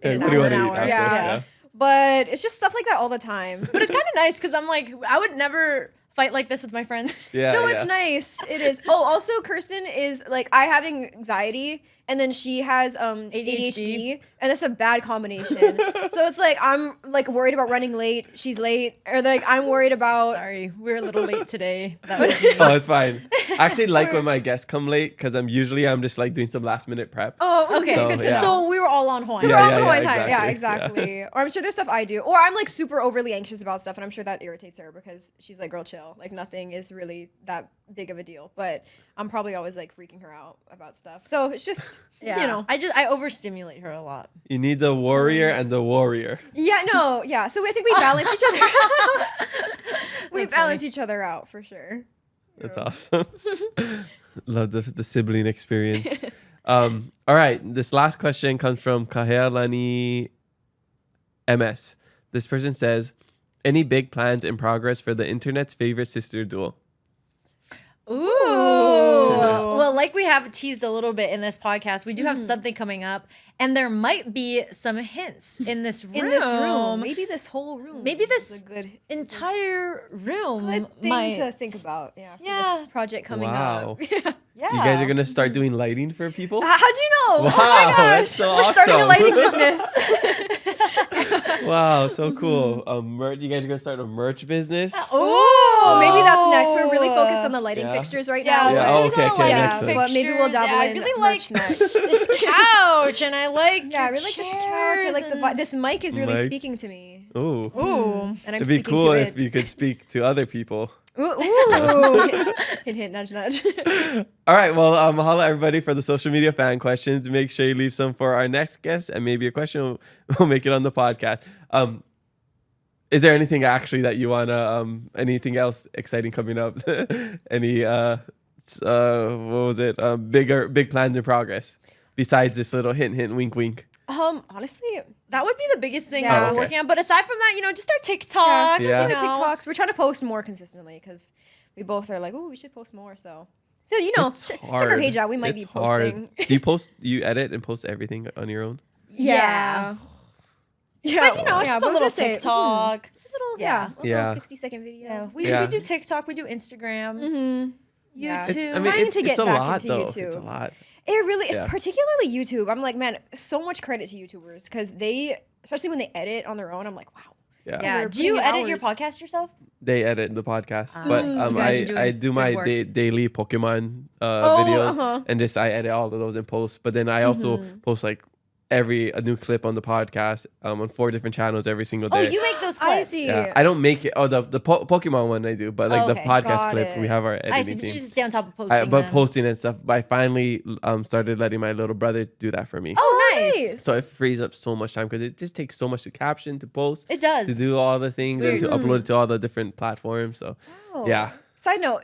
in What do you want to eat hour. after? Yeah. But it's just stuff like that all the time. But it's kind of nice because I'm like, I would never fight like this with my friends. Yeah. No, yeah. it's nice. It is. Oh, also Kirsten is like I have anxiety and then she has ADHD and that's a bad combination. So it's like I'm like worried about running late. She's late, or like I'm worried about. Sorry, we're a little late today. That was me. Oh, it's fine. I actually like when my guests come late because I'm just like doing some last minute prep. Oh, Okay, okay. So, Good to yeah. know. So we were all on Hawaiian. So Yeah, we're on yeah, Hawaiian yeah, time. Yeah, exactly. exactly. Or I'm sure there's stuff I do. Or I'm like super overly anxious about stuff and I'm sure that irritates her because she's like, girl, chill. Like nothing is really that big of a deal. But I'm probably always like freaking her out about stuff. So it's just, Yeah. you know. I overstimulate her a lot. You need the warrior and the warrior. Yeah, no, yeah. So I think we balance each other out. We That's balance funny. each other out for sure. That's awesome. Love the sibling experience. All right, this last question comes from Kahealani MS. This person says, any big plans in progress for the internet's favorite sister duo? Ooh. Well, like we have teased a little bit in this podcast, we do have something coming up, and there might be some hints in this room. In this room. Maybe this whole room. Maybe is this a good entire room thing might to think about. Yeah. For Yeah. this project coming Wow. up. Yeah. Yeah. You guys are gonna start doing lighting for people? How'd you know? Wow, Oh my gosh. that's so We're starting a awesome. lighting business. Wow, so cool. Merch. You guys are gonna start a merch business? Oh, maybe that's next. We're really focused on the lighting Yeah. fixtures right Yeah, now. Yeah, but- oh, okay, okay, yeah, excellent. but maybe we'll dabble I in really merch like next. this couch, and I like Yeah, I really like this couch. I like this mic is really Mic. speaking to me. Ooh. Ooh. And I'm It'd be speaking cool to if it. you could speak to other people. Ooh. Hint, hint, nudge, nudge. All right, well, holla everybody for the social media fan questions. Make sure you leave some for our next guest, and maybe a question will make it on the podcast. Is there anything actually that you wanna anything else exciting coming up? Any what was it? Big plans in progress besides this little hint, hint, wink, wink. Honestly, That would be the biggest thing Yeah. that Oh, we're okay. working on. But aside from that, just our TikToks. Yeah. the You know. TikToks. We're trying to post more consistently because we both are like, oh, we should post more. So It's check our hard. page out. We might It's be posting. hard. You edit and post everything on your own? Yeah. Yeah, But, it's just but a little say, TikTok. It's a little, Yeah. a Yeah. little 60-second video. Yeah, we Yeah. do TikTok, we do Instagram, Mm-hmm. Yeah. YouTube. Trying to get it's a back lot into though. YouTube. It's a lot. It really is, Yeah. particularly YouTube. I'm like, man, so much credit to YouTubers because they, especially when they edit on their own, I'm like, wow. Yeah. yeah. They're Do you putting in edit your hours. podcast yourself? They edit the podcast, but you guys are doing I do my good work. daily Pokemon Oh, videos, uh-huh. and just I edit all of those and post. But then I also post like a new clip on the podcast on 4 different channels every single Oh, day. you make those I clips. see. Yeah, I don't make it. Oh, the Pokemon one I do, but like Oh, the okay. podcast Got clip, it. we have our editing I see, but team. you just stay on top of posting But them. posting and stuff. But I finally started letting my little brother do that for me. Oh, nice. So it frees up so much time because it just takes so much to caption, to post, It does. to do all the things, and to weird. upload it to all the different platforms. So Oh. yeah. Side note,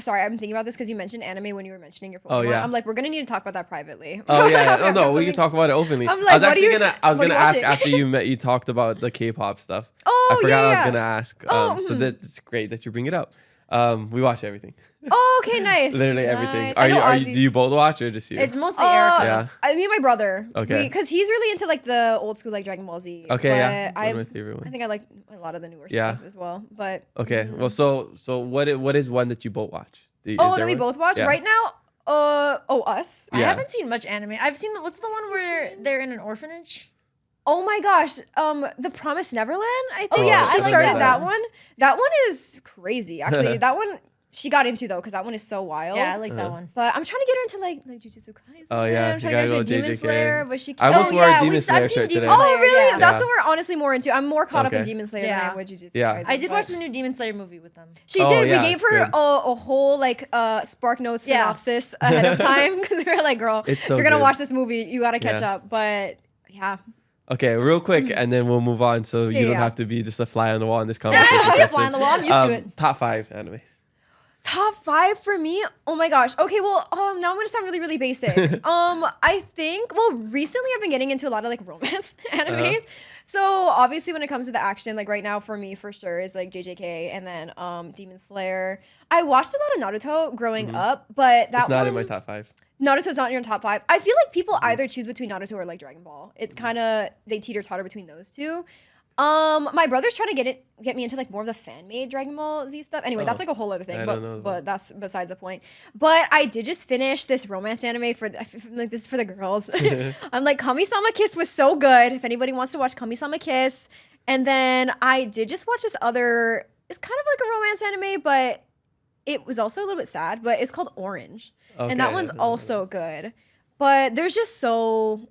sorry, I'm thinking about this because you mentioned anime when you were mentioning your Pokemon. Oh, yeah. I'm like, we're gonna need to talk about that privately. Oh yeah. Oh no, we Something- can talk about it openly. I'm I like, was what actually are you gonna. t- I was what are gonna you ask watching? after you talked about the K-pop stuff. Oh, I forgot I was yeah. gonna ask. Oh, So that's great that you bring it up. We watch everything. Oh, okay, nice. Literally everything. Nice. I know Are you? Ozzy. Do you both watch or just you? It's mostly Erika. Yeah. Me and my brother. Okay. Because he's really into like the old school like Dragon Ball Z. Okay, yeah. but One of my favorite ones. I think I like a lot of the newer Yeah. stuff as well. But Okay. Well, so what is one that you both watch? Is oh, there that we one? both watch Yeah. right now. Us. I Yeah. haven't seen much anime. I've seen what's the one where they're in an orphanage? Oh my gosh, The Promised Neverland. I think Oh, yeah, she I like started that. that one. That one is crazy. Actually, that one she got into though because that one is so wild. Yeah, I like that one. But I'm trying to get her into like Jujutsu Kaisen. Oh, yeah, I'm you trying to gotta get her go into Demon JJK. Slayer, but she I can't. almost Oh, wore a yeah, Demon I've Slayer seen shirt Demon today. Slayer. Oh really? Yeah. That's Yeah. what we're honestly more into. I'm more caught up in Okay. Demon Slayer than Yeah. I am with Jujutsu Yeah. Kaisen. I did but- watch the new Demon Slayer movie with them. She Oh, did. yeah, We gave it's her good. a whole like Spark Notes Yeah. synopsis ahead of time because we were like, girl, It's so if you're gonna good. watch this movie, you gotta catch Yeah. up. But yeah. Okay, real quick, and then we'll move on, so you don't Yeah. have to be just a fly on the wall in this conversation. I'll be a Kirsten. fly on the wall. I'm used to it. Top 5 animes. Top 5 for me? Oh my gosh. Okay, well, now I'm gonna sound really, really basic. I think, recently I've been getting into a lot of like romance animes. So obviously when it comes to the action, like right now for me for sure is like JJK and then Demon Slayer. I watched a lot of Naruto growing up, but that It's not one, in my top 5. Naruto's not in your top 5. I feel like people either choose between Naruto or like Dragon Ball. It's kind of, they teeter-totter between those two. My brother's trying to get me into like more of the fan-made Dragon Ball Z stuff. Anyway, that's like a whole other thing, I don't know but that's besides the point. But I did just finish this romance anime for like this is for the girls. I'm like, Kami-sama Kiss was so good. If anybody wants to watch Kami-sama Kiss, and then I did just watch this other. It's kind of like a romance anime, but it was also a little bit sad. But it's called Orange, and that one's also good. But there's just so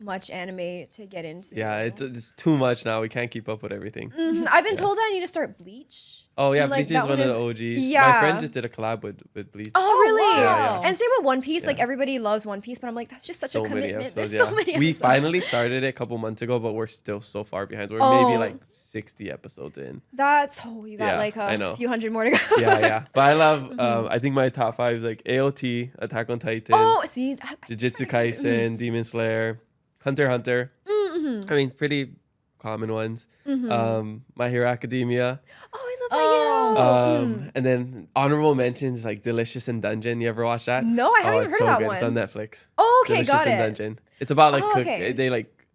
much anime to get into. Yeah, it's too much now. We can't keep up with everything. I've been told that I need to start Bleach. Oh yeah, And, like, Bleach is that one of one the OGs. Yeah. My friend just did a collab with Bleach. Oh, really? wow. And same with One Piece. Like everybody loves One Piece, but I'm like, that's just such a commitment. There's so many episodes. We finally started it a couple months ago, but we're still so far behind. We're maybe like 60 episodes in. That's you got like I a know. few hundred more to go. Yeah. But I love. I think my top 5 is like AOT, Attack on Titan, Oh, see, Jujutsu Kaisen, Demon Slayer, Hunter x Hunter. I mean, pretty common ones. My Hero Academia. Oh, I love My Hero. And then honorable mentions like Delicious in Dungeon. You ever watch that? No, I haven't even it's heard so of that good. one. It's on Netflix. Oh, okay, Delicious got in it. Dungeon. It's about like okay. they like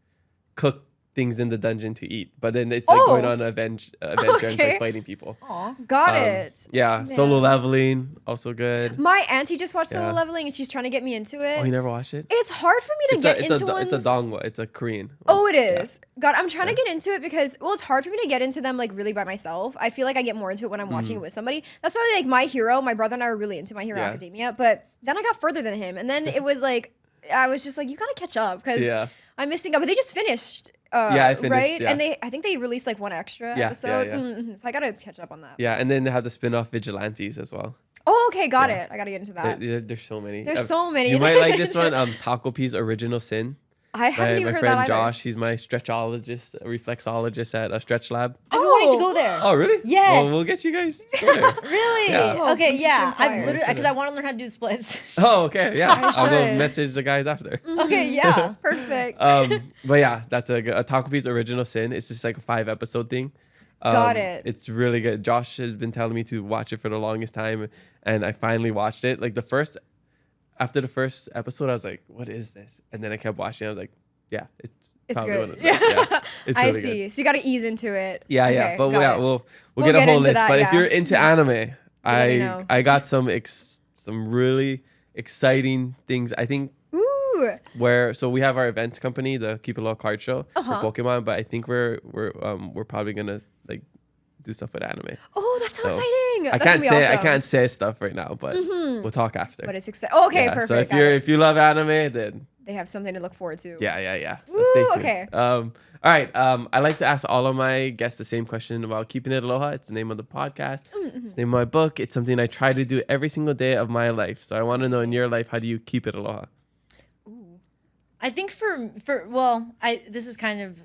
cook things in the dungeon to eat, but then it's like going on an adventure and like fighting people. Got it. Yeah, Solo Leveling, also good. My auntie just watched Solo Leveling, and she's trying to get me into it. Oh, you never watched it? It's hard for me to get into ones. It's a dongwa. It's a Korean one. Oh, it is. God, I'm trying to get into it because, well, it's hard for me to get into them like really by myself. I feel like I get more into it when I'm watching it with somebody. That's why like My Hero, my brother and I were really into My Hero Academia, but then I got further than him, and then it was like I was just like, you gotta catch up because I'm missing out. But they just finished. I finished, right? yeah. And I think they released like one extra episode. So I gotta catch up on that. Yeah, and then they have the spin-off Vigilantes as well. Oh, okay, got it. I gotta get into that. There's so many. There's so many. You might like this one, Taco P's Original Sin. I haven't even my heard friend that either. Josh, he's my stretchologist, reflexologist at a Stretch Lab. I've been wanting to go there. Oh, really? Yes. Well, we'll get you guys to go there. Really? Yeah. Okay, yeah. I've fire. literally because I want to learn how to do the splits. Oh, okay, yeah. I'll go should. message the guys after. Okay, yeah. Perfect. But yeah, that's a Taco P's Original Sin. It's just like a 5-episode thing. Got it. It's really good. Josh has been telling me to watch it for the longest time, and I finally watched it. Like after the first episode, I was like, "What is this?" And then I kept watching. I was like, "Yeah, it's probably good. one of the best." Yeah, it's I really see. good. So you gotta ease into it. Yeah, Okay, but got yeah, it. we'll We'll get a get whole into list. that, But if yeah. you're into anime, me know. I got some really exciting things. I think Ooh. so we have our event company, the Keep It Low Card Show for Pokemon, but I think we're probably gonna like do stuff with anime. Oh, that's so So, exciting. I That's gonna be I awesome. can't say stuff right now, but we'll talk after. But it's exciting. Oh, okay, Yeah, perfect. so got it. if you love anime, then They have something to look forward to. yeah. So Woo, stay tuned. okay. All right. I like to ask all of my guests the same question about keeping it aloha. It's the name of the podcast. It's the name of my book. It's something I try to do every single day of my life. So I want to know in your life, how do you keep it aloha? I think this is kind of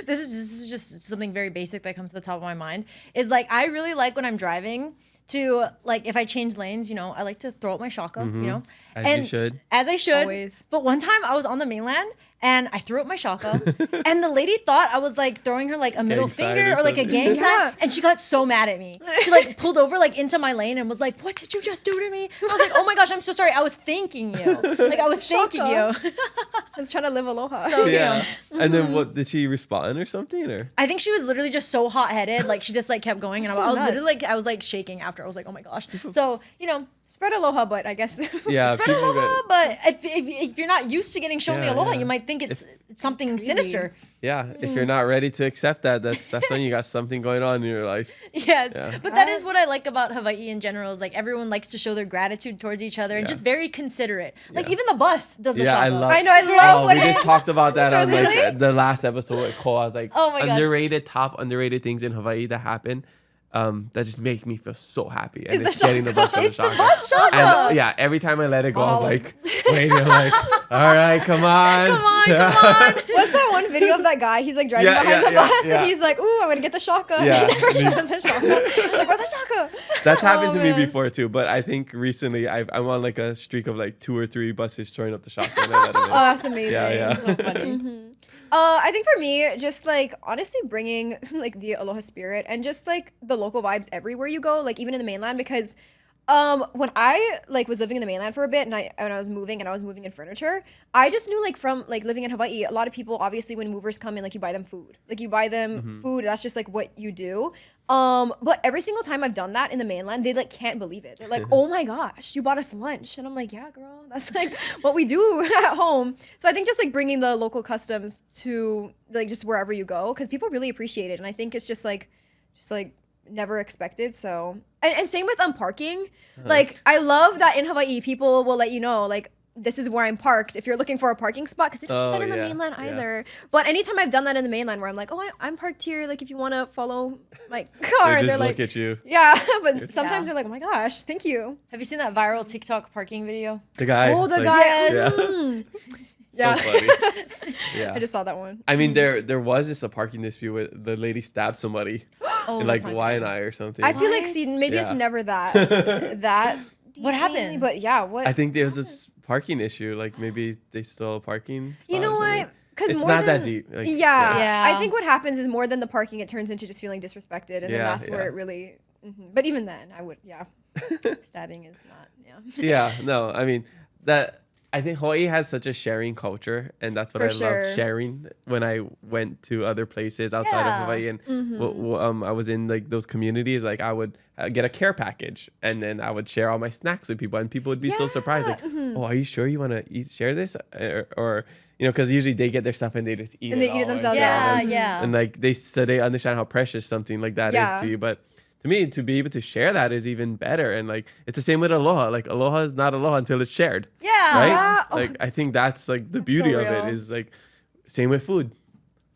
this is just something very basic that comes to the top of my mind. Is like I really like when I'm driving to like if I change lanes, I like to throw out my shaka, As you should. As I should. Always. But one time I was on the mainland and I threw up my shaka and the lady thought I was like throwing her like a middle sign finger or or like a something. gang sign and she got so mad at me. She like pulled over like into my lane and was like, "What did you just do to me?" I was like, "Oh my gosh, I'm so sorry. I was thanking you." Like I was thanking you. I was trying to live aloha. Yeah. And then what, did she respond or something? Or I think she was literally just so hot-headed, like she just like kept going, and So I was nuts. literally like I was like shaking after. I was like, "Oh my gosh!" So Spread aloha, but I guess. yeah, spread people aloha. get- But if you're not used to getting shown the Yeah, aloha, yeah. you might think it's something sinister. yeah, if you're not ready to accept that, that's when you got something going on in your life. Yes, Yeah. but that is what I like about Hawaii in general. Is like everyone likes to show their gratitude towards each other and just very considerate. Like even the bus does the Yeah, I shaka. love. I know, I love Oh, when we just talked about that on like Really? the last episode with Cole. I was like, Oh my gosh. top underrated things in Hawaii that happen. That just make me feel so happy. And the it's getting the bus for the It's the shaka. bus shaka. And yeah, every time I let it go, I'm like, waiting, I'm like, all right, come on. Come on. What's that one video of that guy? He's like driving Yeah, behind yeah, the yeah, bus yeah. and he's like, "Ooh, I'm gonna get the shaka." Yeah. And he never shows the shaka. Like, where's the shaka? That's happened to me man. before too, but I think recently I'm on like a streak of like 2 or 3 buses showing up the shaka. And I let them in. Oh, that's amazing. Yeah. So funny. I think for me, just like honestly bringing like the aloha spirit and just like the local vibes everywhere you go, like even in the mainland, because When I like was living in the mainland for a bit, and I was moving in furniture, I just knew like from like living in Hawaii, a lot of people obviously when movers come in, like you buy them food, food. That's just like what you do. But every single time I've done that in the mainland, they like can't believe it. They're like, "Oh my gosh, you bought us lunch," and I'm like, "Yeah, girl, that's like what we do at home." So I think just like bringing the local customs to like just wherever you go, because people really appreciate it, and I think it's just like never expected. So and same with parking. Like I love that in Hawaii people will let you know like this is where I'm parked if you're looking for a parking spot, because they don't do that in the mainland either. But anytime I've done that in the mainland where I'm like, oh, I'm parked here, like if you want to follow my car, They just they're look like, at you. yeah. But sometimes they're like, oh my gosh, thank you. Have you seen that viral TikTok parking video? The guy. Oh, the like, guy. Yes. Yeah. So funny. Yeah. I just saw that one. I mean, there was just a parking dispute where the lady stabbed somebody Oh, in like that's not Wahiawa or something. I feel like maybe it's Yeah. never that that. What deep, happened? mainly, but yeah, what? I think there was this parking issue. Like maybe they stole a parking spot. You know or something. what? Because It's more not than, that deep. Like, yeah. Yeah. I think what happens is more than the parking, it turns into just feeling disrespected, and then Yeah, that's where yeah. it really. But even then, I would, yeah. Stabbing is not, yeah. Yeah, no, I mean that. I think Hawaii has such a sharing culture, and that's what For I sure. loved sharing when I went to other places outside Yeah. of Hawaii. And I was in like those communities. Like I would get a care package, and then I would share all my snacks with people, and people would be so surprised, like, "Oh, are you sure you want to share this?" Or you know, because usually they get their stuff and they just eat And it they eat it all themselves. Yeah, and, yeah. and like they understand how precious something like that is Yeah. to you, but. To me, to be able to share that is even better. And like, it's the same with Aloha. Like, Aloha is not Aloha until it's shared. Yeah. Right? Yeah. Oh, Like, I think that's like the that's beauty so of it real. is like, same with food.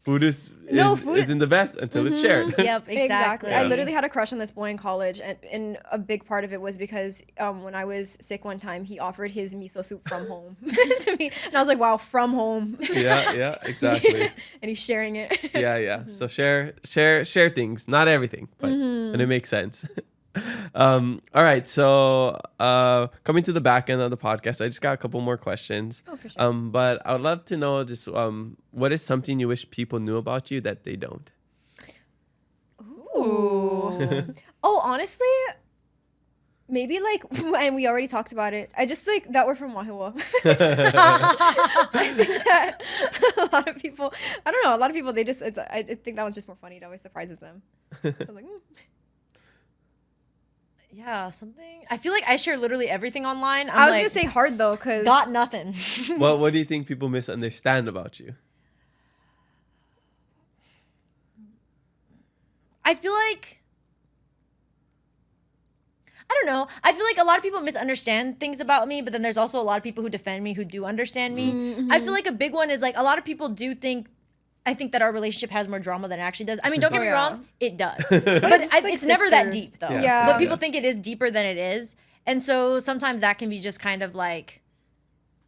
Food food- isn't the best until it's shared. Yep, exactly. I literally had a crush on this boy in college, and a big part of it was because when I was sick one time, he offered his miso soup from home to me, and I was like, "Wow, from home!" yeah, exactly. And he's sharing it. Yeah. So share things, not everything, but and it makes sense. All right, so coming to the back end of the podcast, I just got a couple more questions. Oh, for sure. But I would love to know just what is something you wish people knew about you that they don't? Ooh. Oh, honestly, maybe like, and we already talked about it. I just think that we're from Wahiawa. I think that a lot of people, I don't know, a lot of people, I think that was just more funny. It always surprises them. So I'm like, Yeah, something. I feel like I share literally everything online. I was going to say hard though, because. got nothing. What do you think people misunderstand about you? I feel like, I don't know. I feel like a lot of people misunderstand things about me, but then there's also a lot of people who defend me who do understand me. Mm-hmm. I feel like a big one is like a lot of people do think, I think that our relationship has more drama than it actually does. I mean, don't get me yeah. wrong, it does. But it's like it's never that sister. deep though. Yeah. But people think it is deeper than it is. And so sometimes that can be just kind of like,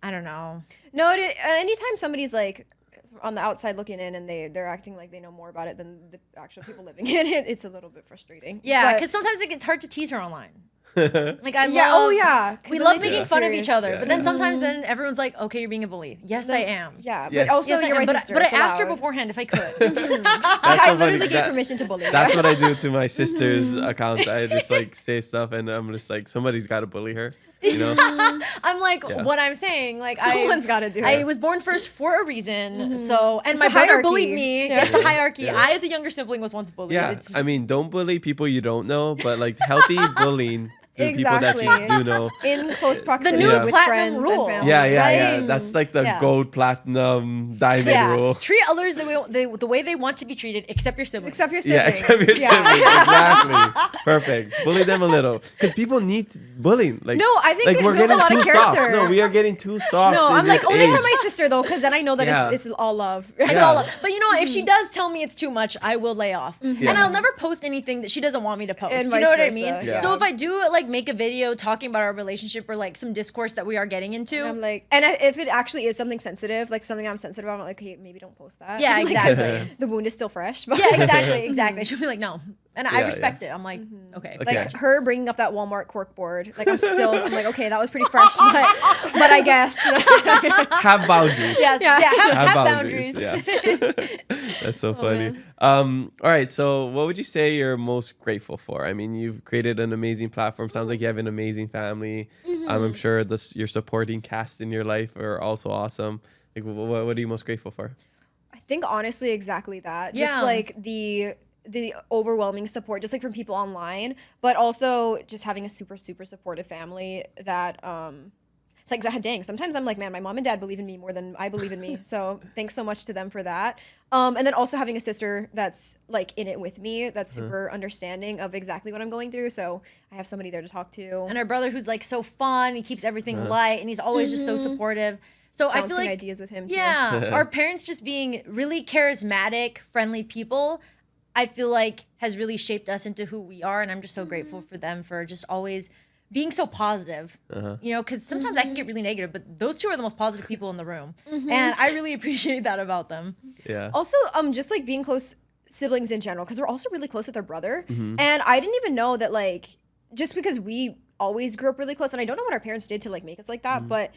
I don't know. No, anytime somebody's like on the outside looking in and they're acting like they know more about it than the actual people living in it, it's a little bit frustrating. Yeah, But- because sometimes it gets hard to tease her online. Like I Yeah, love, oh, yeah, 'cause we then love they take making it fun of serious. each other, Yeah, but then yeah. sometimes then everyone's like, "Okay, you're being a bully." Yes, I am. Yeah, Yes. but also Yes, I you're am. my But, sister. but I it's asked her allowed. beforehand if I could. That's I so funny. literally gave permission to bully. That's what I do to my sister's accounts. I just like say stuff, and I'm just like, somebody's got to bully her. You know? I'm like, Yeah. what I'm saying, like Someone's gotta do I it. was born first for a reason. So, and It's my a brother hierarchy. bullied me. Yeah. It's the hierarchy. Yeah. I, as a younger sibling, was once bullied. Yeah. It's, I mean, don't bully people you don't know, but like healthy bullying to people that you Exactly. do know. In close proximity new with platinum friends rule. and family. Yeah. Right? That's like the Yeah. gold, platinum, diamond yeah. rule. Treat others the way they want to be treated, except your siblings. Except your siblings. Yeah, except your siblings. Exactly. Perfect. Bully them a little. Because people need bullying. Like, No, I think like we we're build a getting lot of too soft. character. No, we are getting too soft. No, in I'm like this only age. for my sister though, because then I know that Yeah. it's all love. It's all up. But you know what? If she does tell me it's too much, I will lay off. Mm-hmm. And I'll never post anything that she doesn't want me to post. And You vice know what I versa, mean? yeah. So if I do like make a video talking about our relationship or like some discourse that we are getting into, I'm like, and if it actually is something sensitive, like something I'm sensitive about, I'm like, okay, maybe don't post that. Yeah, Like, 'cause exactly. the wound is still fresh. But yeah, exactly. She'll be like, no. And I Yeah, respect it. I'm like, okay. Okay. Like her bringing up that Walmart cork board, like I'm like, okay, that was pretty fresh, but I guess. Have boundaries. Yes, Yeah. have boundaries. Yeah. That's so funny. All right. So what would you say you're most grateful for? I mean, you've created an amazing platform. Sounds like you have an amazing family. I'm sure your supporting cast in your life are also awesome. Like, what are you most grateful for? I think honestly exactly that. Just Yeah. like the overwhelming support, just like from people online, but also just having a super, super supportive family that like dang, sometimes I'm like, man, my mom and dad believe in me more than I believe in me. So thanks so much to them for that. And then also having a sister that's like in it with me, that's super understanding of exactly what I'm going through. So I have somebody there to talk to. And our brother who's like so fun, he keeps everything light, and he's always just so supportive. So I feel Bouncing like ideas with him too. yeah, our parents just being really charismatic, friendly people, I feel like has really shaped us into who we are, and I'm just so grateful for them for just always being so positive. You know, because sometimes I can get really negative, but those two are the most positive people in the room, and I really appreciate that about them. Yeah. Also, just like being close siblings in general, because we're also really close with our brother. And I didn't even know that, like, just because we always grew up really close, and I don't know what our parents did to like make us like that, but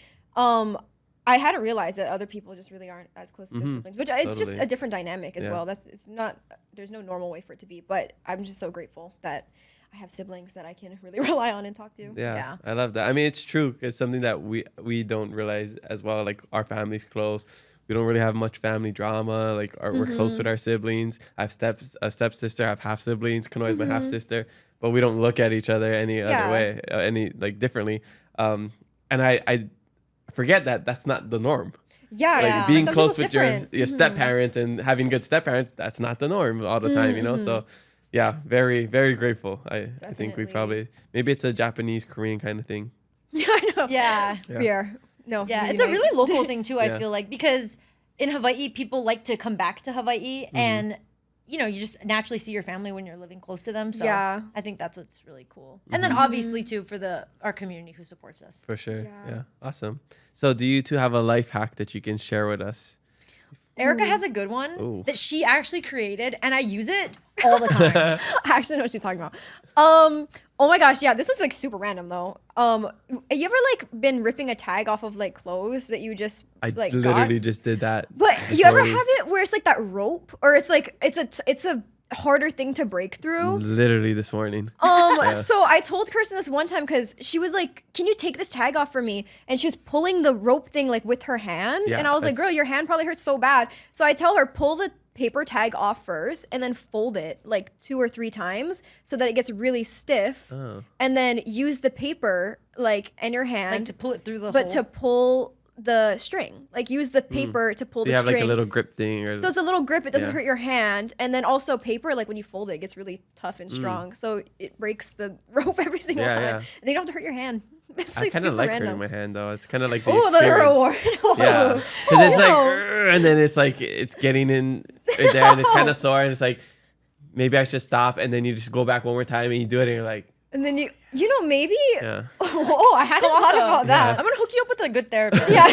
I hadn't realized that other people just really aren't as close to their siblings, which it's just Totally. a different dynamic as Yeah. well. It's not, there's no normal way for it to be, but I'm just so grateful that I have siblings that I can really rely on and talk to. Yeah, I love that. I mean, it's true. It's something that we don't realize as well. Like, our family's close. We don't really have much family drama. Like, we're close with our siblings. I have a stepsister. I have half siblings. Kanoe is my half sister. But we don't look at each other any other way, differently. And I forget that that's not the norm. Yeah, Like, yeah. being For some close people with it's different. your step parent and having good step parents, that's not the norm all the time, you know? So, yeah, very, very grateful. I think we Definitely. probably, maybe it's a Japanese, Korean kind of thing. I know. Yeah. We are. No. Yeah, we it's a unite. really local thing too, Yeah. I feel like, because in Hawaii, people like to come back to Hawaii and, you know, you just naturally see your family when you're living close to them. So Yeah. I think that's what's really cool. And then obviously too for our community who supports us. For sure. Yeah. Yeah. Awesome. So, do you two have a life hack that you can share with us? Erica has a good one Ooh. that she actually created, and I use it all the time. I actually know what she's talking about. Oh my gosh, yeah, this was like super random though. You ever like been ripping a tag off of like clothes that you just I like literally got? just did that. But this you ever morning. have it where it's like that rope, or it's like it's a harder thing to break through? Literally this morning. So I told Kirsten this one time because she was like, "Can you take this tag off for me?" And she was pulling the rope thing like with her hand, Yeah, and I was like, that's- "Girl, your hand probably hurts so bad." So I tell her, pull the paper tag off first and then fold it like 2 or 3 times so that it gets really stiff, and then use the paper like in your hand Like to pull it through the but hole. to pull the string, like use the paper to pull So you the have string. like a little grip thing, or So it's a little grip. It doesn't Yeah. hurt your hand. And then also paper, like when you fold it, it gets really tough and strong. So it breaks the rope every single Yeah, time. yeah. And then you don't have to hurt your hand. It's I like kind super of like random. hurting my hand though. It's kind of like the Oh, the experience. reward. Yeah, because it's like, Oh. and then it's like it's getting in there, and it's kind of sore, and it's like maybe I should stop, and then you just go back one more time, and you do it, and you're like, And then you know, maybe. yeah. Oh, I hadn't thought about I'm that. gonna hook you up with a good therapist. Yeah.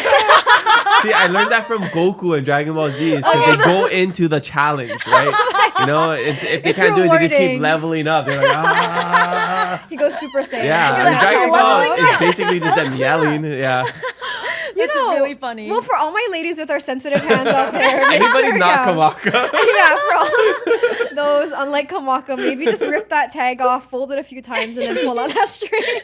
See, I learned that from Goku and Dragon Ball Z, because they go into the challenge, right? You know, if they It's can't do it, they just keep rewarding. leveling up. They're like, ah. He goes Super Saiyan. Yeah, You're and like, Dragon "I'm Ball leveling is up." basically just them yelling. Yeah. You That's know, really funny. Well, for all my ladies with our sensitive hands out there, make Anybody sure, not yeah. Kamaka? Yeah, for all of those, unlike Kamaka, maybe just rip that tag off, fold it a few times, and then pull out that string.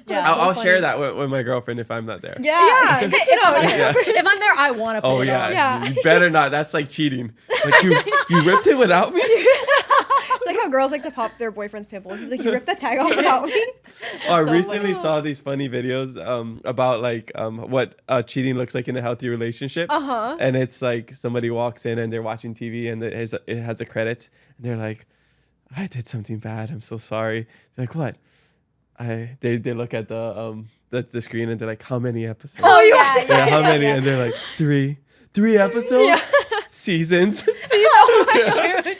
Yeah. I'll so share funny. that with my girlfriend if I'm not there. Yeah, good to know. If I'm there, I want to pull Oh it yeah. off. Yeah. You better not. That's like cheating. Like you ripped it without me. It's like how girls like to pop their boyfriend's pimple. He's like, you ripped the tag off without me. Oh, I so recently saw these funny videos about like what cheating looks like in a healthy relationship. And it's like somebody walks in and they're watching TV and it has a credit and they're like, I did something bad. I'm so sorry. They're like, what? They look at the screen and they're like, how many episodes? Oh, you actually. Yeah, how many? And they're like, three episodes, seasons.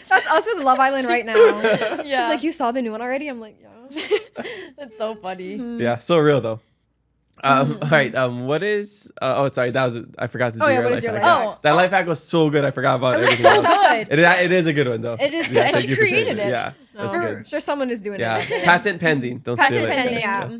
That's us with Love Island right now. Yeah. She's like, you saw the new one already? I'm like, yeah. That's so funny. Yeah, so real though. All right. What is? Oh, sorry. I forgot to do Oh, yeah, your what life is your hack. life hack? That life hack was so good. I forgot about It was everything so else. good. It is a good one though. It is good. And thank she you for sharing created it. Yeah, that's For good. sure someone is doing Yeah, it. patent pending. Don't Patent steal it. pending, Yeah. yeah.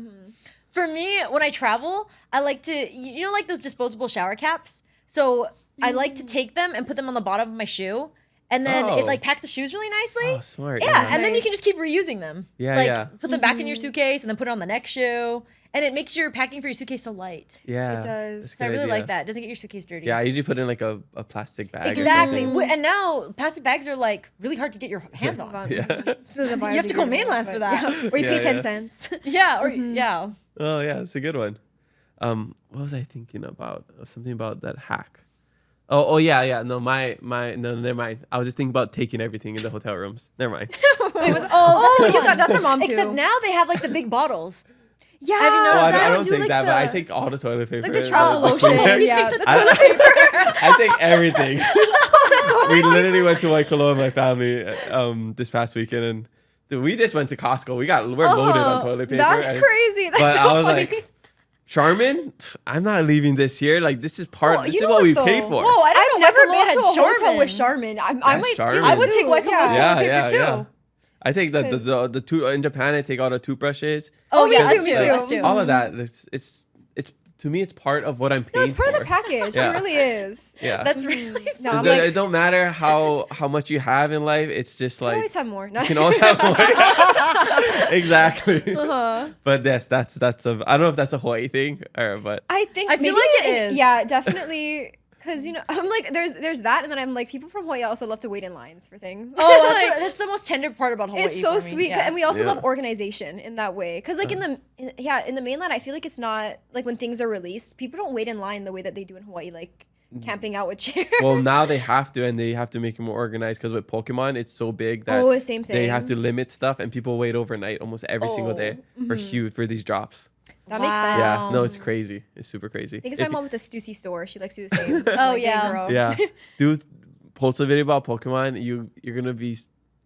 For me, when I travel, I like to, like those disposable shower caps. So I like to take them and put them on the bottom of my shoe. and then Oh. it like packs the shoes really nicely. Oh, smart. Yeah, and then you Nice. can just keep reusing them. Yeah, like, yeah. put them back in your suitcase and then put it on the next shoe. And it makes your packing for your suitcase so light. Yeah. It does. That's a So I good really idea. like that. It doesn't get your suitcase dirty. Yeah, I usually put in like a plastic bag. or Exactly. something. And now plastic bags are like really hard to get your hands on. Yeah. You You have to go mainland for that. Yeah. Or you Yeah, pay 10 yeah. cents. Yeah, or yeah. Oh yeah, that's a good one. What was I thinking about? Something about that hack. Oh yeah. No, no, never mind. I was just thinking about taking everything in the hotel rooms. Never mind. That's our mom too. Except now they have like the big bottles. Yeah. Have you Oh, noticed I that? don't do, think like, that, but I the- take all the toilet paper. Like the travel Oh, lotion. yeah. Yeah. The toilet paper. I take everything. We literally went to Wahiawa and my family this past weekend, and dude, we just went to Costco. We're loaded on toilet paper. That's and- crazy. That's But so I was funny. like, Charmin, I'm not leaving this here. Like this is Well, this you is know what we though? paid for. Whoa, I I've didn't know never Waikoloa been had to a hotel with Charmin. Charmin. I Yeah, might steal Charmin. it I would too. take Waikoloa's Yeah. toilet paper too. Yeah. I take the two in Japan. I take all the toothbrushes. Oh, me yeah, too, us me too. too. Us too. All of that. It's to me, it's part of what I'm paying No, it's part for. of the package. Yeah. It really is. Yeah. That's really No, I'm it, like, it don't matter how much you have in life. It's just I like always have more. you can always have more. Exactly. Uh-huh. But yes, that's I don't know if that's a Hawaii thing but I think I feel maybe like it is. Yeah, definitely. Because I'm like, there's that, and then I'm like, people from Hawaii also love to wait in lines for things. Oh, Like, that's the most tender part about Hawaii. it's so for me. sweet, Yeah. and we also Yeah. love organization in that way. Because like in the mainland, I feel like it's not like when things are released, people don't wait in line the way that they do in Hawaii, like camping out with chairs. well, now they have to, and they have to make it more organized because with Pokemon, it's so big that Oh, same they have to thing. limit stuff, and people wait overnight almost every single day for these drops. That makes sense. Yeah, no, it's crazy. It's super crazy. I think it's If my you- mom with the Stussy store. She likes to do the same. Oh, like, yeah. girl. Yeah, dude, post a video about Pokemon. You're gonna be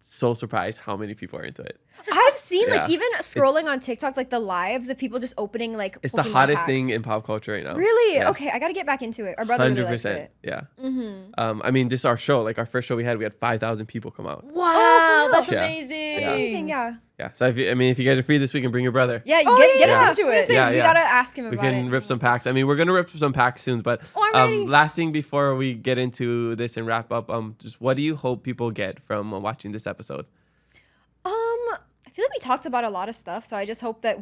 so surprised how many people are into it. I've seen Yeah. like even scrolling on TikTok, like the lives of people just opening like. It's the Pokemon hottest packs. thing in pop culture right now. Really? Yes. Okay, I gotta get back into it. Our brother really likes it. Yeah. I mean, this is our show. Like our first show we had 5,000 people come out. Wow, that's Yeah. amazing. It's amazing, yeah. Yeah. So if you guys are free this week, and bring your brother. Yeah, Oh, get yeah. us into I'm it. gonna say, we Yeah. gotta ask him We about can it. rip some packs. I mean, we're gonna rip some packs soon, but Oh, I'm ready. last thing before we get into this and wrap up, just what do you hope people get from watching this episode? I feel like we talked about a lot of stuff, so I just hope that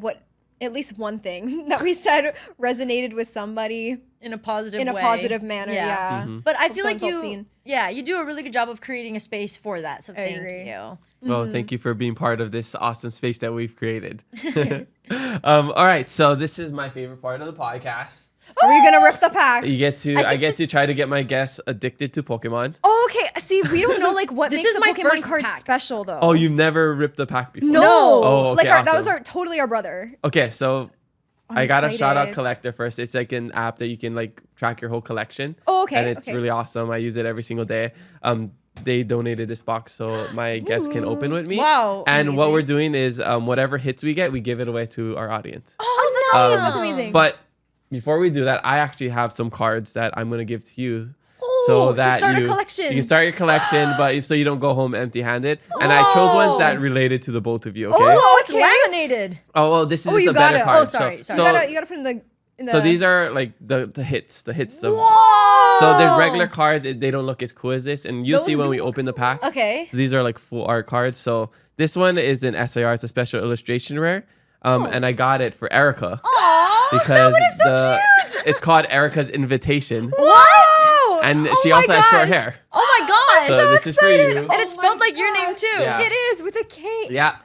at least one thing that we said resonated with somebody in a positive in a way. positive manner. Yeah. Mm-hmm. But I Hope feel like someone felt you, seen. you do a really good job of creating a space for that. So thank agree. you. Well, thank you for being part of this awesome space that we've created. All right, so this is my favorite part of the podcast. Are we gonna rip the packs? I get to try to get my guests addicted to Pokemon. Oh, okay. See, we don't know like what This makes is a my Pokemon first card pack. special though. Oh, you've never ripped a pack before? no. Oh, okay, like that was awesome. totally our brother. Okay, so I'm I got to shout out excited. Collector first. It's like an app that you can like track your whole collection. Oh, okay, And it's okay. really awesome. I use it every single day. They donated this box so my guests can open with me. Wow, And what amazing. we're doing is whatever hits we get, we give it away to our audience. Oh, that's awesome. That's amazing. But before we do that, I actually have some cards that I'm gonna give to you, Oh, so to that start a you collection. can start your collection, but so you don't go home empty-handed. And I chose ones that related to the both of you. Okay. Oh, It's okay. laminated. Oh well, this is Oh, just you a better got it. card. Oh, sorry, sorry. So, you gotta put in the. so these are like the hits. Whoa! So there's regular cards. They don't look as cool as this, and you'll Those see when do we open the pack. Okay. So these are like full art cards. So this one is an SIR. It's a special illustration rare. And I got it for Erika because it's called Erika's Invitation, What? and she also has short hair. Oh my god. So this is for you. And it's spelled like your name too. Yeah. It is with a K. Yeah,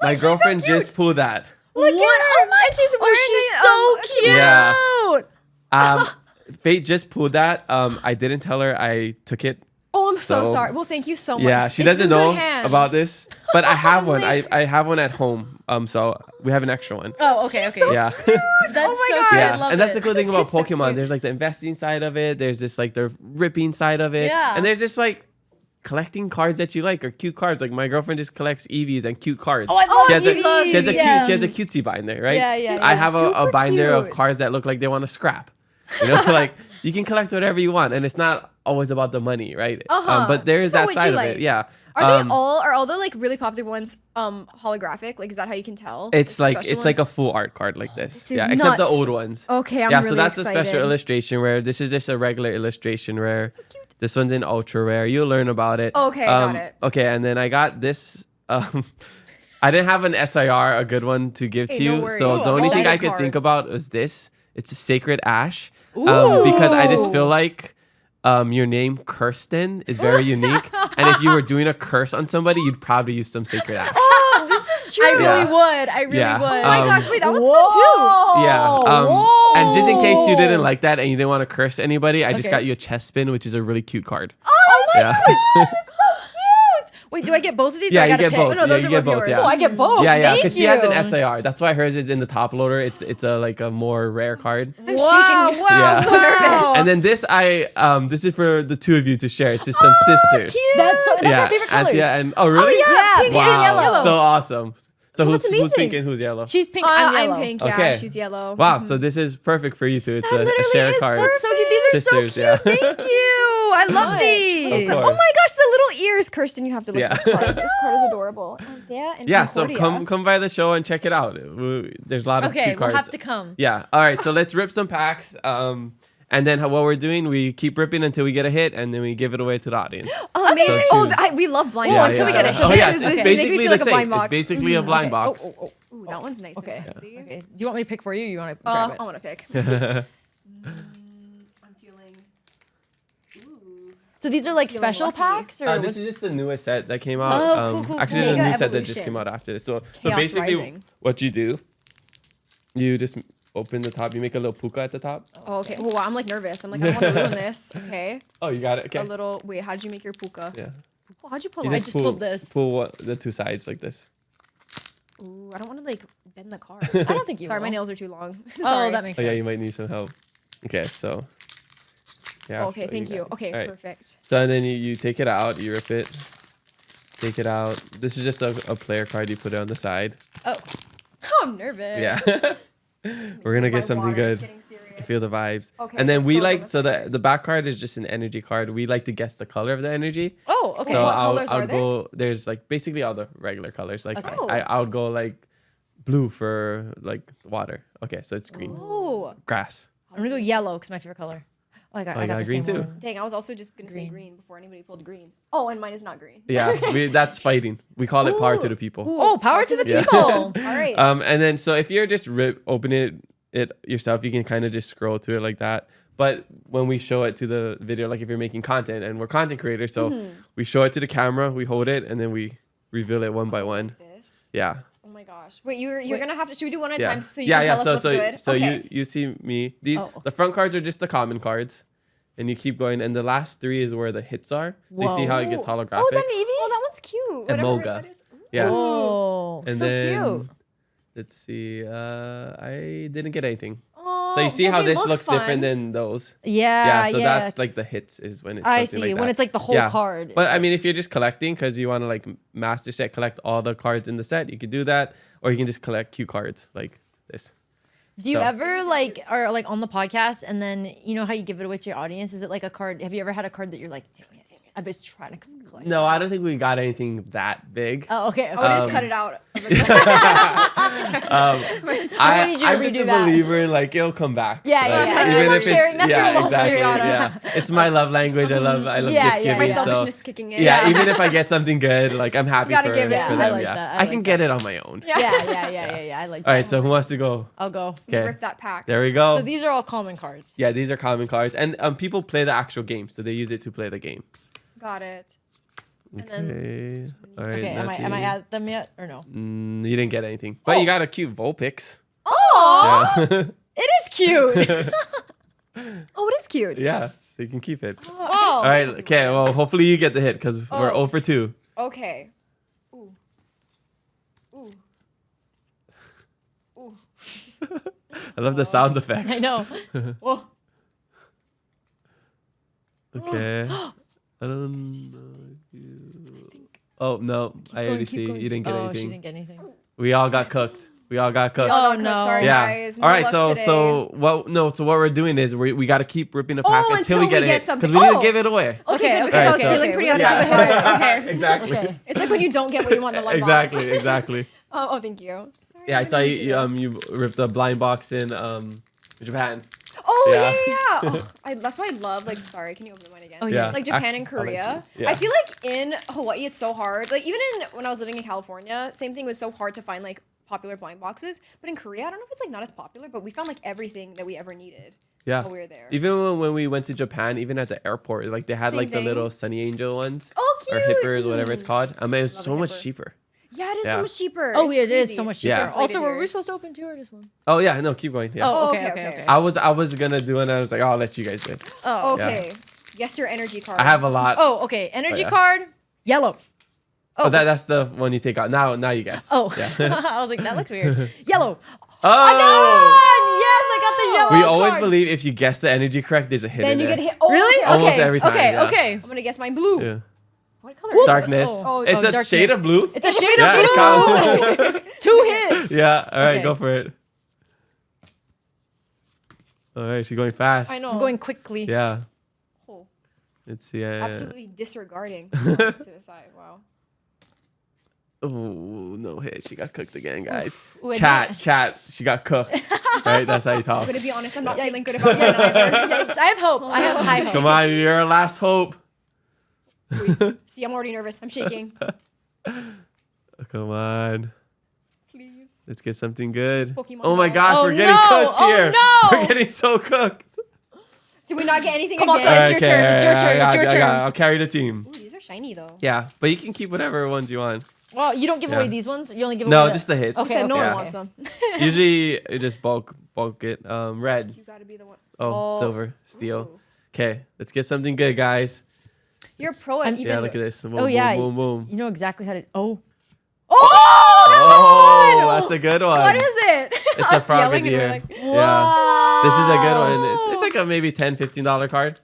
my she's so girlfriend cute. just pulled that. Look at her. Oh my! And she's wearing she's so cute. Yeah. Fate just pulled that. I didn't tell her I took it. Oh, I'm so So- sorry. Well, thank you so much. Yeah, she It's doesn't in good know hands. about this, but I have one. Like- I have one at home. So we have an extra one. Oh, okay, She's okay. so Yeah. That's Oh my so gosh. cute. I Yeah, love and that's it. the cool thing about It's so Pokemon. cute. There's like the investing side of it. There's this like the ripping side of it. Yeah. And there's just like collecting cards that you like or cute cards. Like my girlfriend just collects Eevees and cute cards. Oh, I love she has a, Eevees. she has a Yeah. cute, she has a cutesy binder, right? Yeah, yeah. I It's have a super binder of cute. cards that look like they want to scrap. You know, like you can collect whatever you want, and it's not always about the money, right? But there It's is just about that what side you of it. like. Yeah. Are all the like really popular ones holographic? Like, is that how you can tell? It's the like special it's like a ones? full art card like this. This is Yeah, except the nuts. old ones. Okay, I'm yeah, really so that's a excited. special illustration rare. This is just a regular illustration rare. This one's in ultra rare. You'll learn about it. Okay, got it. Okay, and then I got this. I didn't have an SIR, a good one to give to Hey, no you. worries. So the Ooh, only thing I excited could think cards. about was this. It's a sacred ash. Because I just feel like your name, Kirsten, is very unique. And if you were doing a curse on somebody, you'd probably use some sacred ash. Oh, this is true. I really would. I really Yeah. would. Oh my gosh, wait, that one's fun Yeah. And just in case you didn't like that and you didn't want to curse anybody, I just Okay. got you a chest spin, which is a really cute card. Oh, that's Yeah. cute. It's so cute. Wait, do I get both of these? Yeah, or I you gotta get pick? both. Oh, no, those yeah, are you get both both. yours. Yeah. Oh, I get both. Yeah, Thank because she has an you. SIR. That's why hers is in the top loader. It's a like a more rare card. I'm Wow, shaking. wow, Yeah. I'm so nervous. And then this this is for the two of you to share. It's just some sisters. That's our favorite colors. Yeah. And oh really? yeah, pink pink and yellow. So awesome. So that's who's amazing. pink and who's yellow? She's pink. I'm yellow. I'm pink, yeah. Okay. She's yellow. Wow. So this is perfect for you two. It's a Literally share is card. perfect. So cute. These are Sisters, so yeah. cute. Thank you. I love these. Of Oh course. my gosh, the little ears. Kirsten, you have to look Yeah. at this card. This card is adorable. And there in Yeah. So Concordia. come by the show and check it out. There's a lot of Okay, cute we'll cards. have to come. Yeah. All right. So let's rip some packs. And then what we're doing, we keep ripping until we get a hit, and then we give it away to the audience. Amazing. So Oh, choose. we love blind Oh, boxes. until we get it. So Oh this yeah, is it's this make me basically feel the like a same. blind It's box. basically a blind box. Ooh, that one's nice. Okay. And fancy. Okay. Do you want me to pick for you? Or you want to I grab it? want to pick. I'm feeling. So these are like Feeling special lucky. packs, or This what's- is just the newest set that came out. Oh, cool. Actually, there's a Mega new set that just Evolution. came out after this. So Chaos basically, Rising. what you do, you just open the top. You make a little puka at the top. Oh, okay. Oh, wow, I'm like nervous. I'm like, I don't want to ruin this. Okay. Oh, you got it. Okay. A little. Wait, how did you make your puka? Yeah. Oh, how'd you pull You it? just pulled this. Pull the two sides like this. Ooh, I don't want to like bend the card. I don't think you. Sorry, will. my nails are too long. Oh, Sorry. that makes Oh sense. yeah, you might need some help. Okay, so. Yeah. Oh, okay, thank you. Okay, All right. perfect. So and then you take it out, you rip it, take it out. This is just a player card. You put it on the side. Oh, I'm nervous. Yeah. We're gonna get something good. You feel the vibes. Okay, And then this we goes on like the so side. the back card is just an energy card. We like to guess the color of the energy. Oh, okay. So What I'll colors are there? go. There's like basically all the regular colors. Like Okay. I would go like blue for like water. Okay, so it's green. Oh, Grass. I'm gonna go yellow because my favorite color. Oh, I got you got the green same too. one. dang! I was also just gonna say Green. green before anybody pulled green. Oh, and mine is not green. Yeah, that's fighting. We call it power to the people. Oh, power to the Yeah. people. All right. And then so if you're just opening it yourself, you can kind of just scroll to it like that. But when we show it to the video, like if you're making content and we're content creators, so we show it to the camera, we hold it, and then we reveal it one by one. This. Yeah. Oh my gosh. Wait, you're gonna have to. Should we do one at a Yeah. time so you can tell us what's good? So Okay. you see me. These Oh. the front cards are just the common cards, and you keep going. And the last three is where the hits are. So you see how it gets Whoa. holographic. Oh, is that an Eevee? Oh, that one's cute. Whatever Moga. that is. Ooh. Yeah. Oh, And so then cute. let's see. I didn't get anything. Oh, So you see well, how they this look looks fun. different than those. Yeah, So that's like the hits is when it's I something see. like When that. it's like the whole card. But I mean, if you're just collecting because you want to like master set, collect all the cards in the set, you could do that, or you can just collect cue cards like this. Do you So- ever like are like on the podcast and then you know how you give it away to your audience? Is it like a card? Have you ever had a card that you're like, damn it, I was trying to collect? No, I don't think we got anything that big. Oh, okay. I would just cut it out. I need you to I'm redo just a that. believer in like it'll come back. Yeah, like, yeah, yeah. You even love if it- sharing. That's yeah, your love exactly. story. Yeah, it's my love language. I love Yeah, gift yeah, giving. My yeah. So selfishness kicking in. yeah, even if I get something good, like I'm happy Gotta for, give it. for I them. like yeah, that. I I like can get it on my own. Yeah. Yeah. I like that. All right, so who wants to go? I'll go. Okay, Rip that pack. there we go. So these are all common cards. Yeah, these are common cards, and people play the actual game, so they use it to play the game. Got it. And Okay. then All right. Okay, am I Natty. at them yet or no? You didn't get anything, but you got a cute Vulpix. Oh, Yeah. it is cute. oh, it is cute. Yeah, so you can keep it. Wow. All right. Okay. Well, hopefully you get the hit because we're Oh. 0 for 2. Okay. Ooh. Ooh. Ooh. I love the sound effects. I know. Whoa. Okay. I don't know. Oh no, I already see. You didn't get Oh, anything. she didn't get anything. We all got cooked. We all got cooked. Oh, Oh no. no. Sorry, Yeah. guys. All right. luck So today. so what we're doing is we got to keep ripping the pack Oh, until until we get we a get hit something. because we need Oh. to give it away. Okay, Okay, good, okay, because I was okay, feeling okay. pretty We on got top of this. it. Okay. Exactly. Okay. It's like when you don't get what you want in the lunch box. Exactly. Oh, thank you. Sorry, Yeah, I I'm saw gonna you. need You ripped the blind box in Japan. Oh, Oh Yeah. yeah. That's why I love like. Sorry, can you open mine again? Oh, yeah. Like Japan and Korea. I'll let you. Yeah. I feel like in Hawaii it's so hard. Like even when I was living in California, same thing was so hard to find like popular blind boxes. But in Korea, I don't know if it's like not as popular, but we found like everything that we ever needed. Yeah. While we were there. Even when we went to Japan, even at the airport, like they had Same like the thing. little Sunny Angel ones. Oh, Or cute. hippers, whatever it's called. It was Love so a much hipper. cheaper. Yeah, it is Yeah. so much cheaper. Oh, It's yeah, it is crazy. so much cheaper. Yeah. Also, were we Inflated supposed to open two or just one? Oh yeah, no, keep going. Yeah. Oh, okay, okay. okay. I was gonna do it and I was like, oh, I'll let you guys do it. Oh, okay. Guess your energy card. I have a lot. Oh, okay. Energy yeah. card, yellow. Oh, that's the one you take out. Now you guess. Oh, Yeah. I was like, that looks weird. Yellow. Oh! Yes, I got the We yellow always card. believe if you guess the energy correct, there's a hit Then in you there. get hit. Oh, Really? okay. Almost Okay. every time, Okay. yeah. Okay. I'm gonna guess mine blue. Yeah. What color is Darkness. this? Oh, it's a darkness. shade of blue. It's a shade Yeah, it of blue. counts. 2 hits. Yeah. All right, Okay. go for it. All right, she's going fast. I know. I'm going quickly. Yeah. Oh, Let's see. absolutely disregarding. To the side. Wow. Oh, no hit. She got cooked again, guys. Ooh, I Chat. She got cooked. Right? That's how you talk. I'm gonna be honest. I'm not feeling good about mine either. Yikes. I have hope. I have high hope. Come on, you're our last hope. See, I'm already nervous. I'm shaking. Come on. Please. Let's get something good. Pokemon Oh my Go. gosh, Oh we're getting no! cooked Oh here. no! We're getting so cooked. Did we not get anything Come on, again? It's your turn, it's your turn, it's your turn. I'll carry the team. Ooh, these are shiny though. Yeah, but you can keep whatever ones you want. Well, you don't give Yeah. away these ones. You only give No, away just the hits. Okay, Okay, no yeah. one wants them. Usually, you just bulk it. Red. You gotta be the one. Oh, silver, steel. Ooh. Okay, let's get something good, guys. You're a pro at even. Yeah, look at this. Boom, Oh yeah. boom, boom, boom. You know exactly how to. Oh. Oh, that's a good one. What is it? It's a Us yelling and we're frogadier. like, Yeah, this is a good one. It's like a maybe $10, $15 card.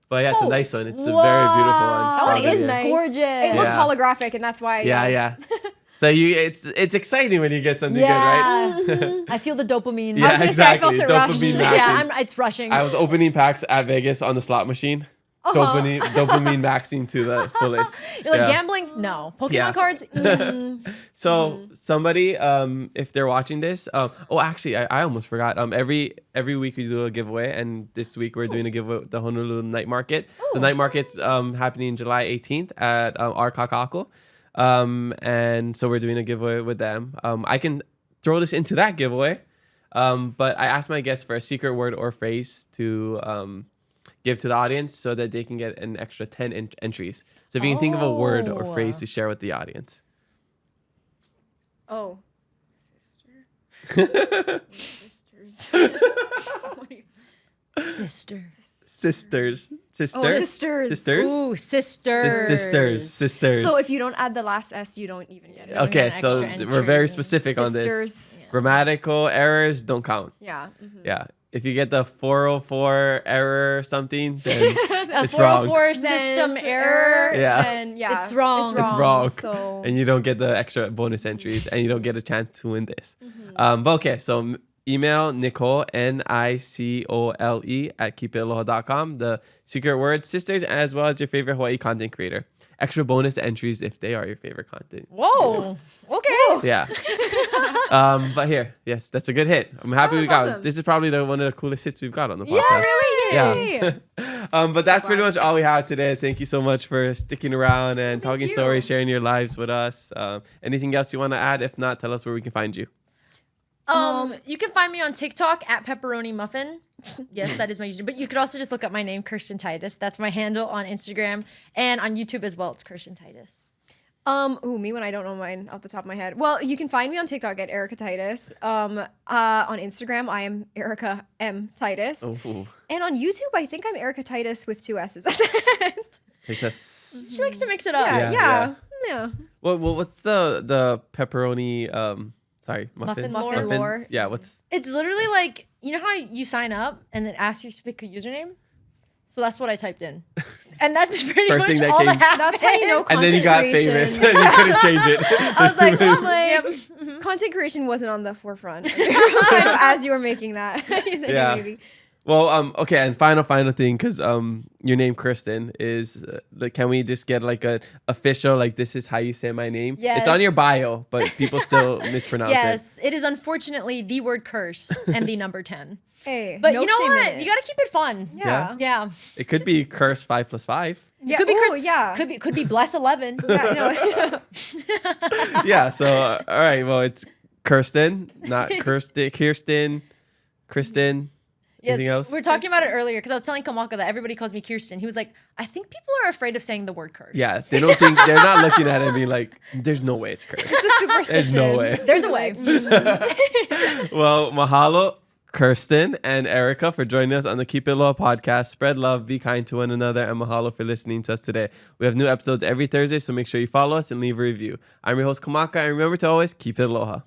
But yeah, it's a nice one. It's a very beautiful one. that one is Frogadier. nice. Gorgeous. It looks Yeah. holographic, and that's why. Yeah. So it's exciting when you get something Yeah. good, right? I feel the dopamine. Yeah, gonna say, I felt exactly. it rush. Dopamine Yeah, maxing. it's rushing. I was opening packs at Vegas on the slot machine. Dopamine maxing to the fullest. You're like Yeah. gambling? No. Pokemon Yeah. cards? Yes. So somebody, if they're watching this, actually, I almost forgot. Every week we do a giveaway, and this week we're doing a giveaway at the Honolulu Night Market. The night market's happening July 18th at our Kakako. And so we're doing a giveaway with them. I can throw this into that giveaway, but I asked my guests for a secret word or phrase to give to the audience so that they can get an extra 10 entries. So if you can think of a word or phrase to share with the audience. Oh. Sisters. Sister. Sisters. Sisters. Sisters. Ooh, sisters. Sisters. So if you don't add the last S, you don't even get it. Okay, an so extra we're very entry. specific on this. Sisters. Grammatical errors don't count. Yeah. Yeah. If you get the 404 error or something, then A it's wrong. 404 system Then error. Yeah. And yeah, It's wrong. It's wrong. So And you don't get the extra bonus entries and you don't get a chance to win this. But okay, so email Nicole, NICOLE at keepitaloha.com. The secret word, sisters, as well as your favorite Hawaii content creator. Extra bonus entries if they are your favorite content. Whoa. Okay. Yeah. But here, yes, that's a good hit. I'm happy we that's got awesome. This is probably one of the coolest hits we've got on the podcast. yeah, really? Yeah. But that's pretty much all we have today. Thank you so much for sticking around and talking you. stories, sharing your lives with us. Anything else you want to add? If not, tell us where we can find you. You can find me on TikTok at pepperoni muffin. Yes, that is my username. But you could also just look up my name, Kirsten Titus. That's my handle on Instagram and on YouTube as well. It's Kirsten Titus. Me when I don't know mine off the top of my head. Well, you can find me on TikTok at Erika Titus. On Instagram, I am Erika M Titus. Ooh. And on YouTube, I think I'm Erika Titus with 2 S's. Take us. She likes to mix it up. Yeah. What's the pepperoni? Muffin Muffin lore. Yeah. What's It's literally like, you know how you sign up and then asks you to pick a username? So that's what I typed in. And that's pretty First much thing that all came- that happened. That's how you know and content then you got creation. famous and you couldn't change it. I was like, I'm like, content creation wasn't on the forefront kind of as you were making that username, Yeah. maybe. Well, okay, and final thing, because your name Kirsten is. Can we just get like a official like this is how you say my name? Yes. It's on your bio, but people still mispronounce it. Yes, it is unfortunately the word curse and the number 10. Hey, But no you know shame in what? it. You gotta keep it fun. Yeah. Yeah. It could be curse 5 + 5. Yeah. Could be Ooh, curse. yeah. Could be bless 11. Yeah, no. Yeah. So all right. Well, it's Kirsten, not Kirsten. Yes, Anything else? we were talking about it earlier because I was telling Kamaka that everybody calls me Kirsten. He was like, I think people are afraid of saying the word curse. Yeah, they don't think they're not looking at it and being like, "There's no way it's cursed." It's a superstition. There's no way. There's a way. Well, mahalo, Kirsten and Erika, for joining us on the Keep It Aloha podcast. Spread love, be kind to one another, and mahalo for listening to us today. We have new episodes every Thursday, so make sure you follow us and leave a review. I'm your host, Kamaka, and remember to always keep it aloha.